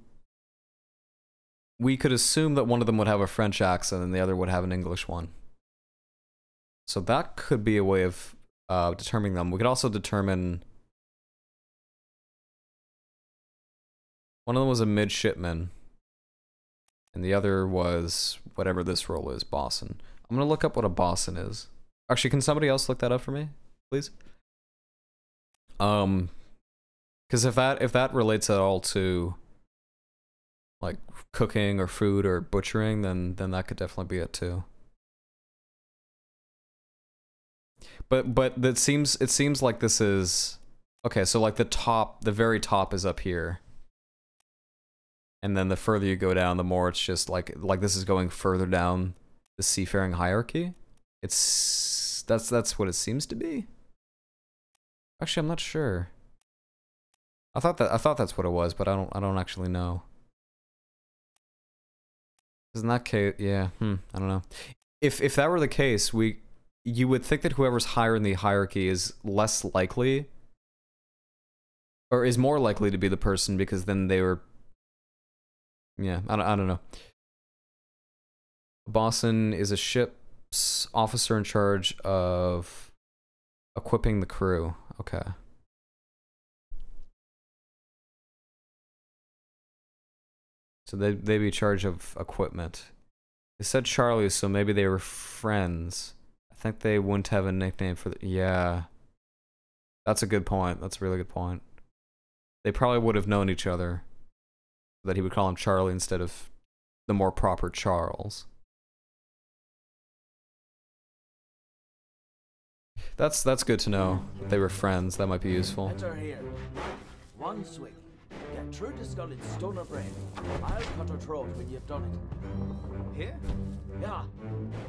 we could assume that one of them would have a French accent and the other would have an English one. So that could be a way of determining them. We could also determine... One of them was a midshipman. And the other was whatever this role is, bosun. I'm gonna look up what a bosun is. Actually, can somebody else look that up for me, please? Because if that relates at all to like cooking or food or butchering, then that could definitely be it too. But it seems like this is okay. So like the very top is up here. And then the further you go down, the more it's just like this is going further down the seafaring hierarchy. That's what it seems to be. Actually, I'm not sure. I thought that's what it was, but I don't actually know. In that case, yeah, I don't know. If that were the case, you would think that whoever's higher in the hierarchy is less likely, or is more likely to be the person because then they were. Yeah, I don't know. Bosun is a ship's officer in charge of equipping the crew. Okay. So they'd be in charge of equipment. They said Charlie, so maybe they were friends. I think they wouldn't have a nickname for the... Yeah. That's a good point. That's a really good point. They probably would have known each other. That he would call him Charlie instead of the more proper Charles. That's good to know. They were friends. That might be useful. Enter here. One swing. Get through the skull in stone or brain. I'll cut her throat when you've done it. Here? Yeah.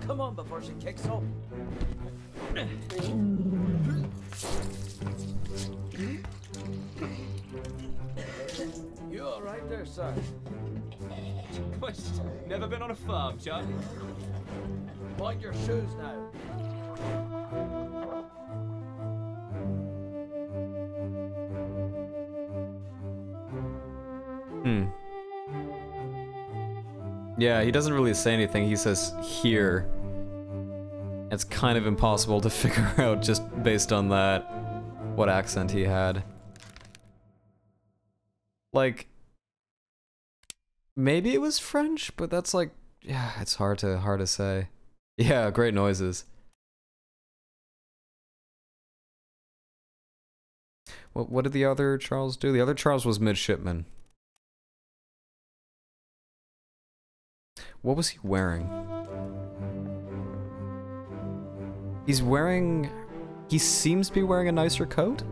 Come on before she kicks up. You all right there, sir? Never been on a farm, Chuck? Mind your shoes now. Yeah, he doesn't really say anything. He says here. It's kind of impossible to figure out just based on that what accent he had. Like maybe it was French, but that's like yeah, it's hard to say. Yeah, great noises. What did the other Charles do? The other Charles was midshipman. What was he wearing? He's wearing... He seems to be wearing a nicer coat?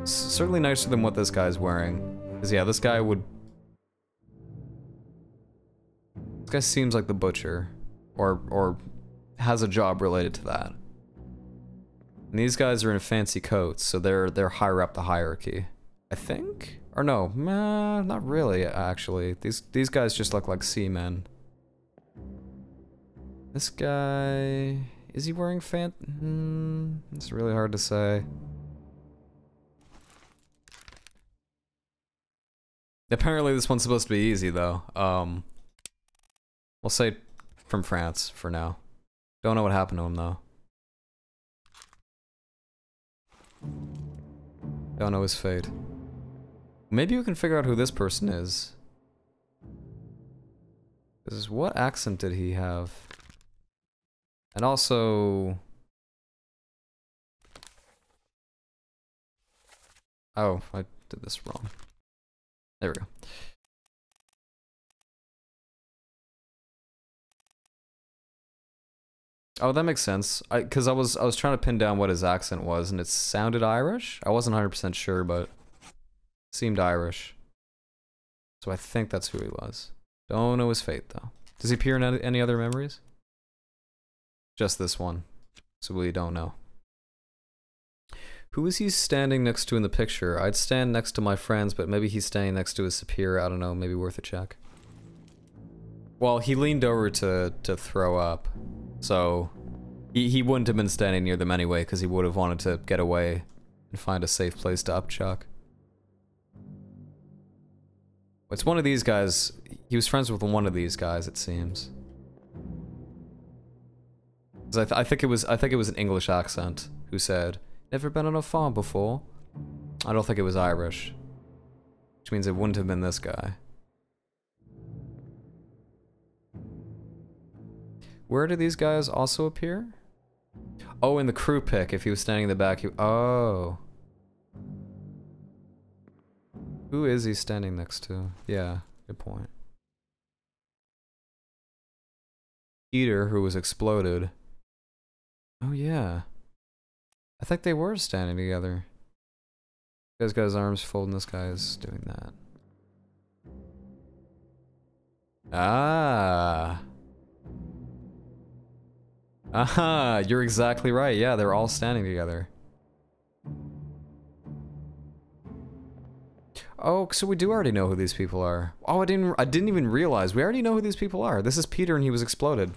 Certainly nicer than what this guy's wearing. Because yeah, this guy would... This guy seems like the butcher. Or has a job related to that. And these guys are in fancy coats, so they're higher up the hierarchy. I think? Or no, not really, actually. These guys just look like seamen. This guy... Is he wearing it's really hard to say. Apparently this one's supposed to be easy, though. We'll say from France, for now. Don't know what happened to him, though. Don't know his fate. Maybe we can figure out who this person is. Because what accent did he have? And also... Oh, I did this wrong. There we go. Oh, that makes sense. Because I was trying to pin down what his accent was, and it sounded Irish. I wasn't 100% sure, but seemed Irish. So I think that's who he was. Don't know his fate though. Does he appear in any other memories? Just this one. So we don't know. Who is he standing next to in the picture? I'd stand next to my friends, but maybe he's standing next to his superior. I don't know. Maybe worth a check. Well, he leaned over to throw up. So, he wouldn't have been standing near them anyway, because he would have wanted to get away and find a safe place to upchuck. It's one of these guys. He was friends with one of these guys, it seems. I think it was an English accent who said, "Never been on a farm before." I don't think it was Irish, which means it wouldn't have been this guy. Where do these guys also appear? Oh, in the crew pick, if he was standing in the back, oh. Who is he standing next to? Yeah, good point. Peter, who was exploded. Oh yeah. I think they were standing together. This guy's got his arms folded and this guy is doing that. Ah. Aha, you're exactly right. Yeah, they're all standing together. Oh, so we do already know who these people are. Oh, I didn't even realize. We already know who these people are. This is Peter and he was exploded.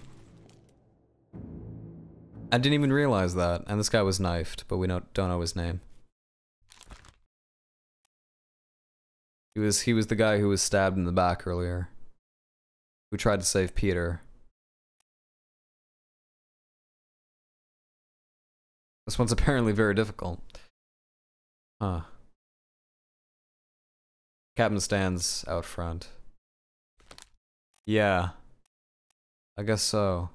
I didn't even realize that. And this guy was knifed, but we don't know his name. He was the guy who was stabbed in the back earlier. Who tried to save Peter. This one's apparently very difficult. Huh. Captain stands out front. Yeah. I guess so.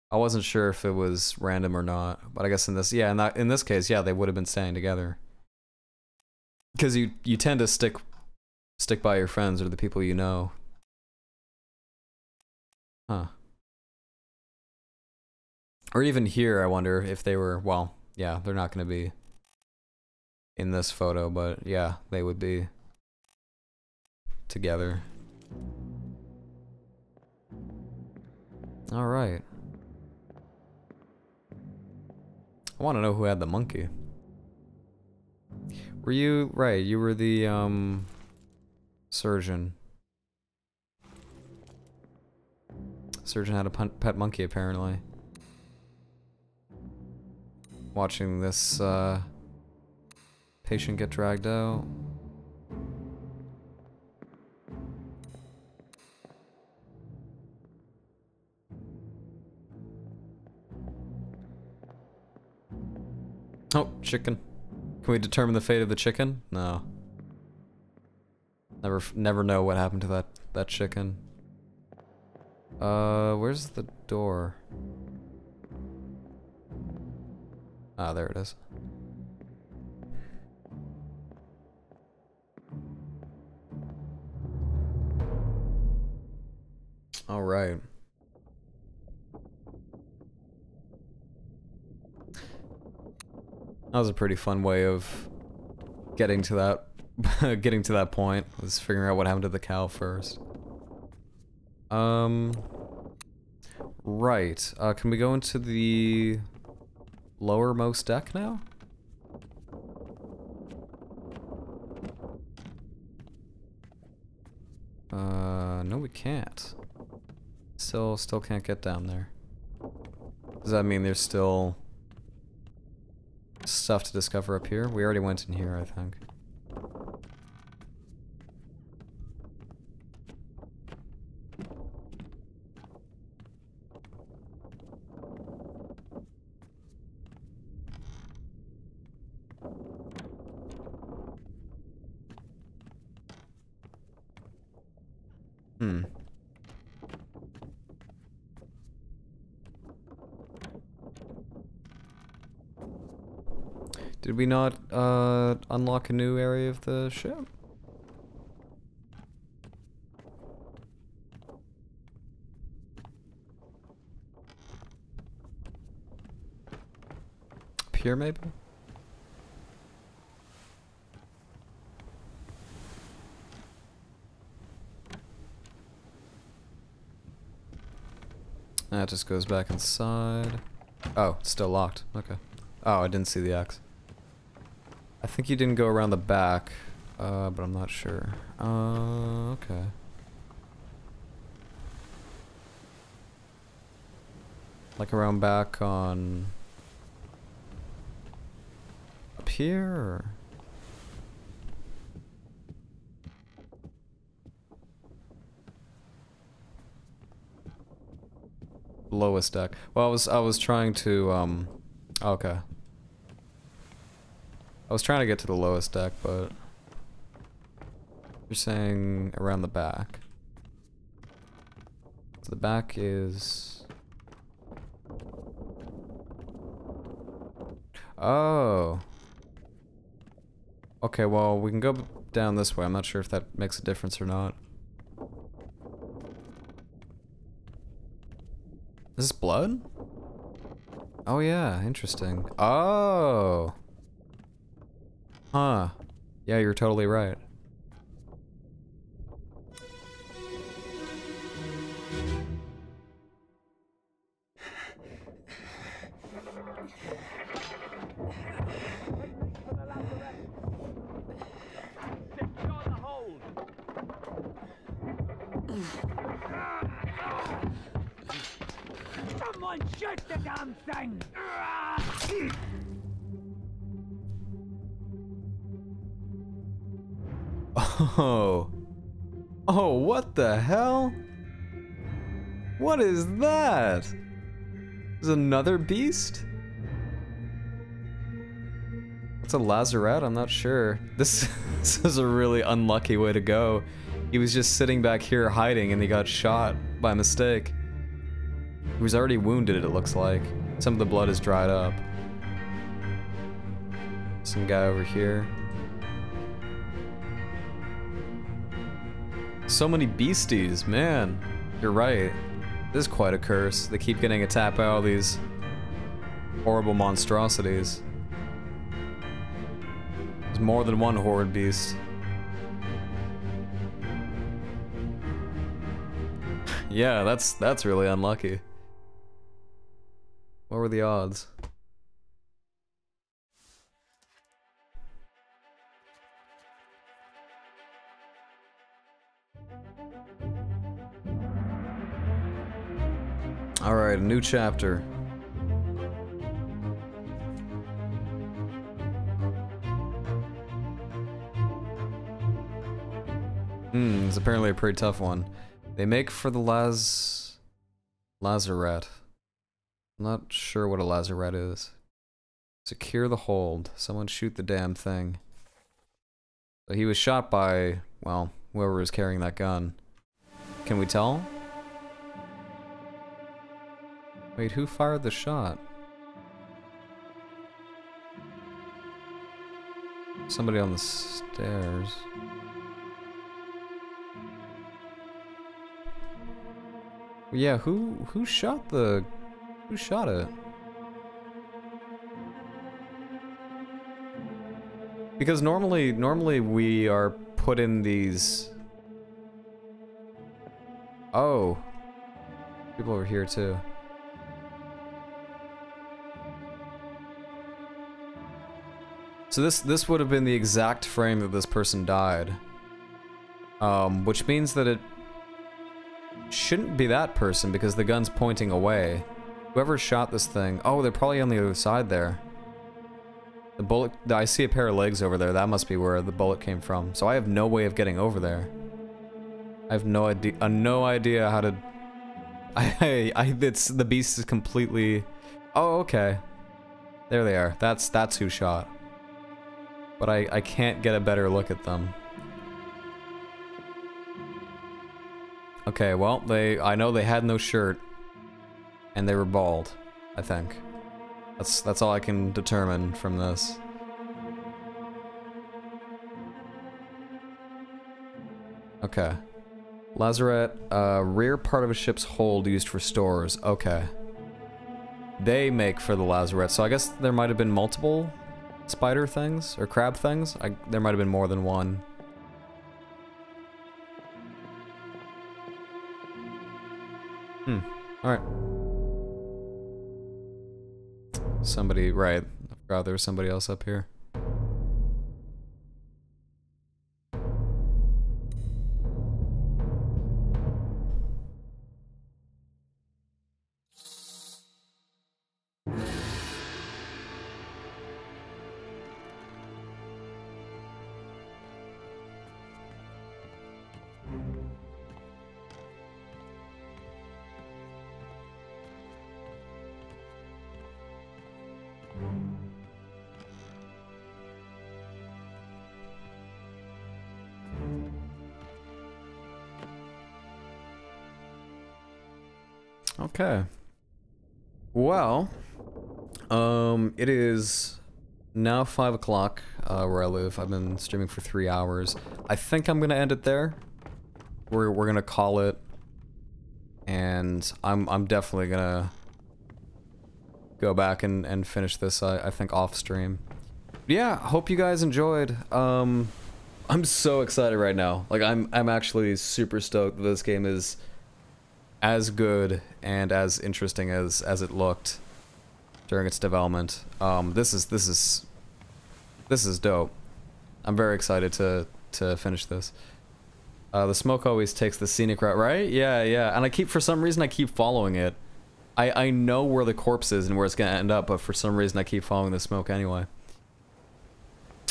I wasn't sure if it was random or not, but I guess in this, yeah, in this case, yeah, they would have been standing together. Because you tend to stick by your friends or the people you know. Huh. Or even here, I wonder if they were, well, yeah, they're not going to be in this photo, but yeah, they would be together. Alright. I want to know who had the monkey. Were you, right, you were the, surgeon. Surgeon had a pet monkey, apparently. Watching this, patient get dragged out. Oh, chicken. Can we determine the fate of the chicken? No. Never know what happened to that chicken. Where's the door? Ah, there it is. All right. That was a pretty fun way of getting to that getting to that point. Was figuring out what happened to the cow first. Right. Can we go into the lowermost deck now? No we can't. Still can't get down there. Does that mean there's still stuff to discover up here? We already went in here, I think. Did we not unlock a new area of the ship? Up here, maybe? That just goes back inside. Oh, it's still locked. Okay. Oh, I didn't see the X. I think you didn't go around the back, but I'm not sure. Okay. Like around back on... up here, or...? Lowest deck. Well, I was trying to, okay. I was trying to get to the lowest deck, but you're saying around the back. So the back is... oh. Okay, well, we can go down this way. I'm not sure if that makes a difference or not. Is this blood? Oh yeah, interesting. Oh! Huh. Yeah, you're totally right. Someone shoot the damn thing! Oh. Oh, what the hell? What is that? Is another beast? It's a lazarette? I'm not sure. This is a really unlucky way to go. He was just sitting back here hiding and he got shot by mistake. He was already wounded, it looks like. Some of the blood is dried up. Some guy over here. So many beasties, man. You're right. This is quite a curse. They keep getting attacked by all these horrible monstrosities. There's more than one horde beast. Yeah, that's really unlucky. What were the odds? Alright, a new chapter. It's apparently a pretty tough one. They make for the lazarette. I'm not sure what a lazarette is. Secure the hold. Someone shoot the damn thing. So he was shot by, well, whoever was carrying that gun. Can we tell? Wait, who fired the shot? somebody on the stairs. Yeah, who shot it? Because normally we are put in these. Oh, people over here too. So this would have been the exact frame that this person died. Which means that it shouldn't be that person because the gun's pointing away. Whoever shot this thing, oh, they're probably on the other side there. The bullet, I see a pair of legs over there. That must be where the bullet came from. So I have no way of getting over there. I have no idea how to. It's the beast is completely. Oh, okay. There they are. That's who shot. But I can't get a better look at them. Okay, well, I know they had no shirt, and they were bald, I think. That's all I can determine from this. Okay. Lazarette, rear part of a ship's hold used for stores. Okay. They make for the lazarette, so I guess there might have been multiple spider things, or crab things? There might have been more than one. Alright. Somebody, right. I forgot there was somebody else up here. Okay. Well, it is now 5 o'clock where I live. I've been streaming for 3 hours. I think I'm gonna end it there. We're gonna call it, and I'm definitely gonna go back and finish this. I think off stream. Yeah, hope you guys enjoyed. I'm so excited right now. Like I'm actually super stoked that this game is as good and as interesting as it looked during its development. This is dope. I'm very excited to finish this. The smoke always takes the scenic route, right? Yeah. And for some reason I keep following it. I know where the corpse is and where it's gonna end up, but for some reason I keep following the smoke anyway.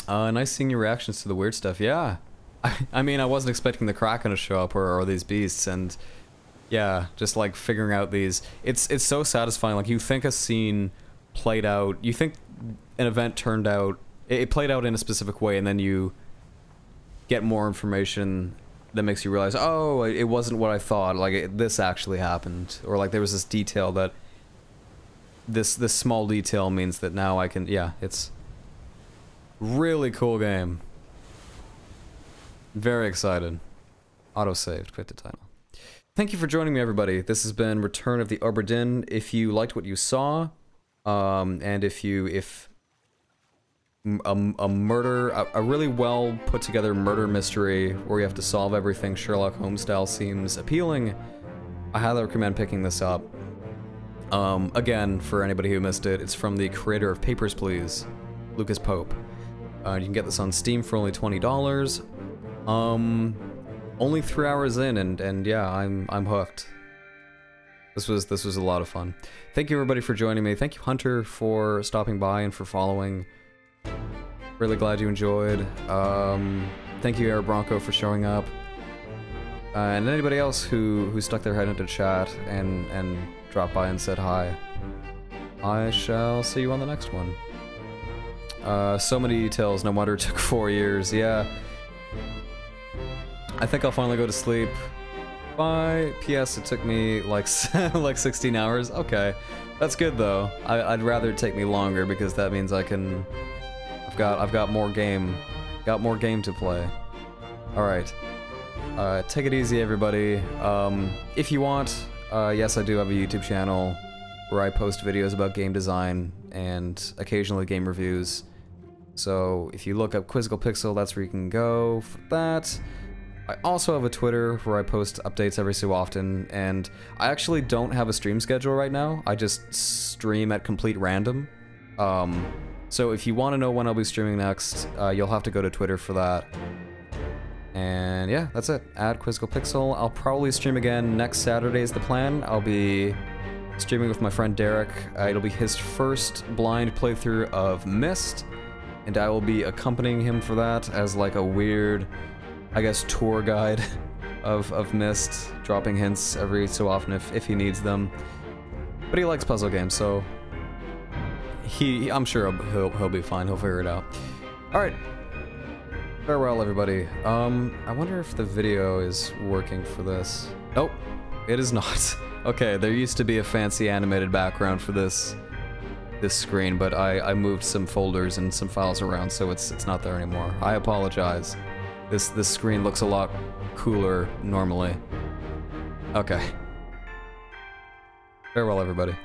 Nice seeing your reactions to the weird stuff. Yeah. I mean, I wasn't expecting the Kraken to show up or these beasts, and yeah, just like figuring out these. It's so satisfying. Like, you think a scene played out, you think an event turned out, it played out in a specific way, and then you get more information that makes you realize, oh, it wasn't what I thought. Like, this actually happened, or like there was this detail that this small detail means that now I can. Yeah, it's really cool game. Very excited. Auto-saved. Quit the title. Thank you for joining me, everybody. This has been Return of the Obra Dinn. If you liked what you saw, and if a murder, a really well put together murder mystery where you have to solve everything Sherlock Holmes style seems appealing, I highly recommend picking this up. Again, for anybody who missed it, it's from the creator of Papers, Please, Lucas Pope. You can get this on Steam for only $20. Only 3 hours in, and yeah, I'm hooked. This was a lot of fun. Thank you, everybody, for joining me. Thank you, Hunter, for stopping by and for following. Really glad you enjoyed. Thank you, Air Bronco, for showing up. And anybody else who stuck their head into chat and dropped by and said hi. I shall see you on the next one. So many details, no wonder it took 4 years. Yeah. I think I'll finally go to sleep. Bye. P.S. It took me like 16 hours. Okay, that's good though. I'd rather it take me longer because that means I can. I've got more game Got more game to play. Alright. Take it easy, everybody. If you want, yes, I do have a YouTube channel where I post videos about game design and occasionally game reviews. So if you look up Quizzical Pixel, that's where you can go for that. I also have a Twitter where I post updates every so often, and I actually don't have a stream schedule right now. I just stream at complete random. So if you want to know when I'll be streaming next, you'll have to go to Twitter for that. And yeah, that's it. At Quizzical Pixel. I'll probably stream again next Saturday is the plan. I'll be streaming with my friend Derek. It'll be his first blind playthrough of Myst, and I will be accompanying him for that as like a weird, I guess, tour guide of Myst, dropping hints every so often if he needs them. But he likes puzzle games, so I'm sure he'll be fine. He'll figure it out. All right. Farewell, everybody. I wonder if the video is working for this. Nope, it is not. Okay, there used to be a fancy animated background for this screen, but I moved some folders and some files around, so it's not there anymore. I apologize. This screen looks a lot cooler normally. Okay. Farewell, everybody.